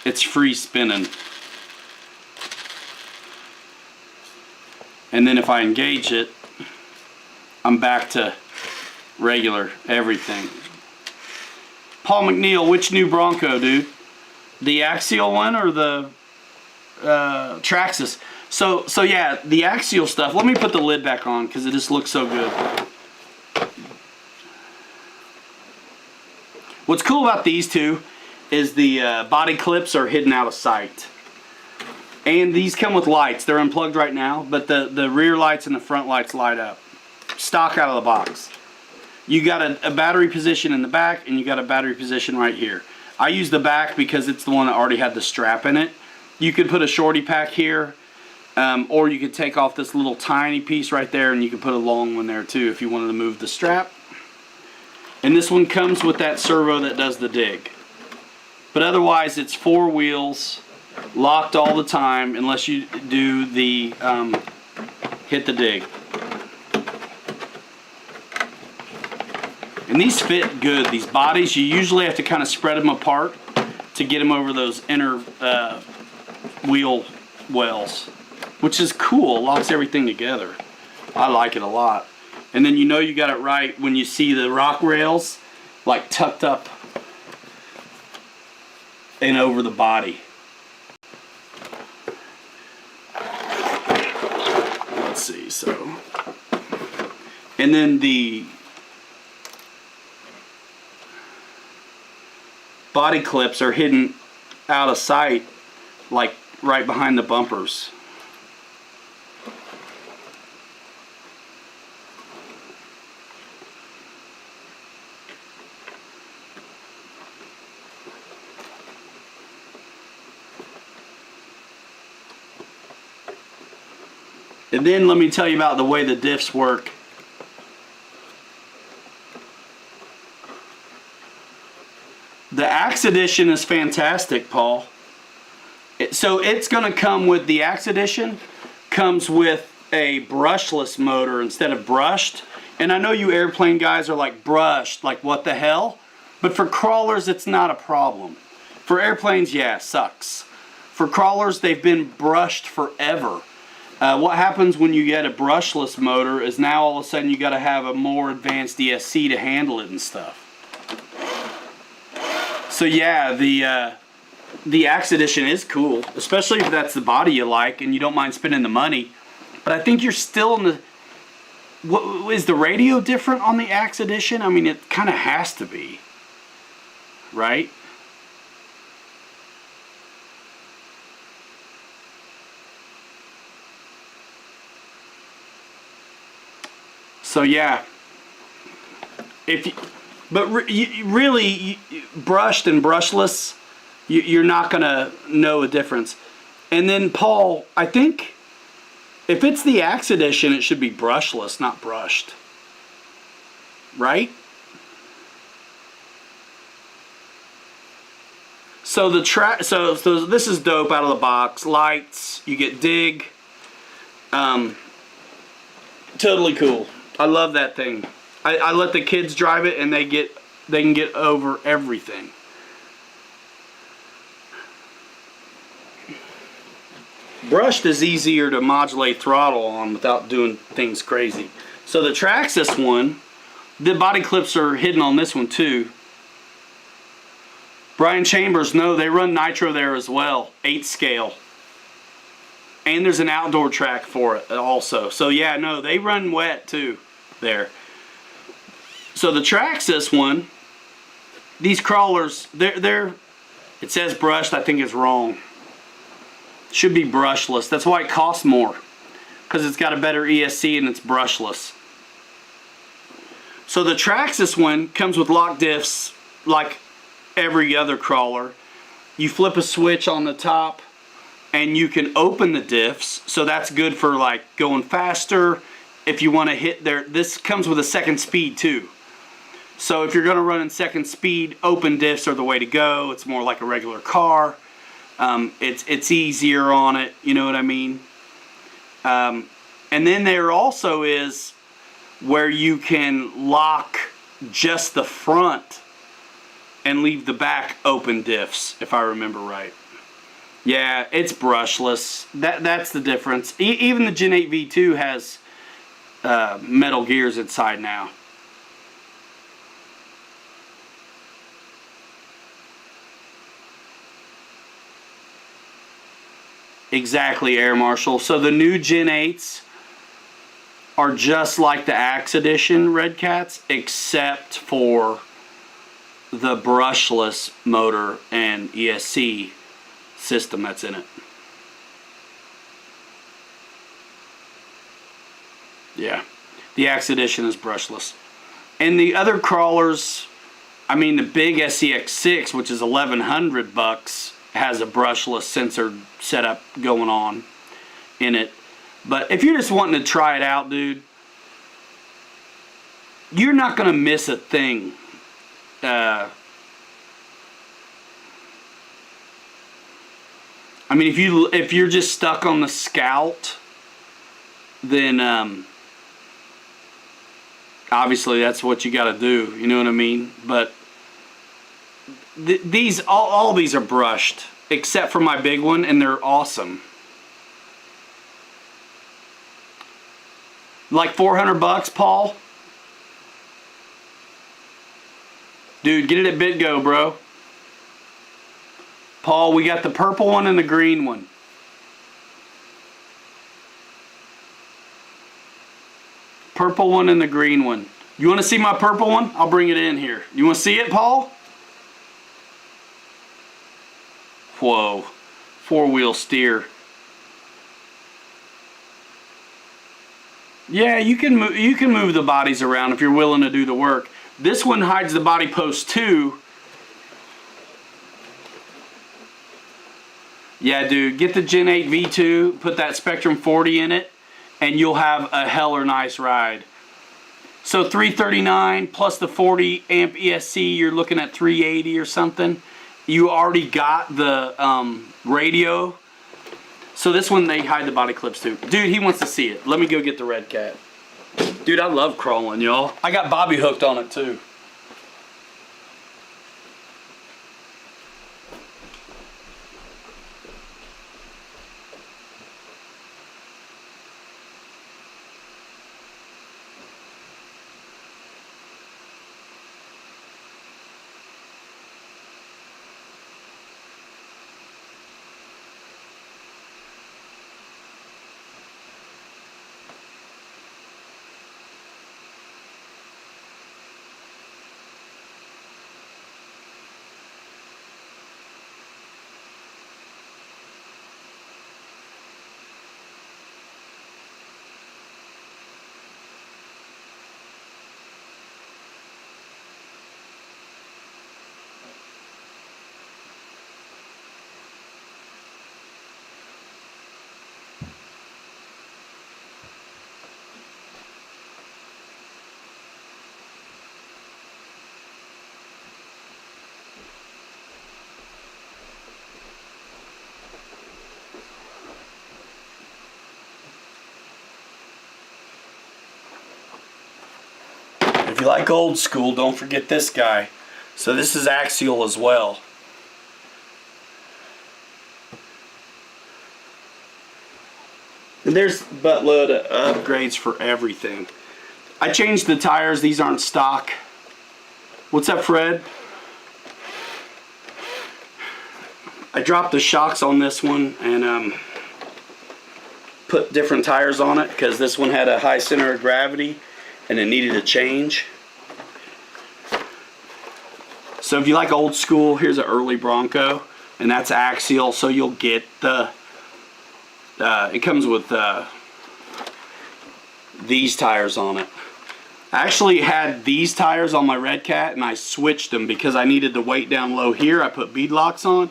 it's free spinning. And then if I engage it, I'm back to regular everything. Paul McNeil, which new Bronco, dude? The Axial one or the Traxxas? So yeah, the Axial stuff. Let me put the lid back on because it just looks so good. What's cool about these two is the body clips are hidden out of sight. And these come with lights. They're unplugged right now, but the rear lights and the front lights light up. Stock out of the box. You got a battery position in the back, and you got a battery position right here. I use the back because it's the one that already had the strap in it. You could put a shorty pack here, or you could take off this little tiny piece right there, and you could put a long one there too if you wanted to move the strap. And this one comes with that servo that does the dig. But otherwise, it's 4 wheels, locked all the time, unless you do the hit the dig. And these fit good. These bodies, you usually have to kind of spread them apart to get them over those inner wheel wells, which is cool. Locks everything together. I like it a lot. And then you know you got it right when you see the rock rails like tucked up and over the body. Let's see, so. And then the body clips are hidden out of sight, like right behind the bumpers. And then let me tell you about the way the diffs work. The Axe Edition is fantastic, Paul. So it's going to come with, the Axe Edition comes with a brushless motor instead of brushed. And I know you airplane guys are like, brushed, like what the hell? But for crawlers, it's not a problem. For airplanes, yeah, sucks. For crawlers, they've been brushed forever. What happens when you get a brushless motor is now all of a sudden you got to have a more advanced ESC to handle it and stuff. So yeah, the Axe Edition is cool, especially if that's the body you like and you don't mind spending the money. But I think you're still in the... What, is the radio different on the Axe Edition? I mean, it kind of has to be, right? So yeah, really brushed and brushless, you're not gonna know a difference. And then Paul, I think if it's the Axe Edition, it should be brushless, not brushed, right? So the so this is dope out of the box. Lights, you get dig, totally cool. I love that thing. I let the kids drive it and they can get over everything. Brushed is easier to modulate throttle on without doing things crazy. So the Traxxas one, the body clips are hidden on this one too. Brian Chambers, no, they run nitro there as well, 8 scale. And there's an outdoor track for it also. So yeah, no, they run wet too there. So the Traxxas one, these crawlers, they're it says brushed, I think it's wrong. Should be brushless. That's why it costs more, because it's got a better ESC and it's brushless. So the Traxxas one comes with lock diffs like every other crawler. You flip a switch on the top and you can open the diffs, so that's good for like going faster. If you want to hit there, this comes with a second speed too. So if you're going to run in second speed, open diffs are the way to go. It's more like a regular car. It's easier on it, you know what I mean? And then there also is where you can lock just the front and leave the back open diffs, if I remember right. Yeah, it's brushless. That's the difference. Even the Gen 8 V2 has metal gears inside now. Exactly, Air Marshal. So the new Gen 8s are just like the Axe Edition Redcats, except for the brushless motor and ESC system that's in it. Yeah, the Axe Edition is brushless. And the other crawlers, I mean the big SCX6, which is $1,100, has a brushless sensor setup going on in it. But if you're just wanting to try it out, dude, you're not going to miss a thing. I mean, if you're just stuck on the Scout, then obviously that's what you got to do. You know what I mean? But these all these are brushed except for my big one, and they're awesome. Like $400, Paul? Dude, get it at Bitgo, bro. Paul, we got the purple one and the green one. Purple one and the green one. You want to see my purple one? I'll bring it in here. You want to see it, Paul? Whoa. 4-wheel steer. Yeah, you can move the bodies around if you're willing to do the work. This one hides the body post too. Yeah, dude, get the Gen 8 V2, put that Spectrum 40 in it, and you'll have a heller nice ride. So 339 plus the 40 amp ESC, you're looking at 380 or something. You already got the radio. So this one, they hide the body clips too. Dude, he wants to see it. Let me go get the Redcat. Dude, I love crawling, y'all. I got Bobby hooked on it too. you like old school, don't forget this guy. So this is axial as well. And there's a buttload of upgrades for everything. I changed the tires, these aren't stock. What's up, Fred? I dropped the shocks on this one and put different tires on it because this one had a high center of gravity and it needed a change. So if you like old school, here's an early Bronco, and that's axial, so you'll get the it comes with these tires on it. I actually had these tires on my Redcat and I switched them because I needed the weight down low here. I put bead locks on.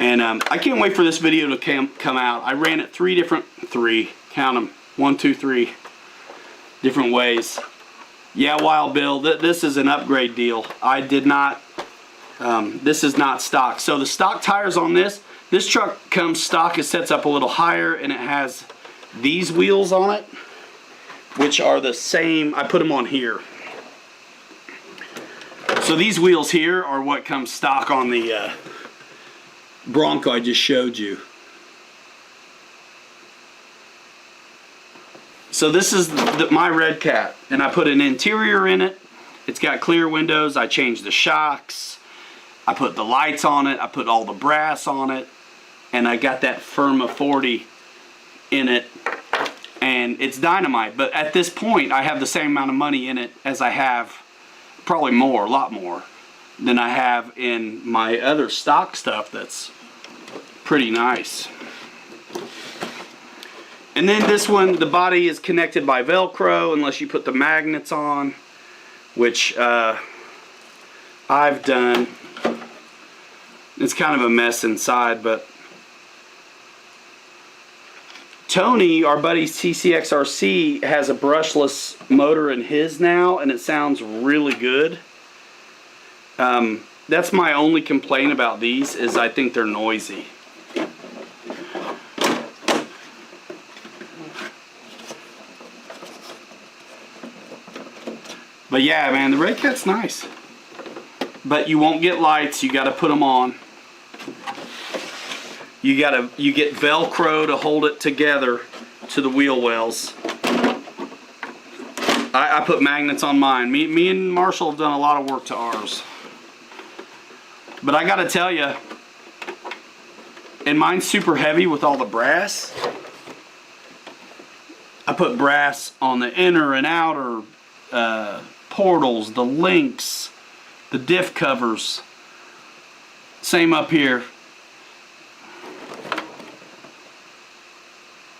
And I can't wait for this video to come out. I ran it count them, 1, 2, 3 different ways. Yeah, Wild Bill, this is an upgrade deal. I did not, this is not stock. So the stock tires on this truck comes stock, it sets up a little higher and it has these wheels on it, which are the same, I put them on here. So these wheels here are what comes stock on the Bronco I just showed you. So this is my Redcat, and I put an interior in it. It's got clear windows. I changed the shocks. I put the lights on it. I put all the brass on it, and I got that Firma 40 in it, and it's dynamite. But at this point, I have the same amount of money in it as I have, probably more, a lot more, than I have in my other stock stuff that's pretty nice. And then this one, the body is connected by Velcro unless you put the magnets on, which I've done. It's kind of a mess inside, but Tony, our buddy's TCXRC, has a brushless motor in his now, and it sounds really good. That's my only complaint about these, is I think they're noisy. But yeah, man, the Redcat's nice. But you won't get lights, you gotta put them on. You get Velcro to hold it together to the wheel wells. I put magnets on mine. Me and Marshall have done a lot of work to ours. But I gotta tell you, and mine's super heavy with all the brass. I put brass on the inner and outer portals, the links, the diff covers. Same up here.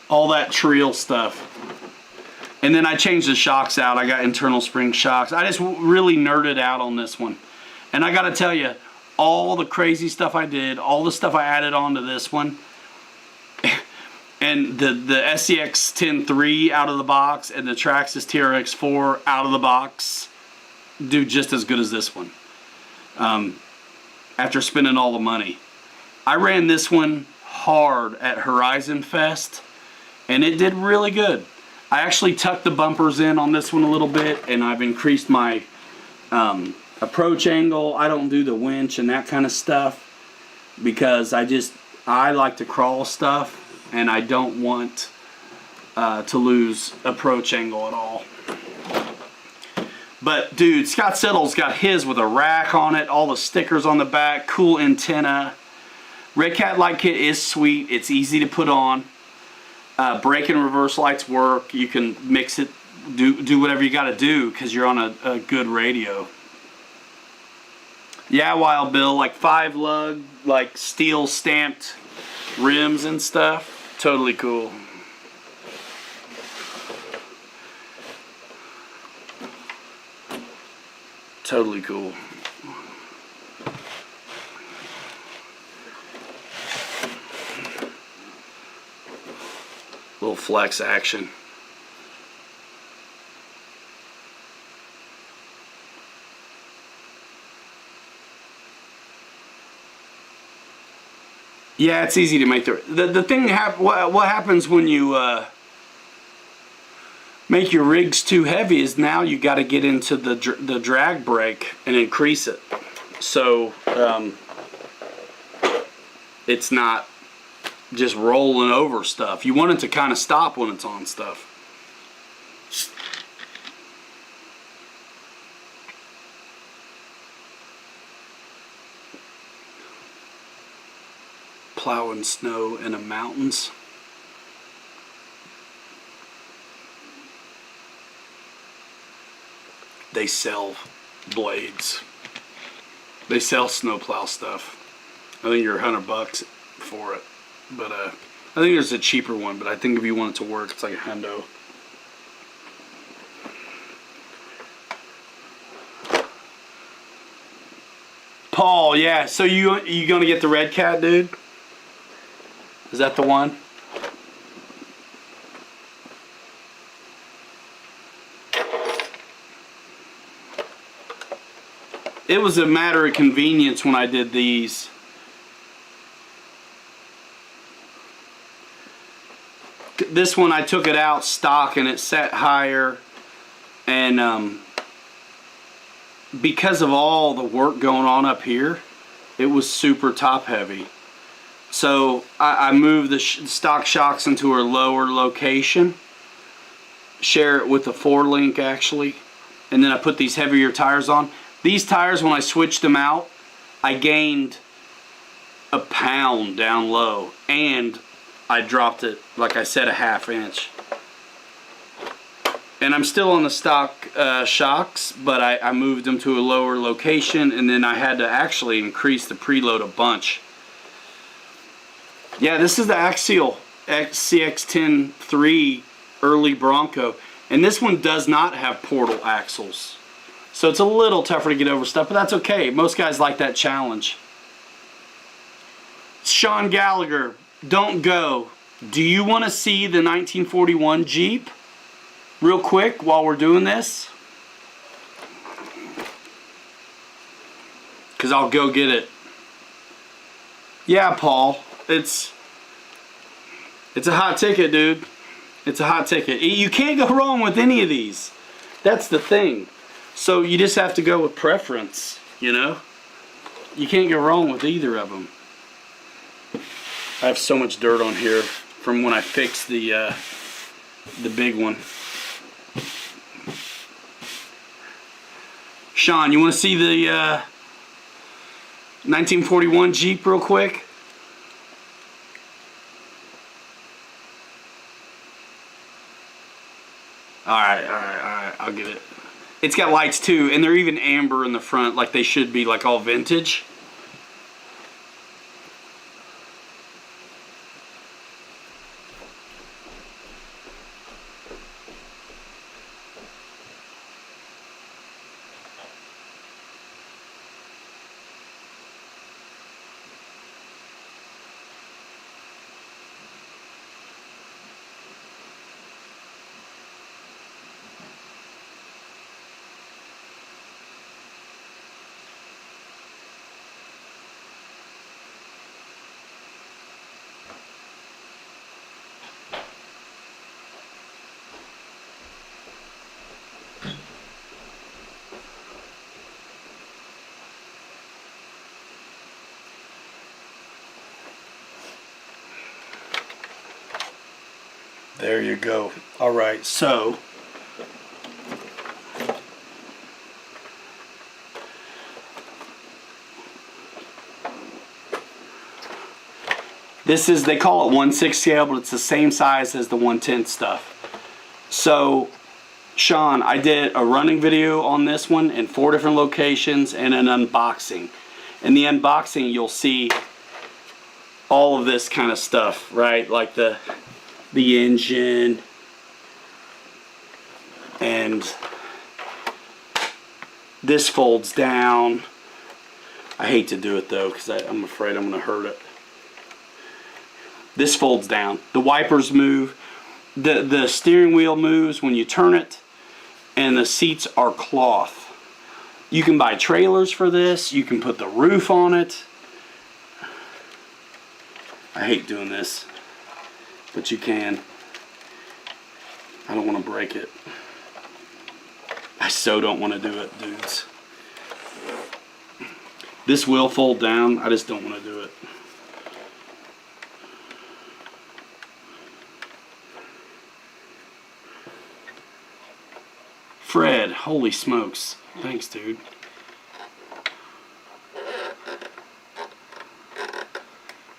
All that Trial stuff. And then I changed the shocks out. I got internal spring shocks. I just really nerded out on this one. And I gotta tell you, all the crazy stuff I did, all the stuff I added onto this one, and the SCX 10.3 out of the box and the Traxxas TRX 4 out of the box do just as good as this one. After spending all the money. I ran this one hard at Horizon Fest and it did really good. I actually tucked the bumpers in on this one a little bit, and I've increased my approach angle. I don't do the winch and that kind of stuff because I like to crawl stuff and I don't want to lose approach angle at all. But dude, Scott Siddle's got his with a rack on it, all the stickers on the back, cool antenna. Redcat light kit is sweet, it's easy to put on. Brake and reverse lights work. You can mix it, do whatever you got to do because you're on a good radio. Yeah, Wild Bill, like 5 lug, like steel stamped rims and stuff. Totally cool. Totally cool. Little flex action. Yeah, it's easy to make the thing. What happens when you make your rigs too heavy is now you got to get into the drag brake and increase it. So it's not just rolling over stuff. You want it to kind of stop when it's on stuff. Plowing snow in the mountains. They sell blades. They sell snowplow stuff. I think you're $100 for it, but I think there's a cheaper one. But I think if you want it to work, it's like $100. Paul, yeah. So you gonna get the Redcat, dude? Is that the one? It was a matter of convenience when I did these. This one I took it out stock and it sat higher, and because of all the work going on up here, it was super top heavy. So I moved the stock shocks into a lower location, share it with the 4-link actually, and then I put these heavier tires on. These tires, when I switched them out, I gained a pound down low, and I dropped it, like I said, a ½ inch. And I'm still on the stock shocks, but I moved them to a lower location, and then I had to actually increase the preload a bunch. Yeah, this is the Axial CX-10-3 early Bronco, and this one does not have portal axles. So it's a little tougher to get over stuff, but that's okay. Most guys like that challenge. Sean Gallagher, don't go. Do you want to see the 1941 Jeep? Real quick while we're doing this. Because I'll go get it. Yeah, Paul. It's a hot ticket, dude. It's a hot ticket. You can't go wrong with any of these. That's the thing. So you just have to go with preference, you know? You can't go wrong with either of them. I have so much dirt on here from when I fixed the big one. Sean, you want to see the 1941 Jeep real quick? Alright, I'll get it. It's got lights too, and they're even amber in the front, like they should be, like all vintage. There you go. Alright, so this is, they call it 1/6 scale, but it's the same size as the 1/10 stuff. So, Sean, I did a running video on this one in 4 different locations and an unboxing. In the unboxing, you'll see all of this kind of stuff, right? Like the engine, and this folds down. I hate to do it though because I'm afraid I'm going to hurt it. This folds down. The wipers move. The steering wheel moves when you turn it, and the seats are cloth. You can buy trailers for this. You can put the roof on it. I hate doing this, but you can. I don't want to break it. I so don't want to do it, dudes. This will fold down. I just don't want to do it. Fred, holy smokes. Thanks, dude.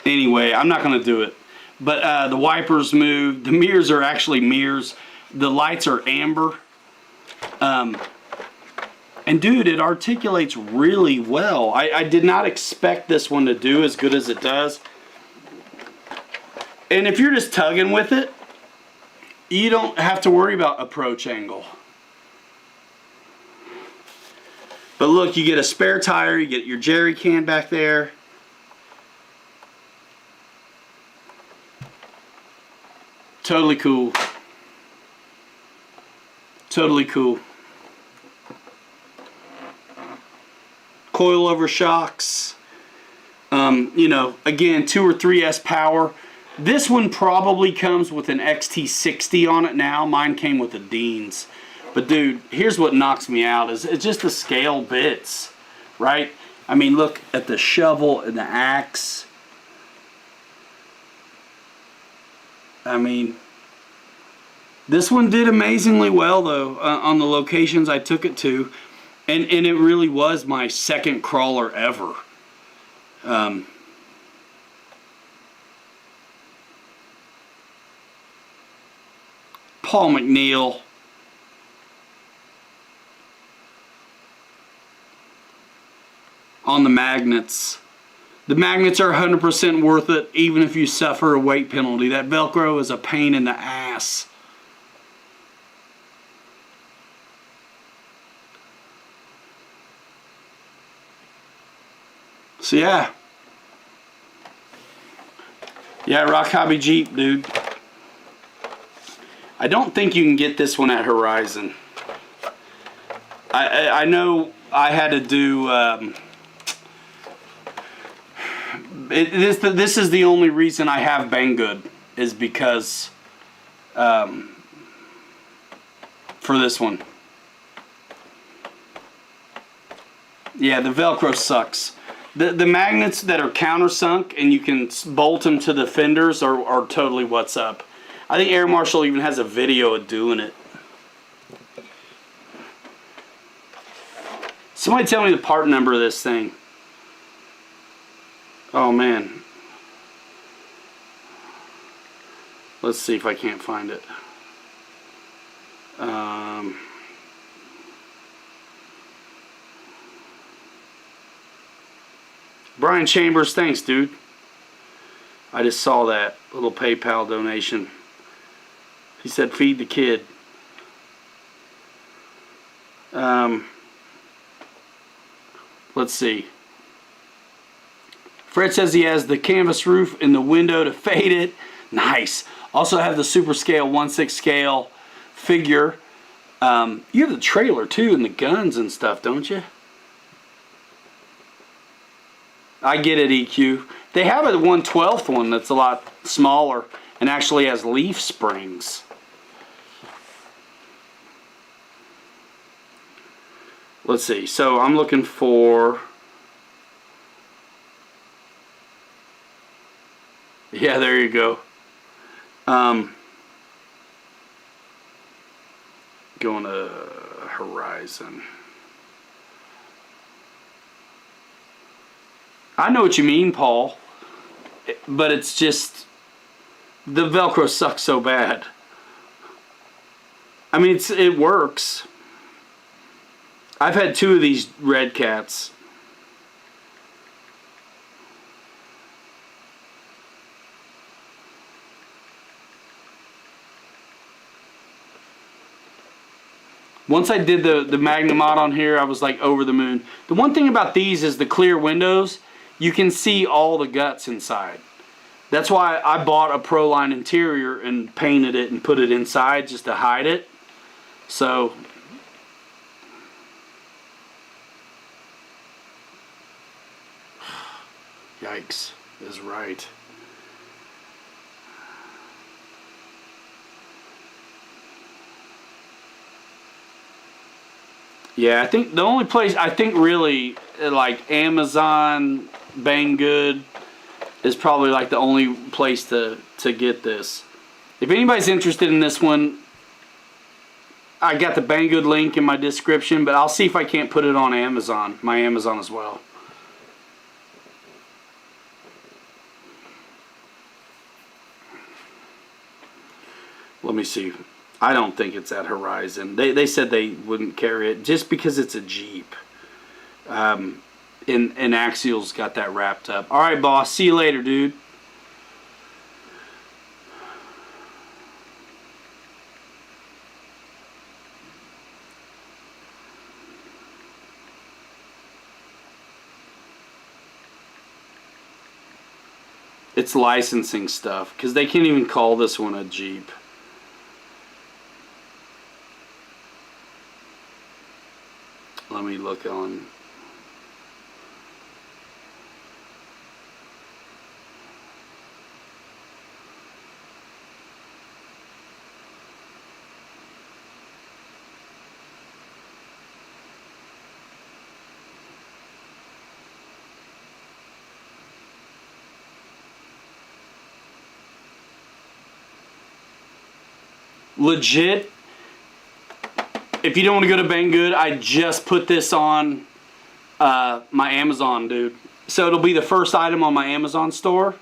Anyway, I'm not going to do it. But the wipers moved. The mirrors are actually mirrors. The lights are amber. And dude, it articulates really well. I did not expect this one to do as good as it does. And if you're just tugging with it, you don't have to worry about approach angle. But look, you get a spare tire, you get your jerry can back there. Totally cool. Totally cool. Coilover shocks. You know, again, 2 or 3S power. This one probably comes with an XT60 on it now. Mine came with a Dean's. But dude, here's what knocks me out is it's just the scale bits, right? I mean, look at the shovel and the axe. I mean, this one did amazingly well though on the locations I took it to, and it really was my second crawler ever. Paul McNeil. On the magnets. The magnets are 100% worth it, even if you suffer a weight penalty. That Velcro is a pain in the ass. So yeah. Yeah, Rock Hobby Jeep, dude. I don't think you can get this one at Horizon. I know I had to do... This is the only reason I have Banggood is because for this one. Yeah, the Velcro sucks. The magnets that are countersunk and you can bolt them to the fenders are totally what's up. I think Air Marshal even has a video of doing it. Somebody tell me the part number of this thing. Oh man. Let's see if I can't find it. Brian Chambers, thanks dude. I just saw that little PayPal donation. He said feed the kid. Let's see. Fred says he has the canvas roof and the window to fade it. Nice. Also have the super scale 1/6 scale figure. You have the trailer too and the guns and stuff, don't you? I get it, EQ. They have a 1/12 one that's a lot smaller and actually has leaf springs. Let's see. So I'm looking for... Yeah, there you go. Going to Horizon. I know what you mean, Paul. But it's just... the Velcro sucks so bad. I mean, it works. I've had 2 of these Redcats. Once I did the Magnum mod on here, I was like over the moon. The one thing about these is the clear windows, you can see all the guts inside. That's why I bought a Proline interior and painted it and put it inside just to hide it. So... yikes, is right. Yeah, I think the only place, I think really, like Amazon, Banggood is probably like the only place to get this. If anybody's interested in this one, I got the Banggood link in my description, but I'll see if I can't put it on Amazon, my Amazon as well. Let me see. I don't think it's at Horizon. They said they wouldn't carry it just because it's a Jeep. And Axial's got that wrapped up. All right, boss. See you later, dude. It's licensing stuff because they can't even call this one a Jeep. Let me look on. Legit, if you don't want to go to Banggood, I just put this on my Amazon, dude. So it'll be the first item on my Amazon store.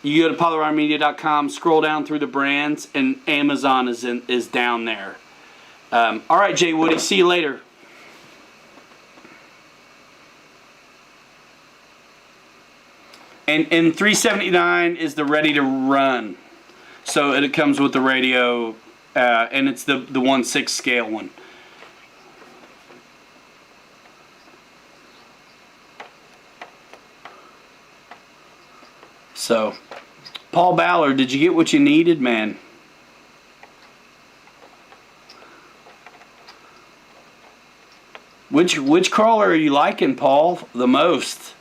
You go to polyridermedia.com, scroll down through the brands, and Amazon is down there. All right, Jay Woody, see you later. And 379 is the ready to run. So it comes with the radio, and it's the 1/6 scale one. So, Paul Ballard, did you get what you needed, man? Which crawler are you liking, Paul, the most?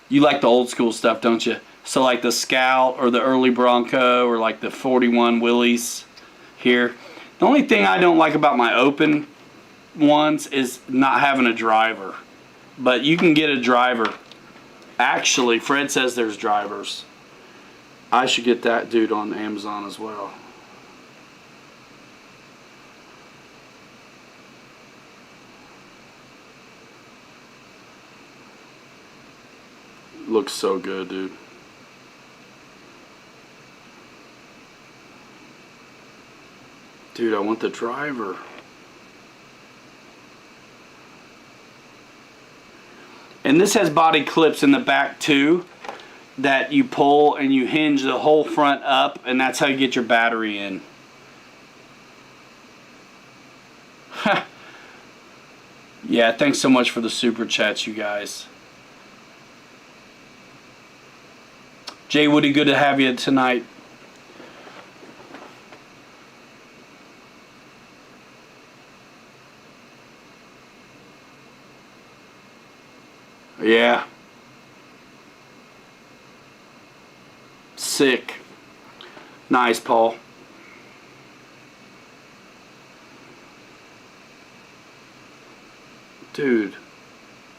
You like the old school stuff, don't you? So like the Scout or the early Bronco or like the 41 Willys here. The only thing I don't like about my open ones is not having a driver. But you can get a driver. Actually, Fred says there's drivers. I should get that dude on Amazon as well. Looks so good, dude. Dude, I want the driver. And this has body clips in the back too that you pull and you hinge the whole front up, and that's how you get your battery in. Yeah, thanks so much for the super chats, you guys. Jay Woody, good to have you tonight. Yeah. Sick. Nice, Paul. Dude,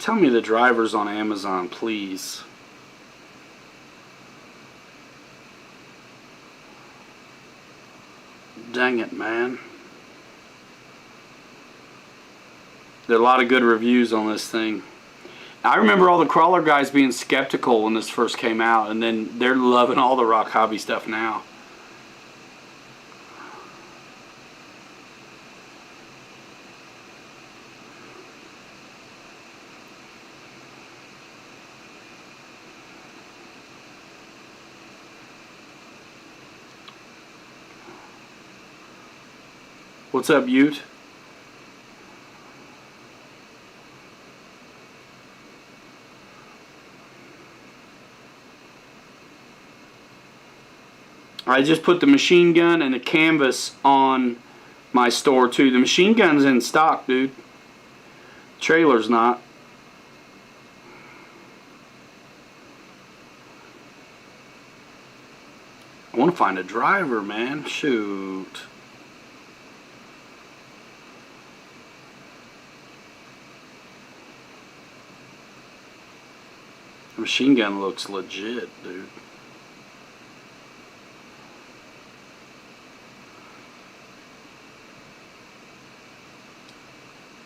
tell me the driver's on Amazon, please. Dang it, man. There are a lot of good reviews on this thing. I remember all the crawler guys being skeptical when this first came out, and then they're loving all the rock hobby stuff now. What's up, Ute? I just put the machine gun and the canvas on my store too. The machine gun's in stock, dude. Trailer's not. I want to find a driver, man. Shoot. Machine gun looks legit, dude.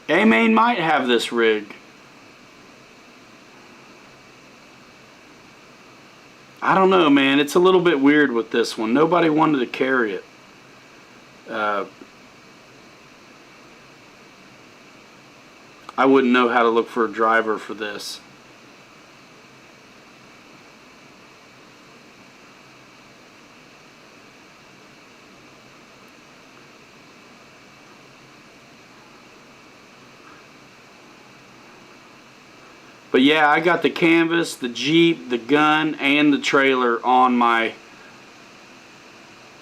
A-Main might have this rig. I don't know, man. It's a little bit weird with this one. Nobody wanted to carry it. I wouldn't know how to look for a driver for this. But yeah, I got the canvas, the Jeep, the gun, and the trailer on my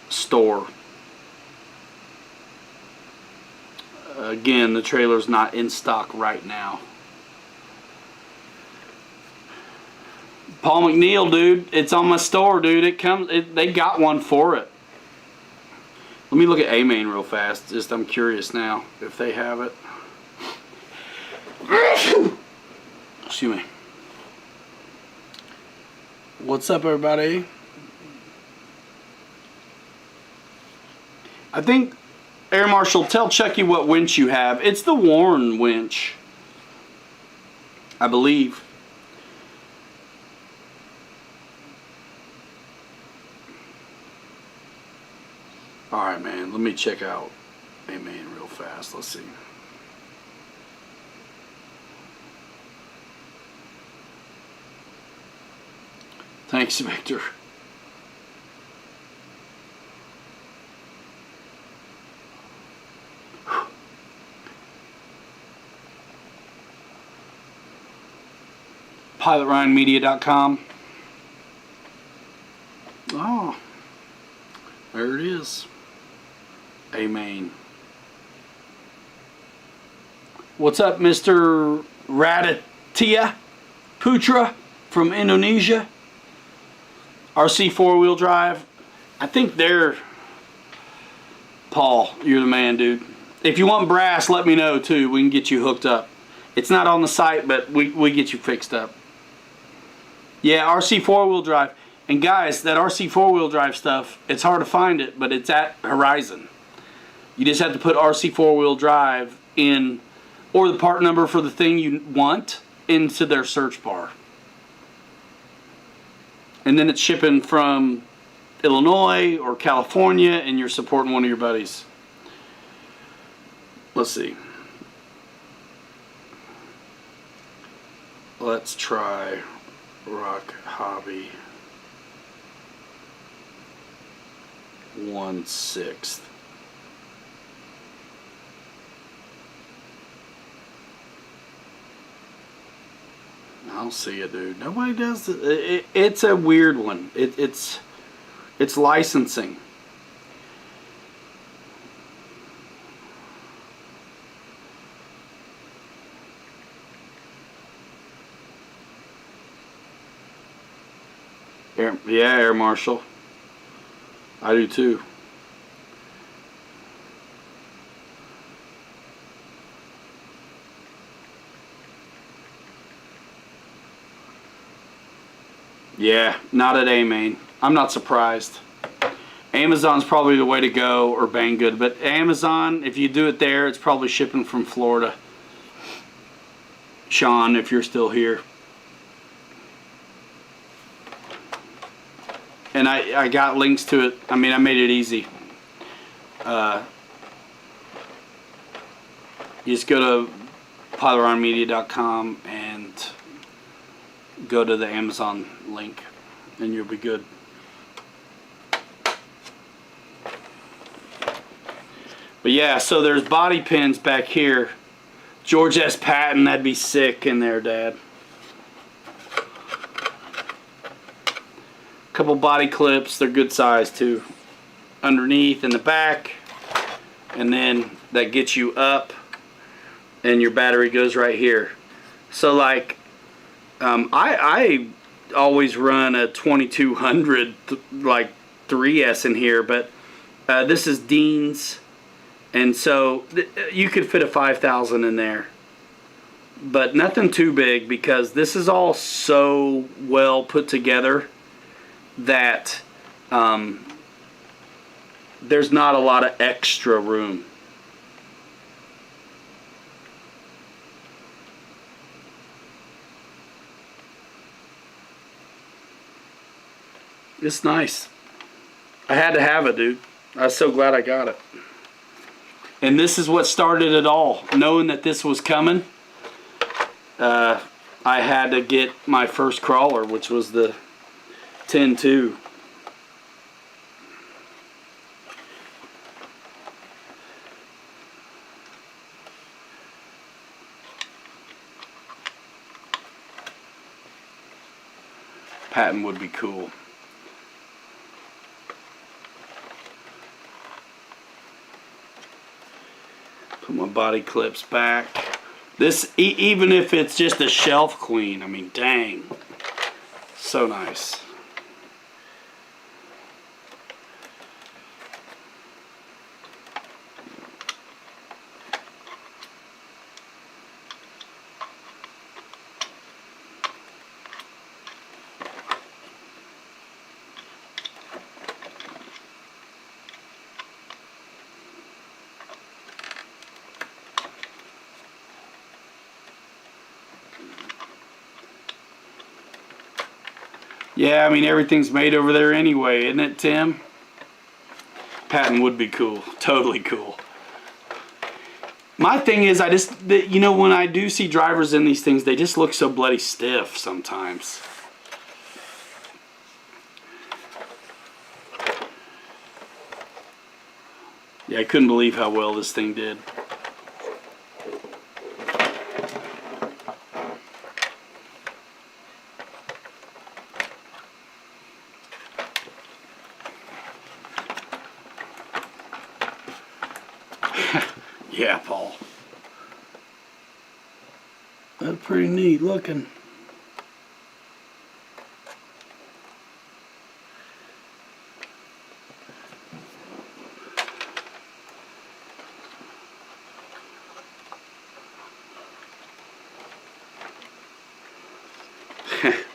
store. Again, the trailer's not in stock right now. Paul McNeil, dude, it's on my store, dude. It comes. They got one for it. Let me look at A-Main real fast. Just I'm curious now if they have it. Excuse me. What's up, everybody? I think, Air Marshal, tell Chucky what winch you have. It's the Warren winch, I believe. Alright, man. Let me check out A-Main real fast. Let's see. Thanks, Victor. PilotRyanMedia.com. Oh, there it is. A-Main. What's up, Mr. Raditya Putra from Indonesia? RC four-wheel drive. I think they're... Paul, you're the man, dude. If you want brass, let me know, too. We can get you hooked up. It's not on the site, but we get you fixed up. Yeah, RC four-wheel drive. And guys, that RC four-wheel drive stuff, it's hard to find it, but it's at Horizon. You just have to put RC four-wheel drive in, or the part number for the thing you want, into their search bar. And then it's shipping from Illinois or California, and you're supporting one of your buddies. Let's see. Let's try Rock Hobby 1/6. I don't see it, dude. Nobody does it. It's a weird one. It's licensing. Air Marshal. I do too. Yeah, not at A-Main. I'm not surprised. Amazon's probably the way to go, or Banggood. But Amazon, if you do it there, it's probably shipping from Florida. Sean, if you're still here. And I got links to it. I mean, I made it easy. You just go to PilotRyanMedia.com and go to the Amazon link, and you'll be good. But yeah, so there's body pins back here. George S. Patton, that'd be sick in there, Dad. Couple body clips, they're good size too. Underneath in the back, and then that gets you up, and your battery goes right here. So like, I always run a 2200 like 3S in here, but this is Dean's, and so you could fit a 5000 in there. but nothing too big, because this is all so well put together that there's not a lot of extra room. It's nice. I had to have it, dude. I was so glad I got it. And this is what started it all. Knowing that this was coming, I had to get my first crawler, which was the 10.2. Patent would be cool. Put my body clips back. This, even if it's just a shelf clean, I mean, dang. So nice. Yeah, I mean, everything's made over there anyway, isn't it, Tim? Patent would be cool. Totally cool. My thing is, you know, when I do see drivers in these things, they just look so bloody stiff sometimes. Yeah, I couldn't believe how well this thing did. Yeah, Paul. That's pretty neat looking.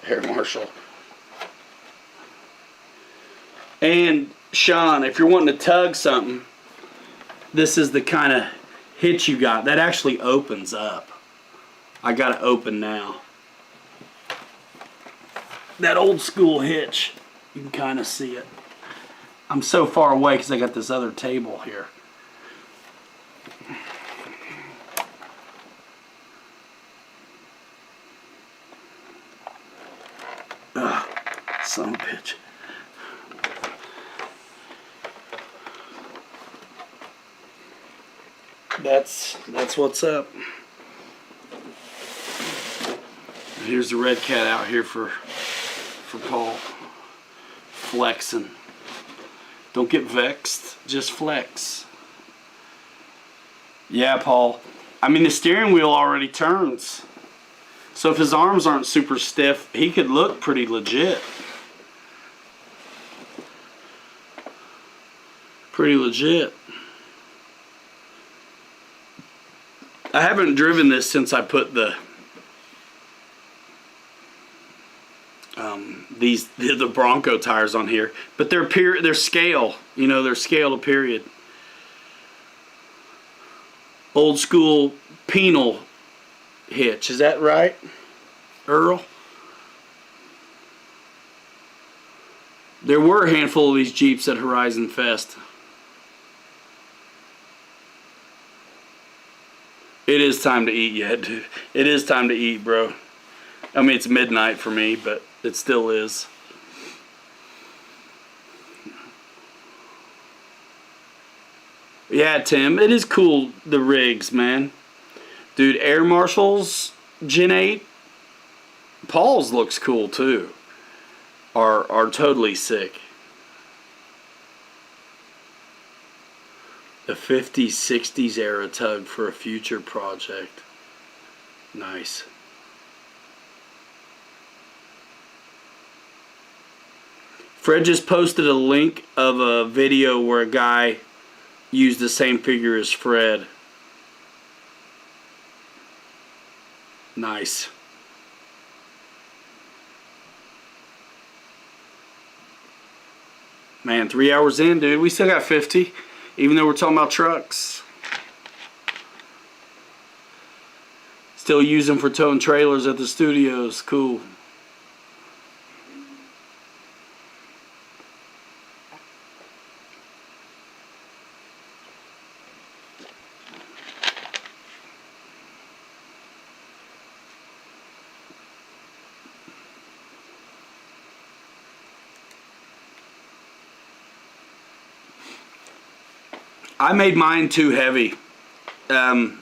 Air Marshal. And Sean, if you're wanting to tug something, this is the kind of hitch you got. That actually opens up. I got it open now. That old school hitch. You can kind of see it. I'm so far away because I got this other table here. Ugh, son of a bitch. That's what's up. Here's the Redcat out here for Paul. Flexing. Don't get vexed, just flex. Yeah, Paul. I mean, the steering wheel already turns. So if his arms aren't super stiff, he could look pretty legit. Pretty legit. I haven't driven this since I put the the Bronco tires on here, but they're scale, you know, they're scale to period. Old school penal hitch, is that right, Earl? There were a handful of these Jeeps at Horizon Fest. It is time to eat yet, dude. It is time to eat, bro. I mean, it's midnight for me, but it still is. Yeah, Tim, it is cool, the rigs, man. Dude, Air Marshals Gen 8, Paul's looks cool too. Are totally sick. A 50s, 60s era tug for a future project. Nice. Fred just posted a link of a video where a guy used the same figure as Fred. Nice. Man, 3 hours in, dude. We still got 50, even though we're talking about trucks. Still use them for towing trailers at the studios. Cool. I made mine too heavy. The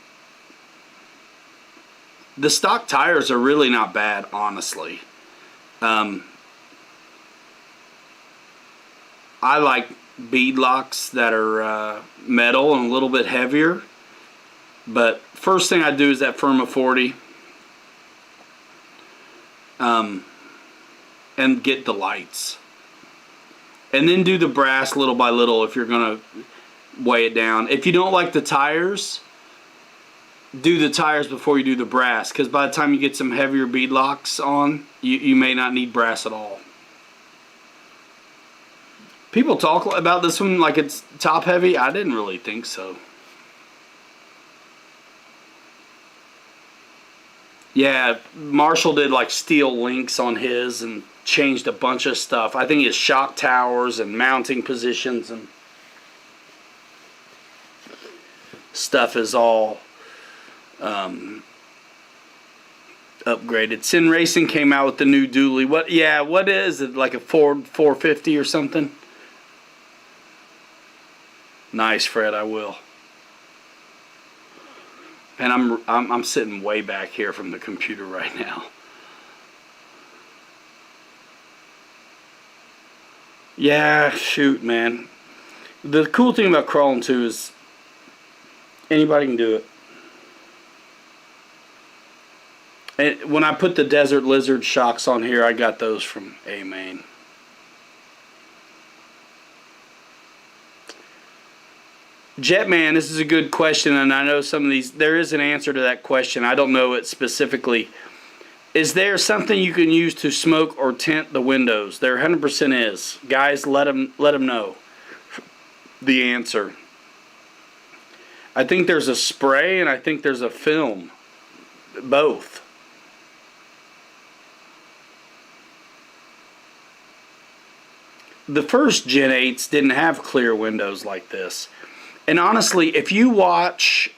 stock tires are really not bad, honestly. I like bead locks that are metal and a little bit heavier. But first thing I do is that Firma 40. And get the lights. And then do the brass little by little if you're going to weigh it down. If you don't like the tires, do the tires before you do the brass, because by the time you get some heavier bead locks on, you may not need brass at all. People talk about this one like it's top heavy. I didn't really think so. Yeah, Marshall did like steel links on his and changed a bunch of stuff. I think his shock towers and mounting positions and stuff is all upgraded. Sin Racing came out with the new dually. What? Yeah, what is it? Like a Ford 450 or something? Nice, Fred. I will. And I'm sitting way back here from the computer right now. Yeah, shoot, man. The cool thing about crawling too is anybody can do it. And when I put the Desert Lizard shocks on here, I got those from A-Main. Jetman, this is a good question, and I know some of these, there is an answer to that question. I don't know it specifically. Is there something you can use to smoke or tint the windows? There 100% is. Guys, let them know the answer. I think there's a spray and I think there's a film. Both. The first Gen 8s didn't have clear windows like this. And honestly, if you watch,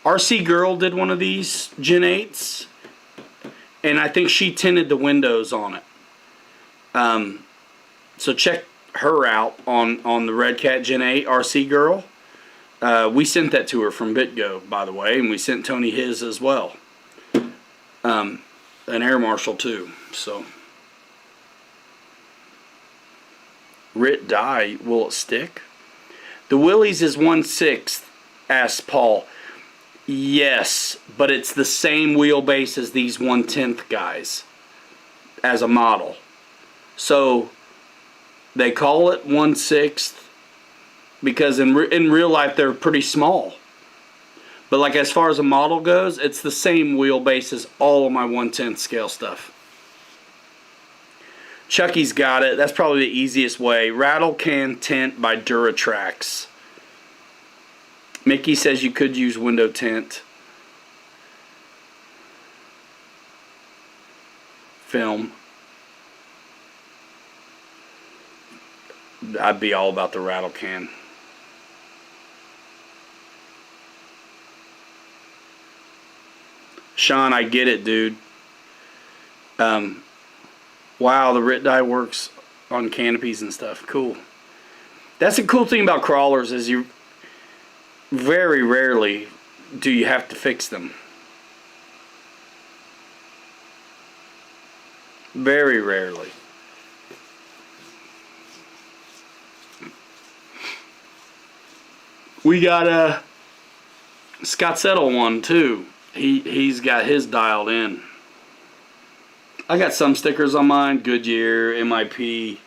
RC Girl did one of these Gen 8s, and I think she tinted the windows on it. So check her out on the Redcat Gen 8 RC Girl. We sent that to her from Bitgo, by the way, and we sent Tony his as well. An Air Marshal too. So, Rit die, will it stick? The Willys is 1/6, asked Paul. Yes, but it's the same wheelbase as these 1/10 guys as a model. So they call it 1/6 because in real life they're pretty small. But like as far as a model goes, it's the same wheelbase as all of my 1/10 scale stuff. Chucky's got it. That's probably the easiest way. Rattle can tint by Duratrax. Mickey says you could use window tint. Film. I'd be all about the rattle can. Sean, I get it, dude. Wow, the Rit die works on canopies and stuff. Cool. That's the cool thing about crawlers is you very rarely do you have to fix them. Very rarely. We got a Scott Settle one too. He's got his dialed in. I got some stickers on mine. Goodyear, MIP,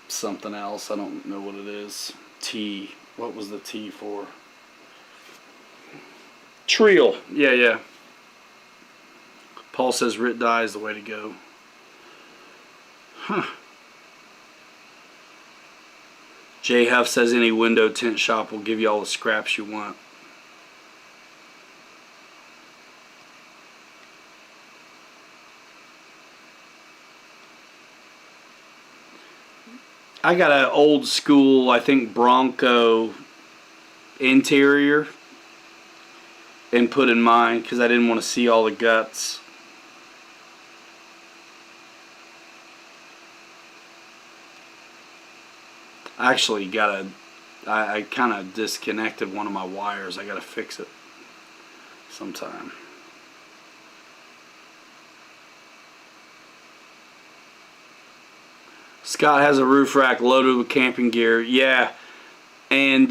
something else. I don't know what it is. T. What was the T for? Trill. Yeah, yeah. Paul says Rit dye is the way to go. Huh. J Huff says any window tint shop will give you all the scraps you want. I got an old school, I think, Bronco interior and put in mine because I didn't want to see all the guts. I actually I kind of disconnected one of my wires. I got to fix it sometime. Scott has a roof rack loaded with camping gear. Yeah, and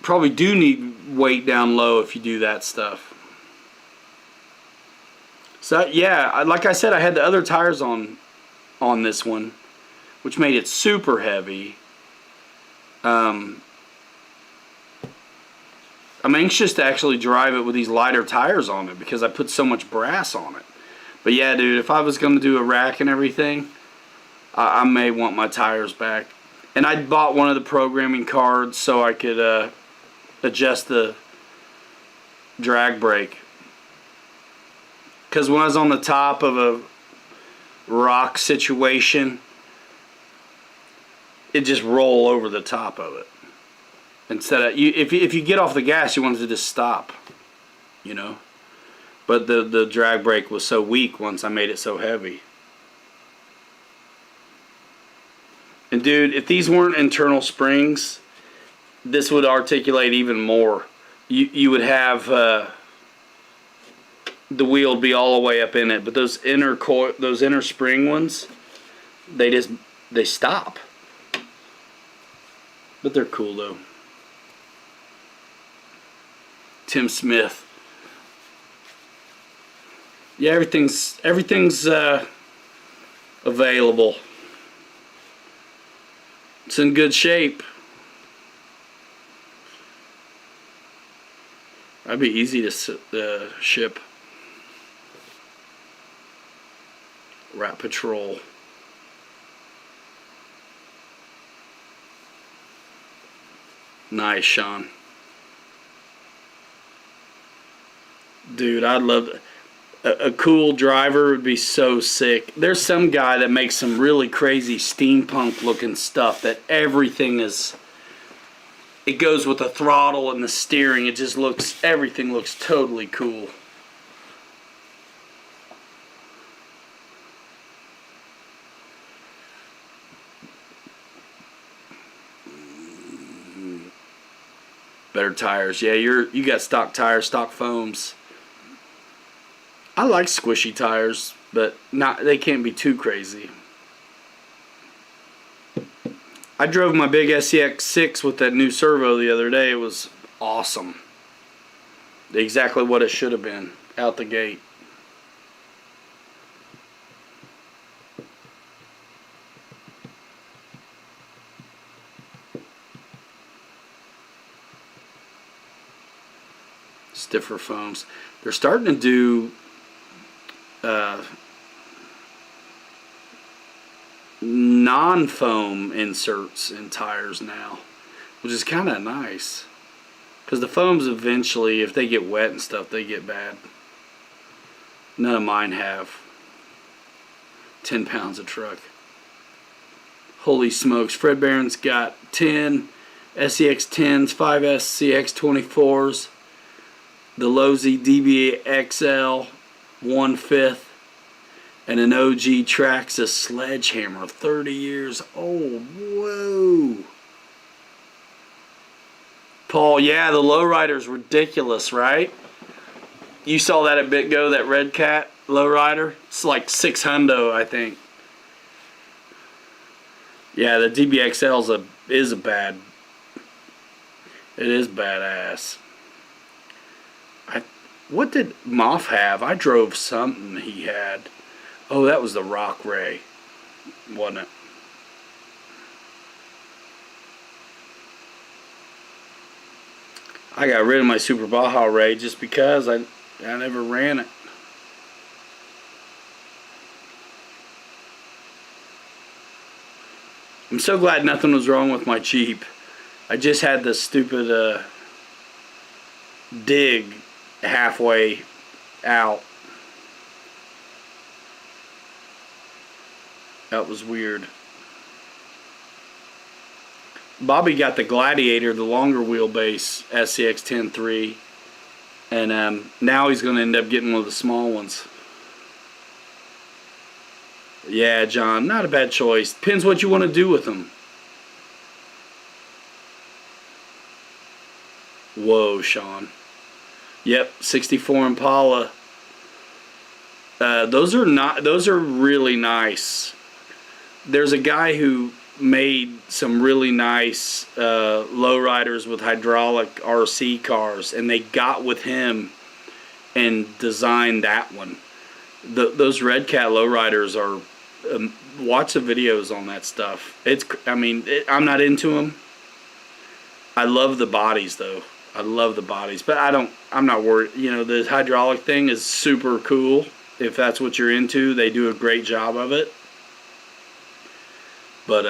probably do need weight down low if you do that stuff. So yeah, like I said, I had the other tires on this one, which made it super heavy. I'm anxious to actually drive it with these lighter tires on it because I put so much brass on it. But yeah, dude, if I was going to do a rack and everything, I may want my tires back. And I bought one of the programming cards so I could adjust the drag brake. Because when I was on the top of a rock situation, it just roll over the top of it. Instead of if you get off the gas, you want it to just stop, you know. But the drag brake was so weak once I made it so heavy. And dude, if these weren't internal springs, this would articulate even more. You would have the wheel would be all the way up in it, but those inner spring ones, they stop. But they're cool though. Tim Smith. Yeah, everything's available. It's in good shape. That'd be easy to ship. Rat Patrol. Nice, Sean. Dude, I'd love a cool driver would be so sick. There's some guy that makes some really crazy steampunk looking stuff that everything is, it goes with the throttle and the steering. It just looks, everything looks totally cool. Better tires. Yeah, you got stock tires, stock foams. I like squishy tires, but they can't be too crazy. I drove my big SCX6 with that new servo the other day. It was awesome. Exactly what it should have been out the gate. Stiffer foams. They're starting to do non-foam inserts in tires now, which is kind of nice because the foams eventually, if they get wet and stuff, they get bad. None of mine have. 10 pounds of truck. Holy smokes. Fred Barron's got 10 SEX 10s, 5S CX 24s, the Lozy DBXL 1/5, and an OG Traxxas Sledgehammer, 30 years old. Whoa. Paul, yeah, the lowrider's ridiculous, right? You saw that at Bitgo, that Redcat lowrider? It's like $600, I think. Yeah, the DBXL is a bad. It is badass. What did Moff have? I drove something he had. Oh, that was the Rock Ray, wasn't it? I got rid of my Super Baja Ray just because I never ran it. I'm so glad nothing was wrong with my Jeep. I just had this stupid dig halfway out. That was weird. Bobby got the Gladiator, the longer wheelbase SCX 10.3, and now he's going to end up getting one of the small ones. Yeah, John, not a bad choice. Depends what you want to do with them. Whoa, Sean. Yep, 64 Impala. Those are really nice. There's a guy who made some really nice lowriders with hydraulic RC cars, and they got with him and designed that one. Those Redcat lowriders are watch the videos on that stuff. I'm not into them. I love the bodies though. I love the bodies, but I'm not worried. You know, the hydraulic thing is super cool. If that's what you're into, they do a great job of it. But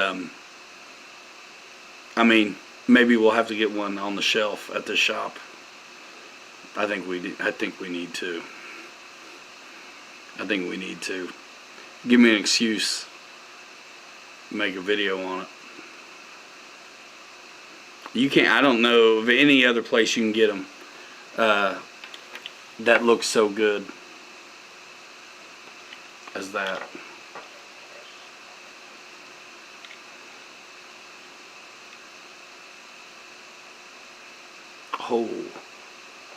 I mean, maybe we'll have to get one on the shelf at the shop. I think we need to. I think we need to. Give me an excuse to make a video on it. You can't. I don't know of any other place you can get them that looks so good as that. Oh,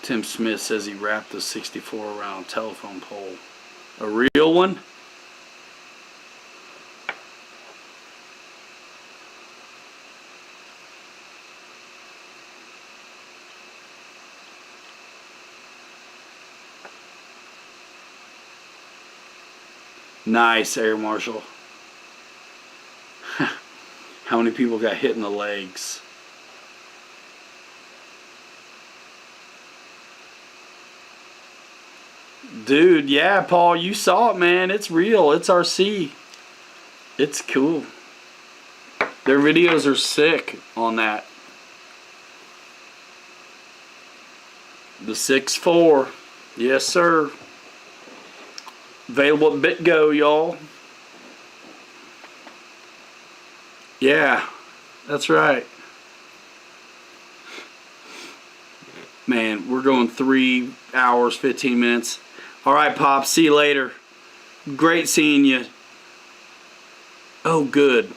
Tim Smith says he wrapped the 64 around a telephone pole. A real one? Nice, Air Marshal. How many people got hit in the legs? Dude, yeah, Paul, you saw it, man. It's real. It's RC. It's cool. Their videos are sick on that. The 6.4. Yes, sir. Available at Bitgo, y'all. Yeah, that's right. Man, we're going 3 hours, 15 minutes. All right, Pop, see you later. Great seeing you. Oh, good.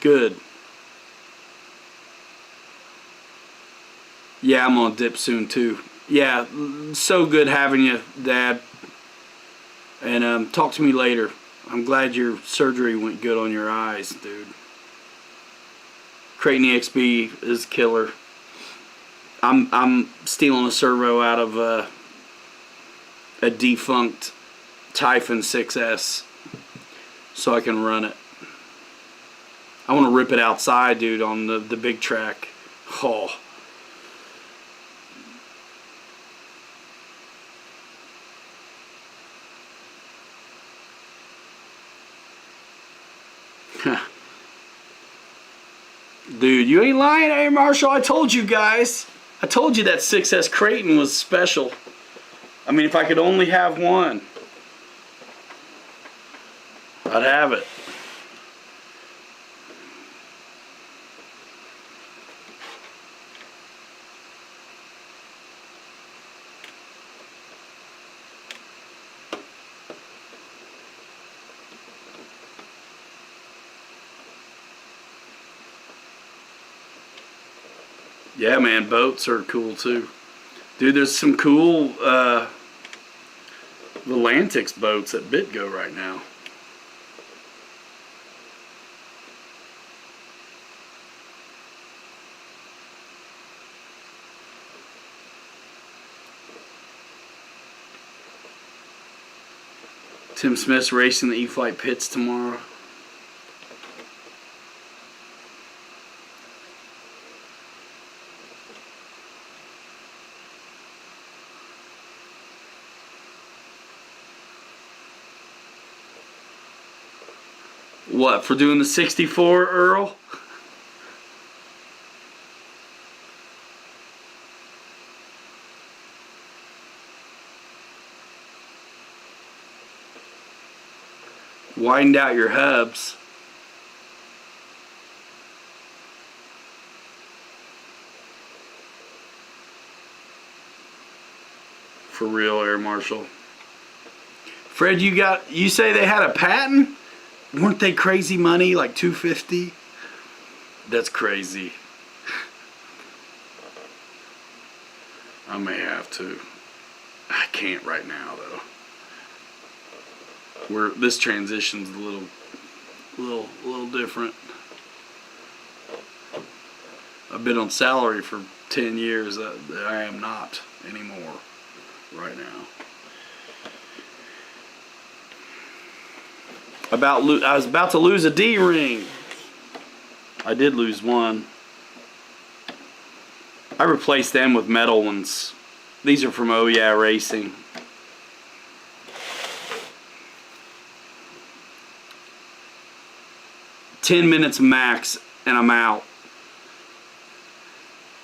Good. Yeah, I'm gonna dip soon, too. Yeah, so good having you, Dad. And talk to me later. I'm glad your surgery went good on your eyes, dude. Creighton EXB is killer. I'm stealing a servo out of a defunct Typhon 6S so I can run it. I want to rip it outside, dude, on the big track. Oh. Dude, you ain't lying, Air Marshal. I told you guys. I told you that 6S Creighton was special. I mean, if I could only have one, I'd have it. Yeah, man, boats are cool too. Dude, there's some cool Volantics boats at Bitgo right now. Tim Smith's racing the E-Flight pits tomorrow. What, for doing the 64, Earl? Widened out your hubs. For real, Air Marshal. Fred, you say they had a patent? Weren't they crazy money, like $250? That's crazy. I may have to. I can't right now though. This transition's a little different. I've been on salary for 10 years. I am not anymore right now. I was about to lose a D-ring. I did lose one. I replaced them with metal ones. These are from Oh Yeah Racing. "10 minutes max and I'm out."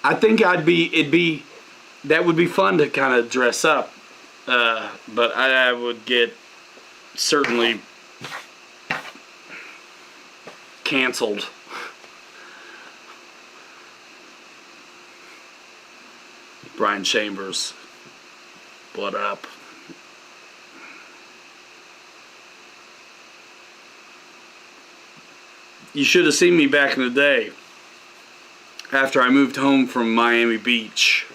I think that would be fun to kind of dress up, but I would get certainly canceled. Brian Chambers, what up? You should have seen me back in the day after I moved home from Miami Beach.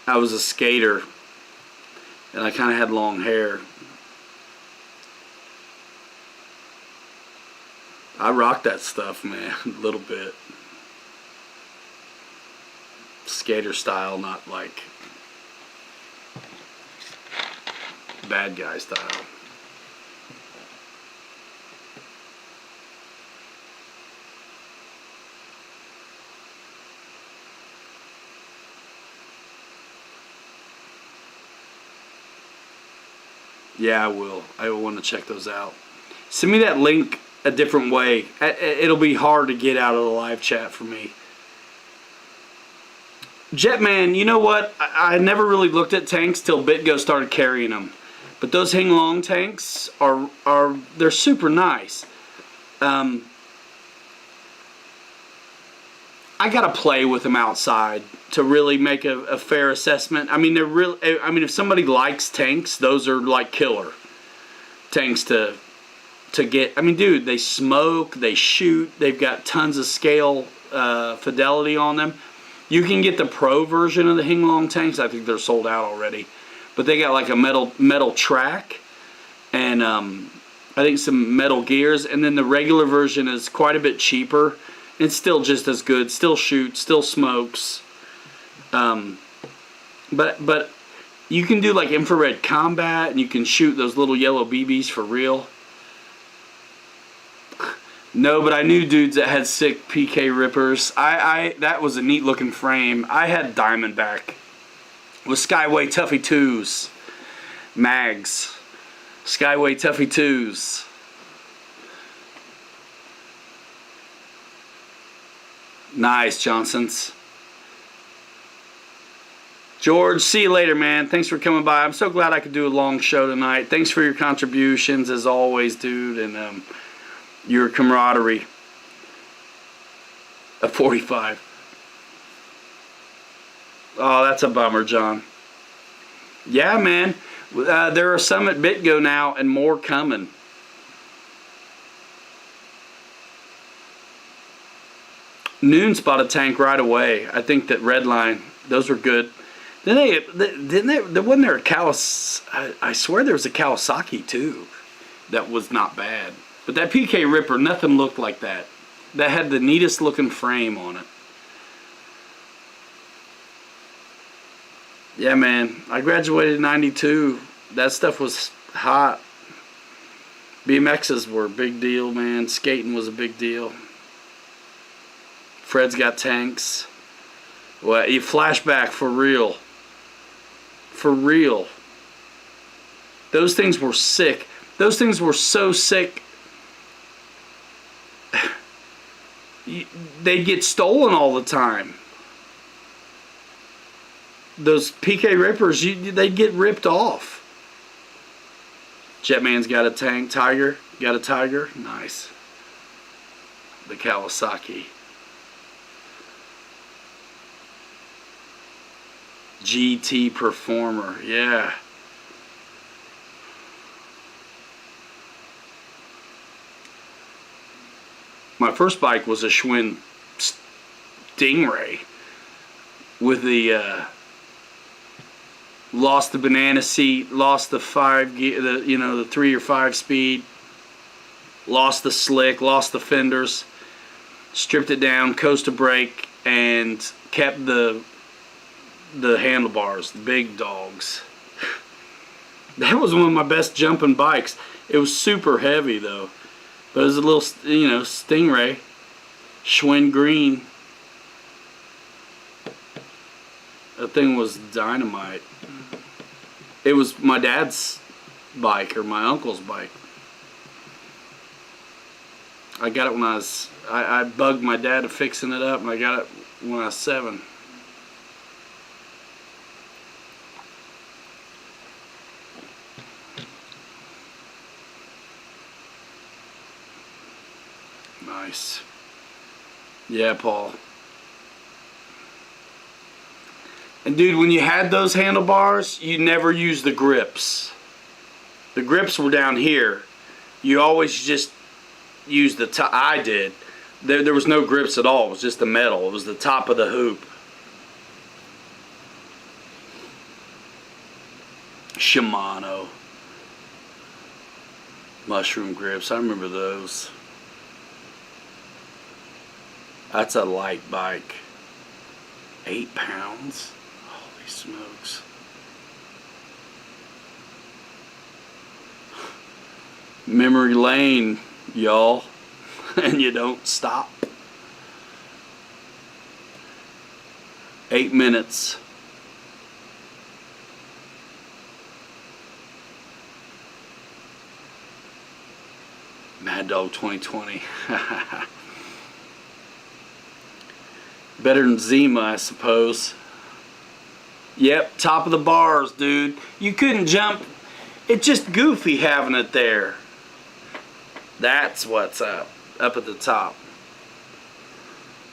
I was a skater and I kind of had long hair. I rocked that stuff, man, a little bit. Skater style, not like bad guy style. Yeah, I will. I will want to check those out. Send me that link a different way. It'll be hard to get out of the live chat for me. Jetman, you know what? I never really looked at tanks till Bitgo started carrying them. But those Hing Long tanks they're super nice. I gotta play with them outside to really make a fair assessment. I mean, if somebody likes tanks, those are like killer tanks to get. I mean, dude, they smoke, they shoot, they've got tons of scale fidelity on them. You can get the pro version of the Hing Long tanks. I think they're sold out already, but they got like a metal track and I think some metal gears, and then the regular version is quite a bit cheaper. It's still just as good, still shoots, still smokes. But you can do like infrared combat, and you can shoot those little yellow BBs for real. No, but I knew dudes that had sick PK rippers. That was a neat looking frame. I had Diamondback with Skyway Tuffy 2s. Mags. Skyway Tuffy 2s. Nice, Johnsons. George, see you later, man. Thanks for coming by. I'm so glad I could do a long show tonight. Thanks for your contributions, as always, dude, and your camaraderie. A 45. Oh, that's a bummer, John. Yeah, man. There are some at Bitgo now, and more coming. Noon spotted tank right away. I think that Redline, those were good. Wasn't there a Kawasaki? I swear there was a Kawasaki too. That was not bad. But that PK Ripper, nothing looked like that. That had the neatest looking frame on it. Yeah, man. I graduated in '92. That stuff was hot. BMXs were a big deal, man. Skating was a big deal. Fred's got tanks. Well, you flashback for real. For real. Those things were sick. Those things were so sick They'd get stolen all the time. Those PK Rippers, they'd get ripped off. Jetman's got a tank. Tiger, got a Tiger. Nice. The Kawasaki. GT Performer, yeah. My first bike was a Schwinn Stingray with the lost the banana seat, lost the 3 or 5 speed, lost the slick, lost the fenders, stripped it down, coast to brake, and kept the handlebars, the big dogs. That was one of my best jumping bikes. It was super heavy though, but it was a little, Stingray, Schwinn green. That thing was dynamite. It was my dad's bike, or my uncle's bike. I got it when I bugged my dad to fixing it up, and I got it when I was 7. Nice. Yeah, Paul. And dude, when you had those handlebars, you never used the grips. The grips were down here. You always just used the top. I did. There was no grips at all. It was just the metal. It was the top of the hoop. Shimano. Mushroom grips. I remember those. That's a light bike. 8 pounds. Holy smokes. Memory lane, y'all. And you don't stop. 8 minutes. Mad Dog 2020. Better than Zima, I suppose. Yep, top of the bars, dude. You couldn't jump. It's just goofy having it there. That's what's up. Up at the top.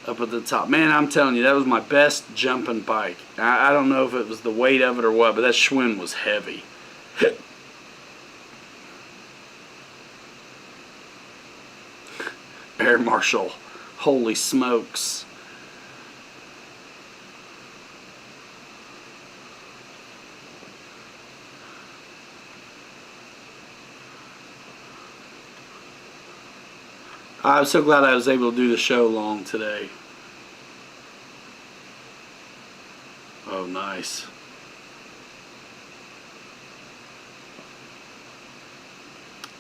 Up at the top. Man, I'm telling you, that was my best jumping bike. I don't know if it was the weight of it or what, but that Schwinn was heavy. Air Marshal. Holy smokes. I'm so glad I was able to do the show long today. Oh, nice.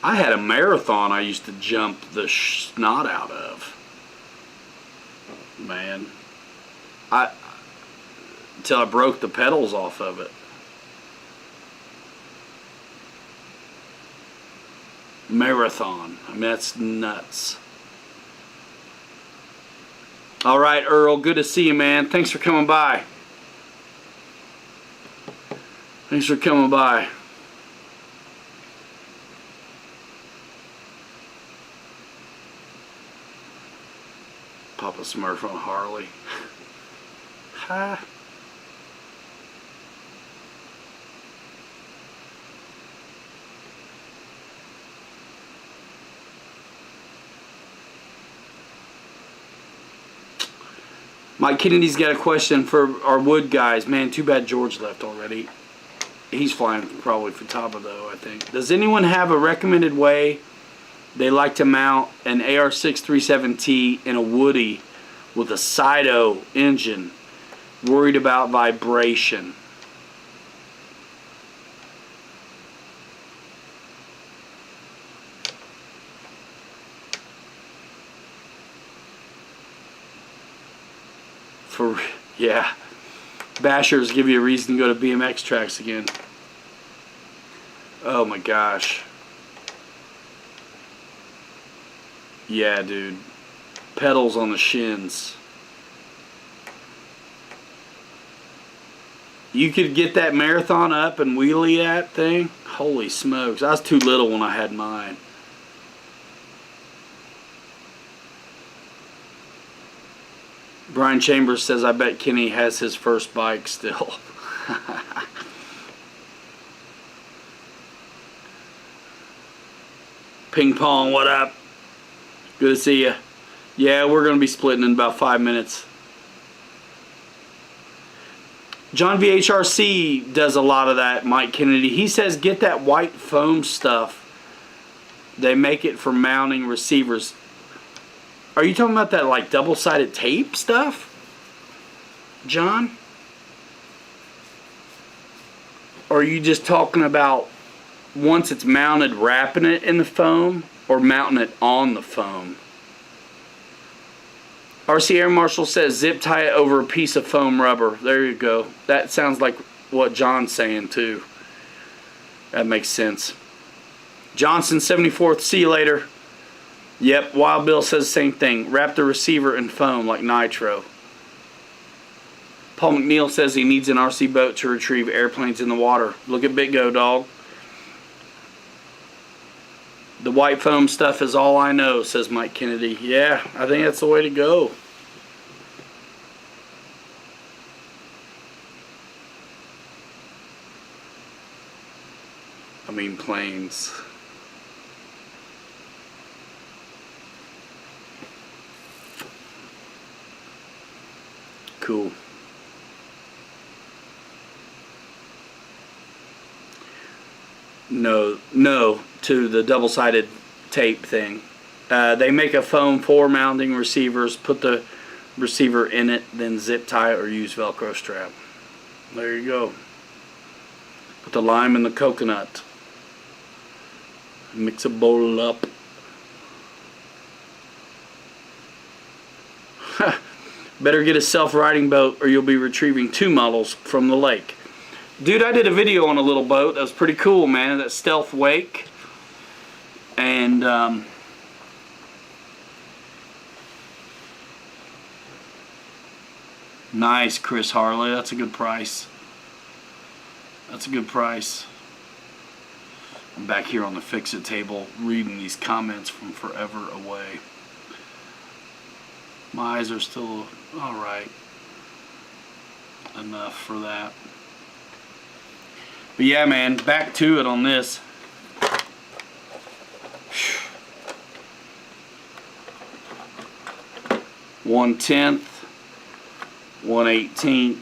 I had a marathon I used to jump the snot out of. Man. Until I broke the pedals off of it. Marathon. I mean, that's nuts. All right, Earl, good to see you, man. Thanks for coming by. Thanks for coming by. Papa Smurf on Harley. Ha. Mike Kennedy's got a question for our wood guys. Man, too bad George left already. He's flying probably for Taba though, I think. Does anyone have a recommended way they like to mount an AR637T in a Woody with a Sido engine? Worried about vibration. Yeah, bashers give you a reason to go to BMX tracks again. Oh my gosh. Yeah, dude. pedals on the shins. You could get that Marathon up and wheelie that thing. Holy smokes. I was too little when I had mine. Brian Chambers says, I bet Kenny has his first bike still. Ping Pong, what up? Good to see you. Yeah, we're going to be splitting in about 5 minutes. John VHRC does a lot of that, Mike Kennedy. He says get that white foam stuff. They make it for mounting receivers. Are you talking about that like double-sided tape stuff, John? Or are you just talking about once it's mounted, wrapping it in the foam or mounting it on the foam? RC Air Marshal says zip tie it over a piece of foam rubber. There you go. That sounds like what John's saying too. That makes sense. Johnson 74th, see you later. Yep, Wild Bill says the same thing. Wrap the receiver in foam like nitro. Paul McNeil says he needs an RC boat to retrieve airplanes in the water. Look at Bitgo, dog. The white foam stuff is all I know, says Mike Kennedy. Yeah, I think that's the way to go. I mean planes. Cool. No to the double-sided tape thing. They make a foam for mounting receivers. Put the receiver in it, then zip tie it or use Velcro strap. There you go. Put the lime and the coconut. Mix a bowl up. Better get a self-riding boat or you'll be retrieving 2 models from the lake. Dude, I did a video on a little boat. That was pretty cool, man. That Stealth Wake. And nice, Chris Harley. That's a good price. That's a good price. I'm back here on the Fix-It table reading these comments from forever away. My eyes are still alright. Enough for that. But yeah, man, back to it on this. 1/10, 1/18,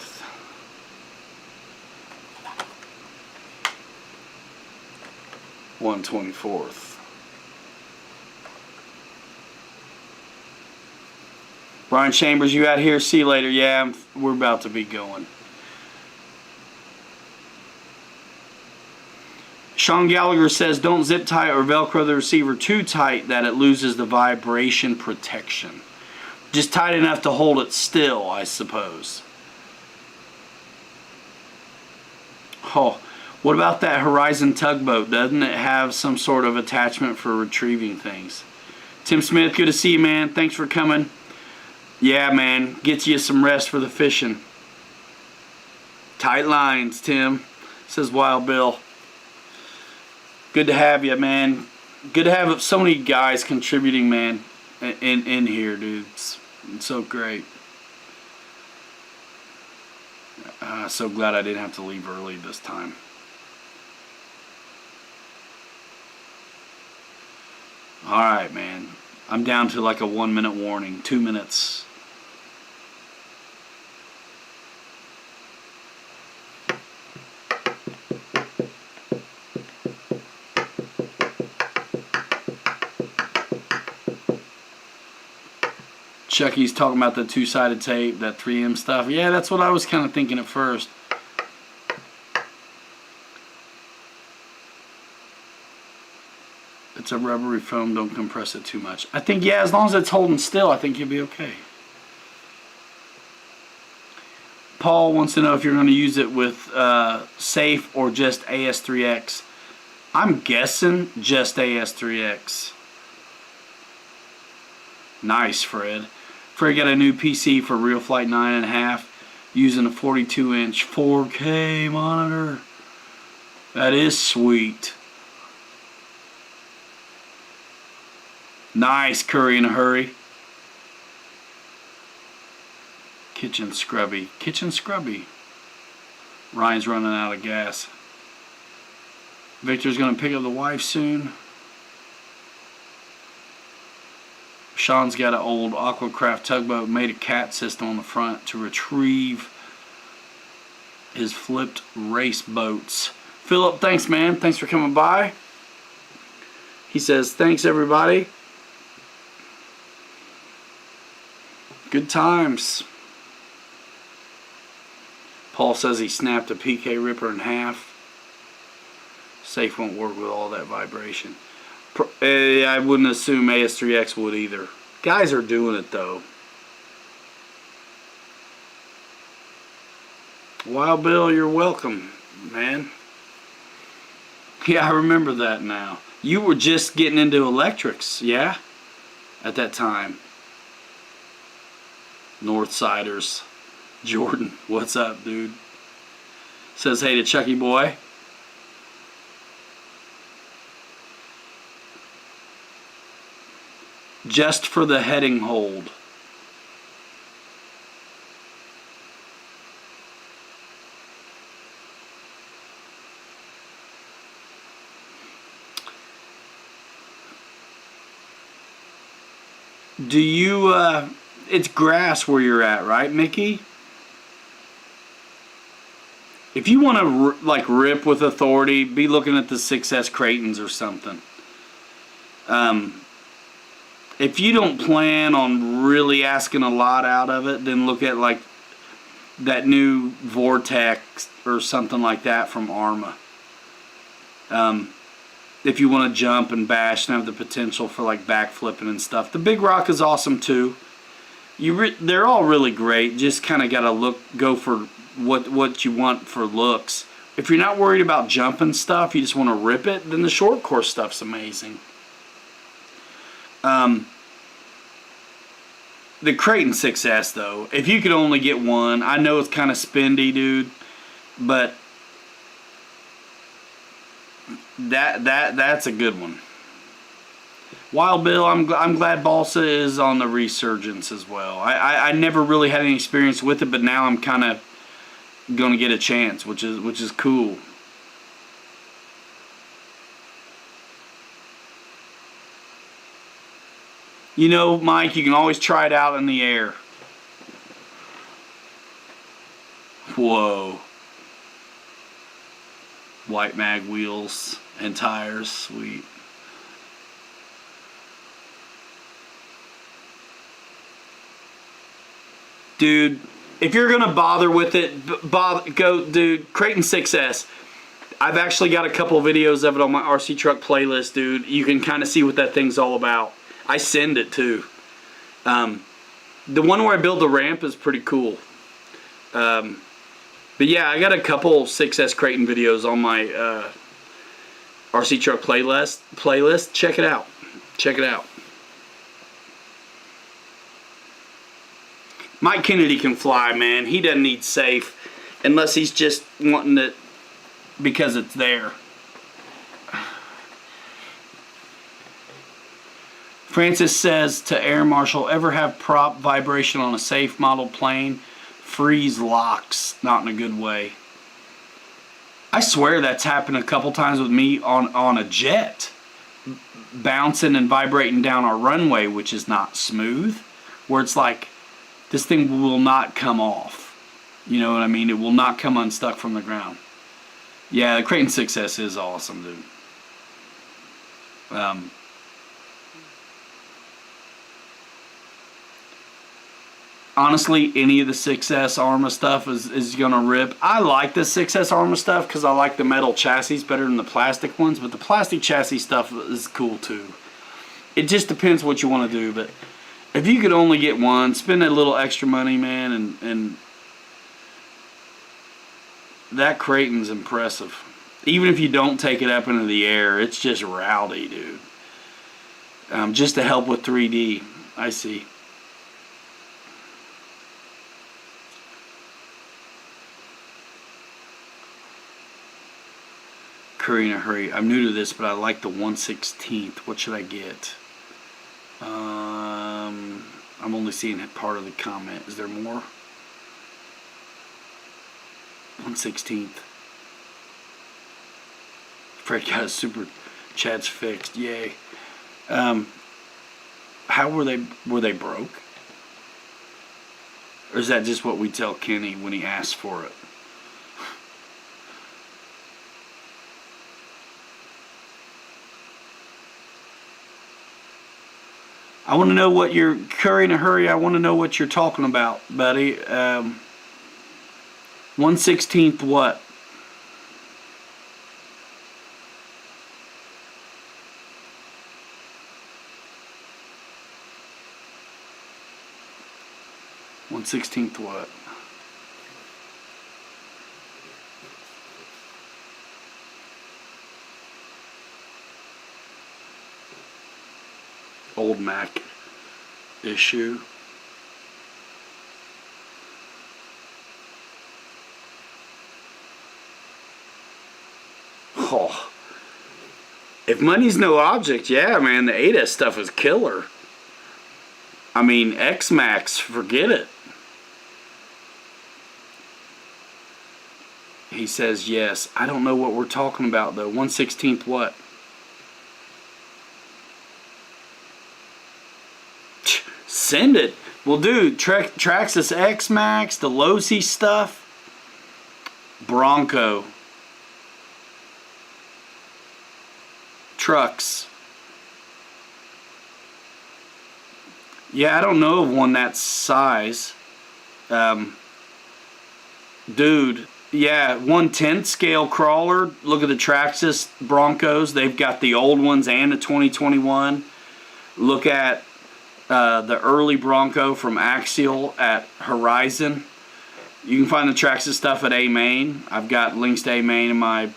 1/24. Brian Chambers, you out here? See you later. Yeah, we're about to be going. Sean Gallagher says, don't zip tie or Velcro the receiver too tight that it loses the vibration protection. Just tight enough to hold it still, I suppose. Oh, what about that Horizon tugboat? Doesn't it have some sort of attachment for retrieving things? Tim Smith, good to see you, man. Thanks for coming. Yeah, man, gets you some rest for the fishing. Tight lines, Tim, says Wild Bill. Good to have you, man. Good to have so many guys contributing, man, in here, dude. It's so great. So glad I didn't have to leave early this time. Alright, man. I'm down to like a 1-minute warning. 2 minutes. Chucky's talking about the 2-sided tape, that 3M stuff. Yeah, that's what I was kind of thinking at first. It's a rubbery foam, don't compress it too much. I think, yeah, as long as it's holding still, I think you'll be okay. Paul wants to know if you're going to use it with Safe or just AS3X. I'm guessing just AS3X. Nice, Fred. Fred got a new PC for Real Flight 9.5 using a 42-inch 4K monitor. That is sweet. Nice, Curry in a hurry. Kitchen scrubby. Kitchen scrubby. Ryan's running out of gas. Victor's going to pick up the wife soon. Sean's got an old Aquacraft tugboat, made a cat system on the front to retrieve his flipped race boats. Philip, thanks, man. Thanks for coming by. He says, thanks, everybody. Good times. Paul says he snapped a PK Ripper in half. Safe won't work with all that vibration. I wouldn't assume AS3X would either. Guys are doing it though. Wild Bill, you're welcome, man. Yeah, I remember that now. You were just getting into electrics, yeah? At that time. Northsiders. Jordan, what's up, dude? Says hey to Chucky boy. Just for the heading hold. Do you, it's grass where you're at, right, Mickey? If you want to, like, rip with authority, be looking at the 6S Creightons or something. If you don't plan on really asking a lot out of it, then look at, like, that new Vortex or something like that from Arma. If you want to jump and bash and have the potential for, like, backflipping and stuff. The Big Rock is awesome, too. They're all really great. Just kind of got to go for what you want for looks. If you're not worried about jumping stuff, you just want to rip it, then the short course stuff's amazing. The Creighton 6S though, if you could only get one, I know it's kind of spendy, dude, but that's a good one. Wild Bill, I'm glad Balsa is on the resurgence as well. I never really had any experience with it, but now I'm kind of going to get a chance, which is cool. You know, Mike, you can always try it out in the air. Whoa. White mag wheels and tires, sweet. Dude, if you're gonna bother with it, go, dude. Creighton 6S. I've actually got a couple videos of it on my RC truck playlist, dude. You can kind of see what that thing's all about. I send it too. The one where I build the ramp is pretty cool. But yeah, I got a couple 6S Creighton videos on my RC truck playlist. Check it out. Check it out. Mike Kennedy can fly, man. He doesn't need safe unless he's just wanting it because it's there. Francis says to Air Marshal, ever have prop vibration on a safe model plane? Freeze locks, not in a good way. I swear that's happened a couple times with me on a jet. Bouncing and vibrating down our runway, which is not smooth. Where it's like, this thing will not come off. You know what I mean? It will not come unstuck from the ground. Yeah, the Creighton 6S is awesome, dude. Honestly, any of the 6S Arma stuff is going to rip. I like the 6S Arma stuff because I like the metal chassis better than the plastic ones, but the plastic chassis stuff is cool too. It just depends what you want to do, but if you could only get one, spend a little extra money, man, and that Creighton's impressive. Even if you don't take it up into the air, it's just rowdy, dude. Just to help with 3D. I see. Curry in a hurry. I'm new to this, but I like the 1/16th. What should I get? I'm only seeing part of the comment. Is there more? 1/16th. Fred got a super chat's fixed. Yay. How were they broke? Or is that just what we tell Kenny when he asks for it? I want to know what you're, Curry in a hurry, I want to know what you're talking about, buddy. 1/16th what? One-16th what? Old Mac issue. Oh. If money's no object, yeah, man, the 8S stuff is killer. I mean, X-Max, forget it. He says yes. I don't know what we're talking about, though. 1/16th what? Send it. Well, dude, Traxxas X-Max, the Losi stuff, Bronco, trucks. Yeah, I don't know of one that size. Dude, yeah, 1/10 scale crawler. Look at the Traxxas Broncos. They've got the old ones and the 2021. Look at the early Bronco from Axial at Horizon. You can find the Traxxas stuff at A-Main. I've got links to A-Main at my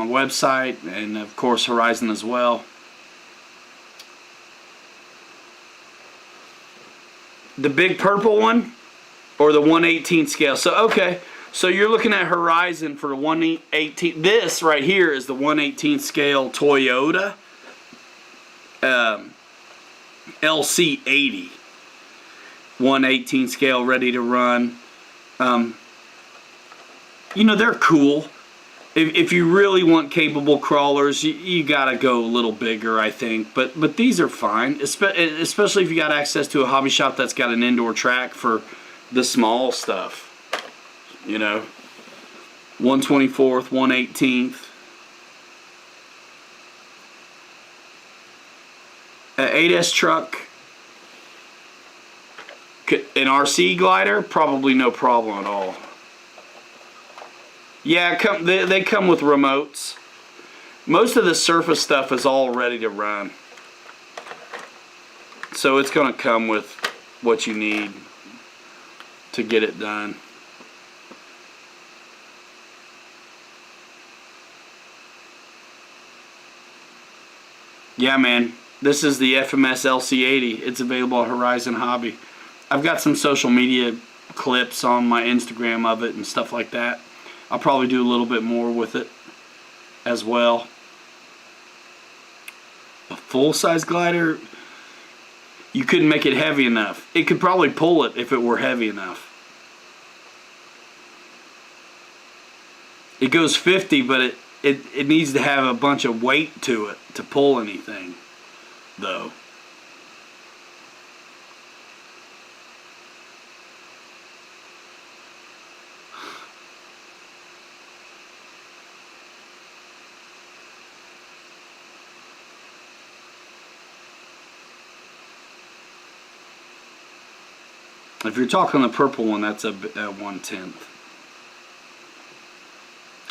website, and of course Horizon as well. The big purple one or the 1/18 scale? So okay, so you're looking at Horizon for the 1/18. This right here is the 1/18 scale Toyota LC80, 1/18 scale, ready to run. You know, they're cool. If you really want capable crawlers, you gotta go a little bigger, I think. But these are fine, especially if you got access to a hobby shop that's got an indoor track for the small stuff. You know, 1/24th, 1/18th. An 8S truck, an RC glider, probably no problem at all. Yeah, they come with remotes. Most of the surface stuff is all ready to run. So it's going to come with what you need to get it done. Yeah, man. This is the FMS LC80. It's available at Horizon Hobby. I've got some social media clips on my Instagram of it and stuff like that. I'll probably do a little bit more with it as well. A full-size glider, you couldn't make it heavy enough. It could probably pull it if it were heavy enough. It goes 50, but it needs to have a bunch of weight to it to pull anything, though. If you're talking the purple one, that's a 1/10.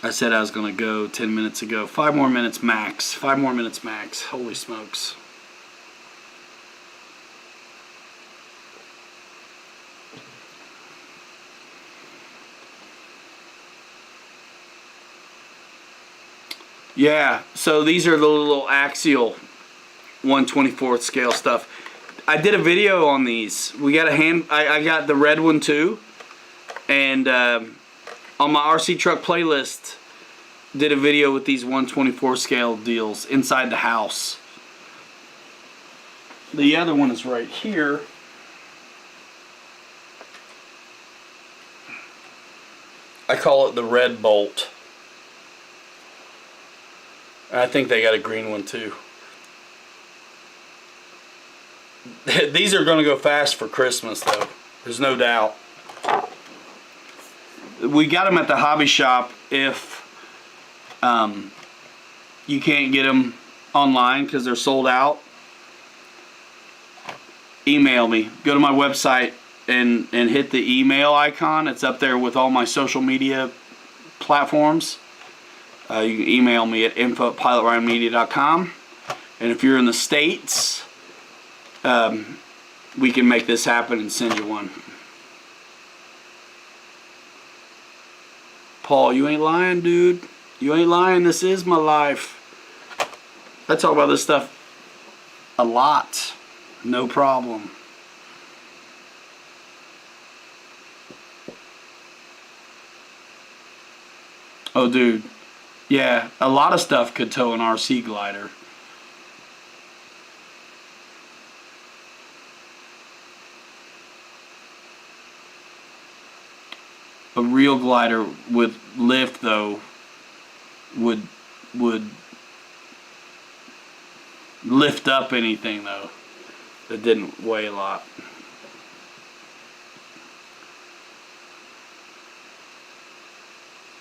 I said I was going to go 10 minutes ago. 5 more minutes max. 5 more minutes max. Holy smokes. Yeah, so these are the little Axial 1/24th scale stuff. I did a video on these. We got I got the red one too, and on my RC truck playlist, did a video with these 1/24 scale deals inside the house. The other one is right here. I call it the red bolt. I think they got a green one too. These are going to go fast for Christmas though. There's no doubt. We got them at the hobby shop. If you can't get them online because they're sold out, email me. Go to my website and hit the email icon. It's up there with all my social media platforms. You can email me at info@pilotryanmedia.com. And if you're in the States, we can make this happen and send you one. Paul, you ain't lying, dude. You ain't lying. This is my life. I talk about this stuff a lot. No problem. Oh, dude. Yeah, a lot of stuff could tow an RC glider. A real glider with lift though would lift up anything though that didn't weigh a lot.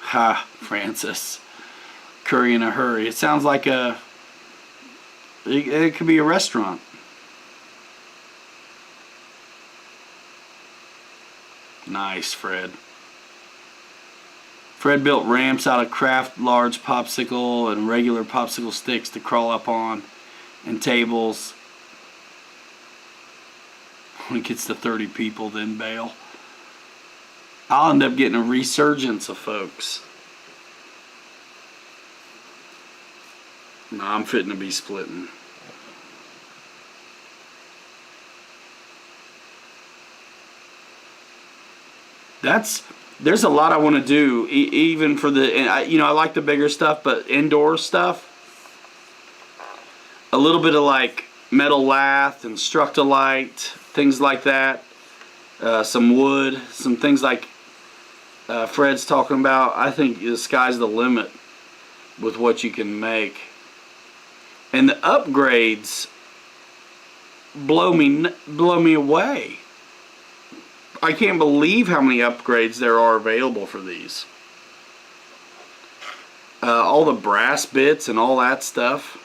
Ha, Francis. Curry in a hurry. It sounds like it could be a restaurant. Nice, Fred. Fred built ramps out of craft large popsicle and regular popsicle sticks to crawl up on, and tables. When it gets to 30 people, then bail. I'll end up getting a resurgence of folks. No, I'm fitting to be splitting. There's a lot I want to do, even for I like the bigger stuff, but indoor stuff, a little bit of like metal lath and structolite, things like that, some wood, some things like Fred's talking about. I think the sky's the limit with what you can make. And the upgrades blow me away. I can't believe how many upgrades there are available for these. All the brass bits and all that stuff.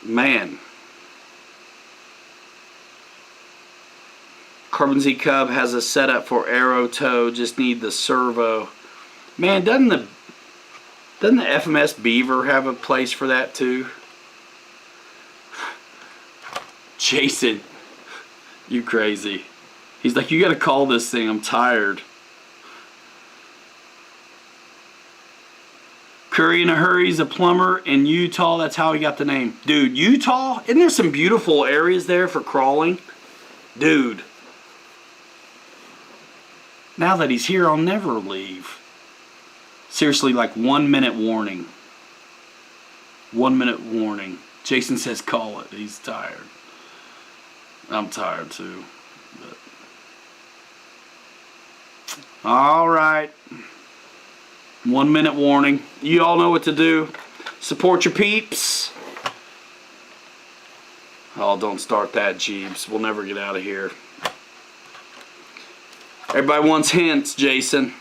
Man. Carbon Z Cub has a setup for aero tow. Just need the servo. Man, doesn't the FMS Beaver have a place for that too? Jason, you crazy. He's like, you gotta call this thing, I'm tired. Curry in a Hurry's a plumber in Utah, that's how he got the name. Dude, Utah, isn't there some beautiful areas there for crawling? Dude. Now that he's here, I'll never leave. Seriously, like 1 minute warning. 1 minute warning. Jason says call it, he's tired. I'm tired too. But. All right. 1 minute warning. You all know what to do. Support your peeps. Oh, don't start that, Jeeves. We'll never get out of here. Everybody wants hints, Jason.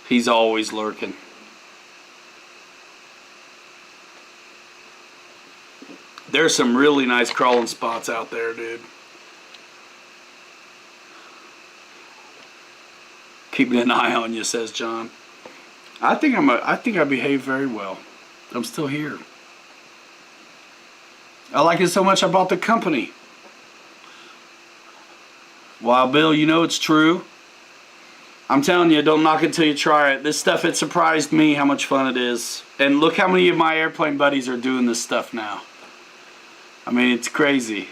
He's always lurking. There's some really nice crawling spots out there, dude. Keeping an eye on you, says John. I think I behave very well. I'm still here. I like it so much I bought the company. Wild Bill, you know it's true. I'm telling you, don't knock it till you try it. This stuff, it surprised me how much fun it is. And look how many of my airplane buddies are doing this stuff now. I mean, it's crazy.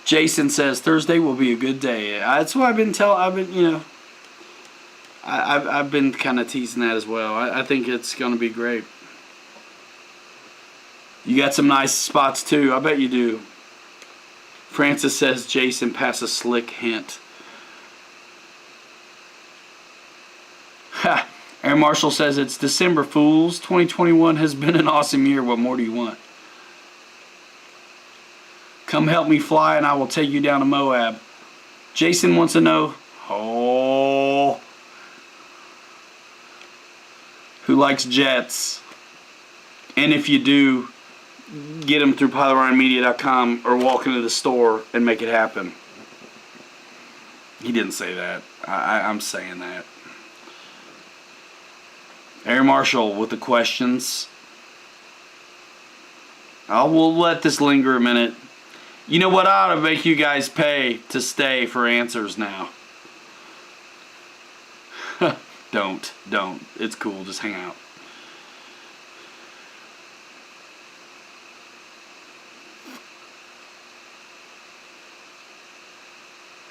Jason says Thursday will be a good day. That's what I've been I've been kind of teasing that as well. I think it's going to be great. You got some nice spots too. I bet you do. Francis says Jason pass a slick hint. Ha! Air Marshal says it's December, fools. 2021 has been an awesome year. What more do you want? Come help me fly and I will take you down to Moab. Jason wants to know, who likes jets? And if you do, get them through pilotRyanMedia.com or walk into the store and make it happen. He didn't say that. I'm saying that. Air Marshal with the questions. We'll let this linger a minute. You know what? I ought to make you guys pay to stay for answers now. Don't. It's cool. Just hang out.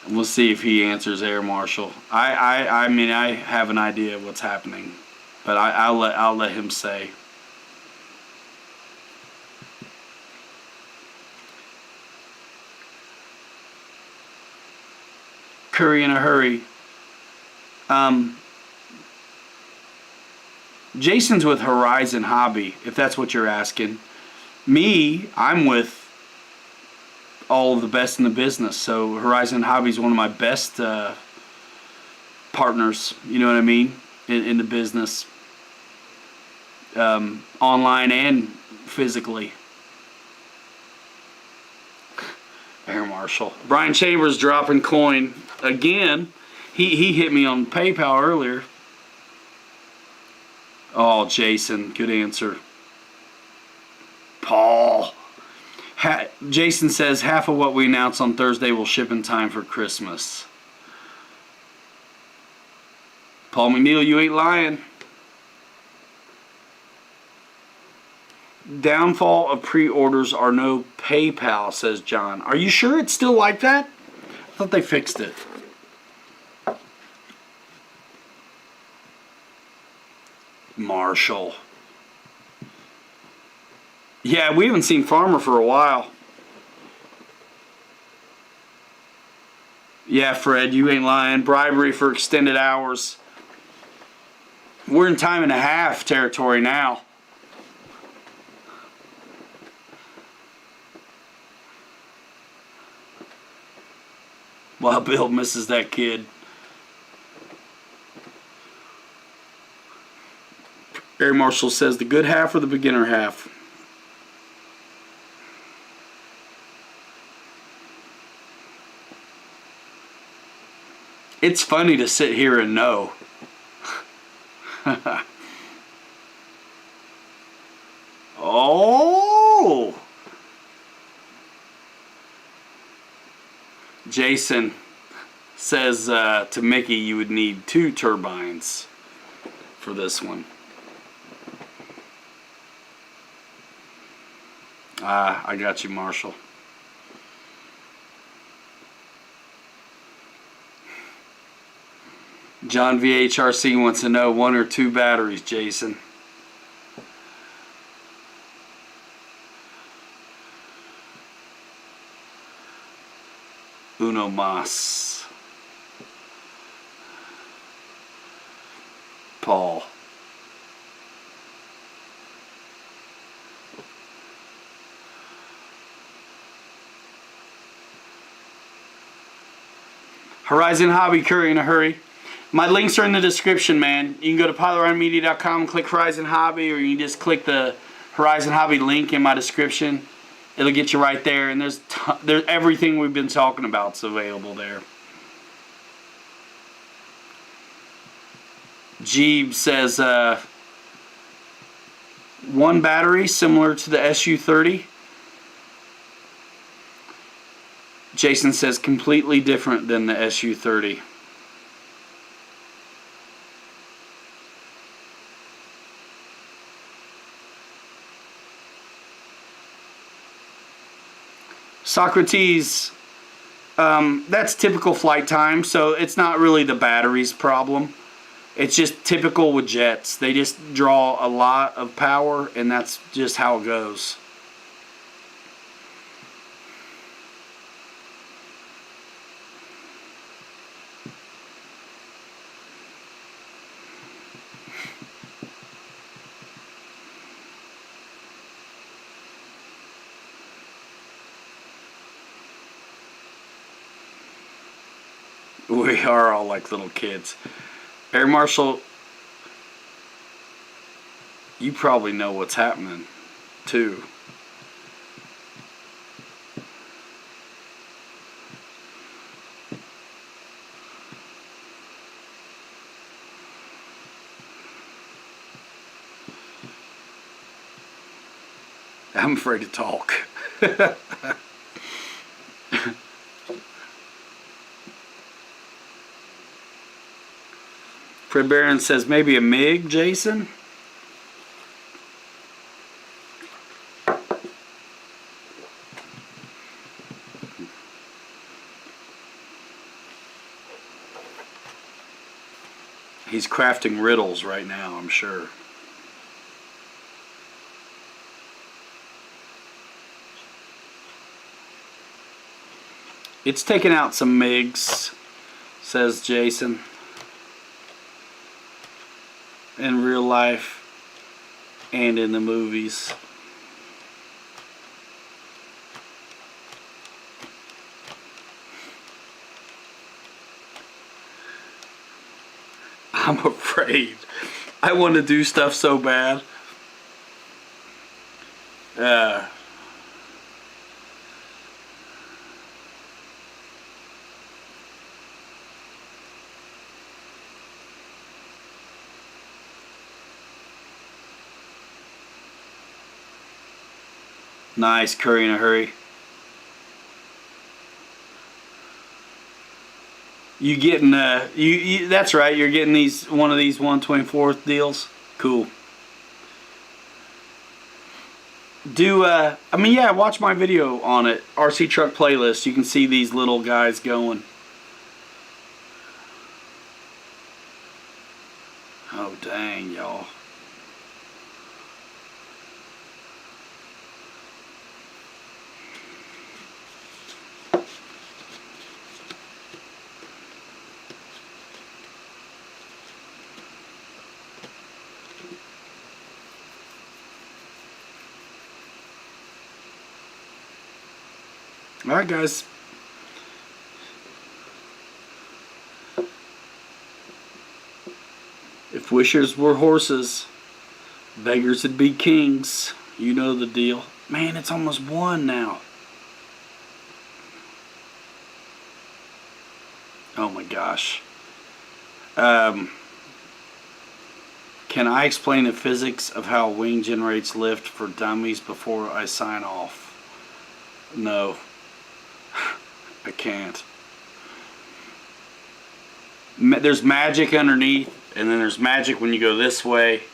We'll see if he answers Air Marshal. I mean, I have an idea of what's happening, but I'll let him say. Curry in a hurry. Jason's with Horizon Hobby, if that's what you're asking. Me, I'm with all of the best in the business. So Horizon Hobby is one of my best partners. You know what I mean? In the business, online and physically. Air Marshal. Brian Chambers dropping coin again. He hit me on PayPal earlier. Oh, Jason, good answer. Paul. Jason says half of what we announce on Thursday will ship in time for Christmas. Paul McNeil, you ain't lying. Downfall of pre-orders are no PayPal, says John. Are you sure it's still like that? I thought they fixed it. Marshall. Yeah, we haven't seen Farmer for a while. Yeah, Fred, you ain't lying. Bribery for extended hours. We're in time and a half territory now. Well, Bill misses that kid. Air Marshal says the good half or the beginner half? It's funny to sit here and know. Oh! Jason says to Mickey you would need 2 turbines for this one. I got you, Marshall. John VHRC wants to know 1 or 2 batteries, Jason. Uno mas. Paul. Horizon Hobby, Curry in a hurry. My links are in the description, man. You can go to pilotRyanMedia.com and click Horizon Hobby, or you can just click the Horizon Hobby link in my description. It'll get you right there, and there's everything we've been talking about is available there. Jeeb says 1 battery similar to the SU-30. Jason says completely different than the SU-30. Socrates, that's typical flight time, so it's not really the battery's problem. It's just typical with jets. They just draw a lot of power, and that's just how it goes. We are all like little kids. Air Marshal, you probably know what's happening, too. I'm afraid to talk. Fred Barron says maybe a MiG, Jason? He's crafting riddles right now, I'm sure. It's taking out some MiGs, says Jason. In real life and in the movies. I'm afraid. I want to do stuff so bad. Nice, Curry in a hurry. You getting you that's right, you're getting these one of these 1/24th deals? Cool. I mean, yeah, watch my video on it. RC truck playlist. You can see these little guys going. Oh dang, y'all. Alright, guys. If wishers were horses, beggars would be kings. You know the deal. Man, it's almost 1 now. Oh my gosh. Can I explain the physics of how a wing generates lift for dummies before I sign off? No. I can't. There's magic underneath, and then there's magic when you go this way.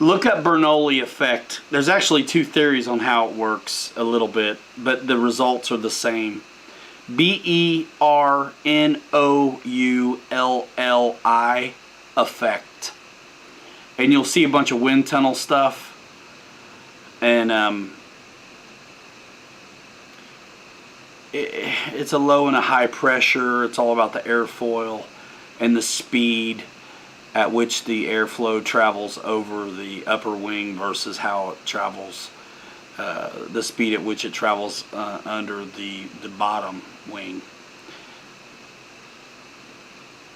Look up Bernoulli effect. There's actually 2 theories on how it works a little bit, but the results are the same. Bernoulli effect. And you'll see a bunch of wind tunnel stuff. And it's a low and a high pressure. It's all about the airfoil and the speed at which the airflow travels over the upper wing versus how it travels, the speed at which it travels under the bottom wing.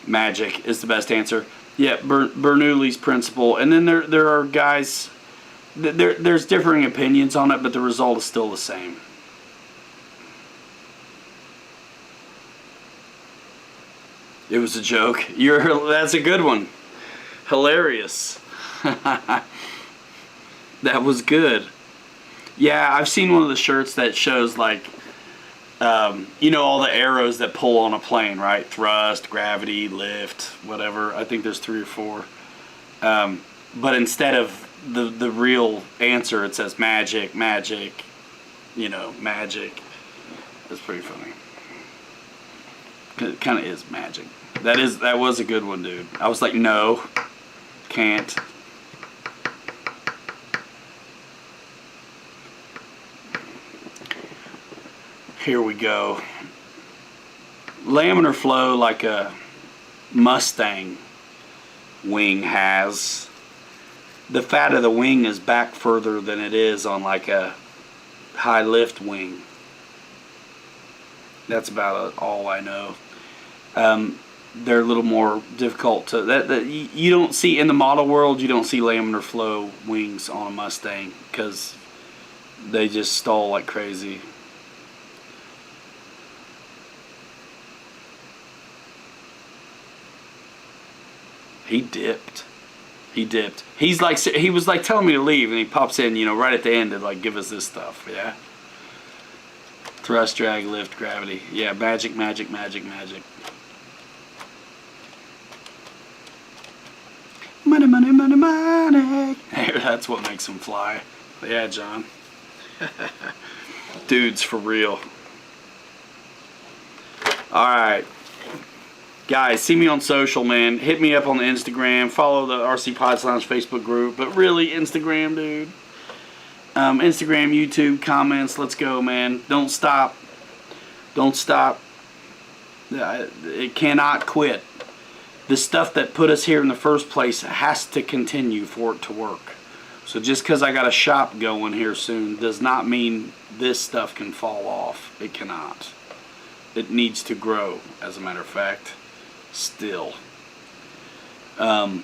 Magic is the best answer. Yeah, Bernoulli's principle. And then there are guys, there's differing opinions on it, but the result is still the same. It was a joke. That's a good one. Hilarious. That was good. Yeah, I've seen one of the shirts that shows like, you know, all the arrows that pull on a plane, right? Thrust, gravity, lift, whatever. I think there's 3 or 4. But instead of the real answer, it says magic, magic, you know, magic. That's pretty funny. It kind of is magic. That was a good one, dude. I was like, no, can't. Here we go. Laminar flow like a Mustang wing has. The fat of the wing is back further than it is on like a high lift wing. That's about all I know. They're a little more difficult to you don't see in the model world. You don't see laminar flow wings on a Mustang because they just stall like crazy. He dipped. He was like telling me to leave, and he pops in, you know, right at the end to like give us this stuff. Yeah. Thrust, drag, lift, gravity. Yeah, magic. Money. That's what makes him fly. Yeah, John. Dudes, for real. Alright. Guys, see me on social, man. Hit me up on the Instagram. Follow the RC Pods Lounge Facebook group. But really, Instagram, dude. Instagram, YouTube, comments. Let's go, man. Don't stop. Don't stop. It cannot quit. The stuff that put us here in the first place has to continue for it to work. So just because I got a shop going here soon does not mean this stuff can fall off. It cannot. It needs to grow, as a matter of fact. Still. 2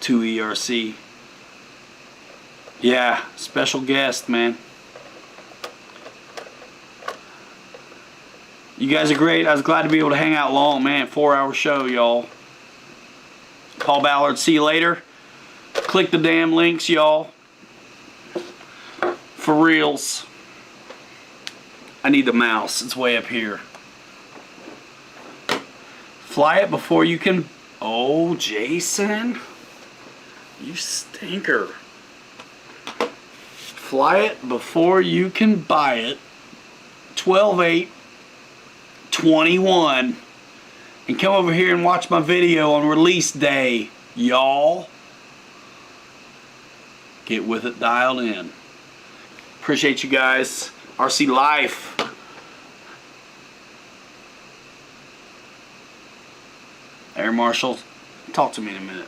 ERC. Yeah, special guest, man. You guys are great. I was glad to be able to hang out long, man. 4-hour show, y'all. Paul Ballard, see you later. Click the damn links, y'all. For reals. I need the mouse. It's way up here. Fly it before you can... Oh, Jason. You stinker. Fly it before you can buy it. 12/8/21. And come over here and watch my video on release day, y'all. Get with it dialed in. Appreciate you guys. RC Life. Air Marshal, talk to me in a minute.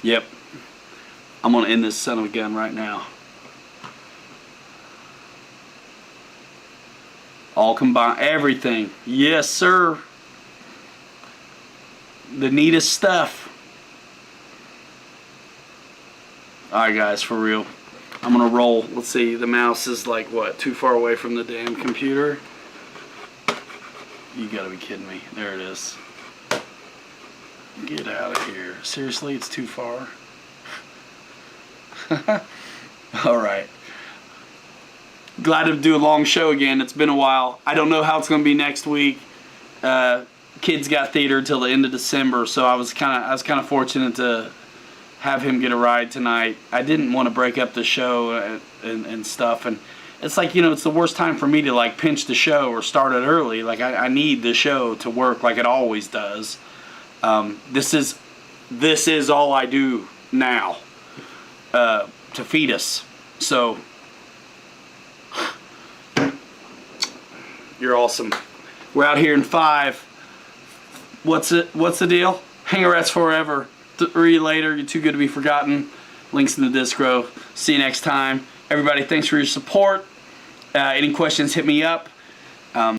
Yep. I'm going to end this son of a gun right now. All combined, everything. Yes, sir. The neatest stuff. Alright guys, for real. I'm gonna roll. Let's see, the mouse is like what, too far away from the damn computer? You gotta be kidding me. There it is. Get out of here. Seriously, it's too far? Alright. Glad to do a long show again. It's been a while. I don't know how it's gonna be next week. Kids got theater till the end of December, so I was kind of fortunate to have him get a ride tonight. I didn't want to break up the show and stuff, and it's like, you know, it's the worst time for me to like pinch the show or start it early. Like I need the show to work like it always does. This is all I do now to feed us. So you're awesome. We're out here in 5. What's the deal? Hangarettes forever. 3 later. You're too good to be forgotten. Links in the disc row. See you next time. Everybody, thanks for your support. Any questions, hit me up.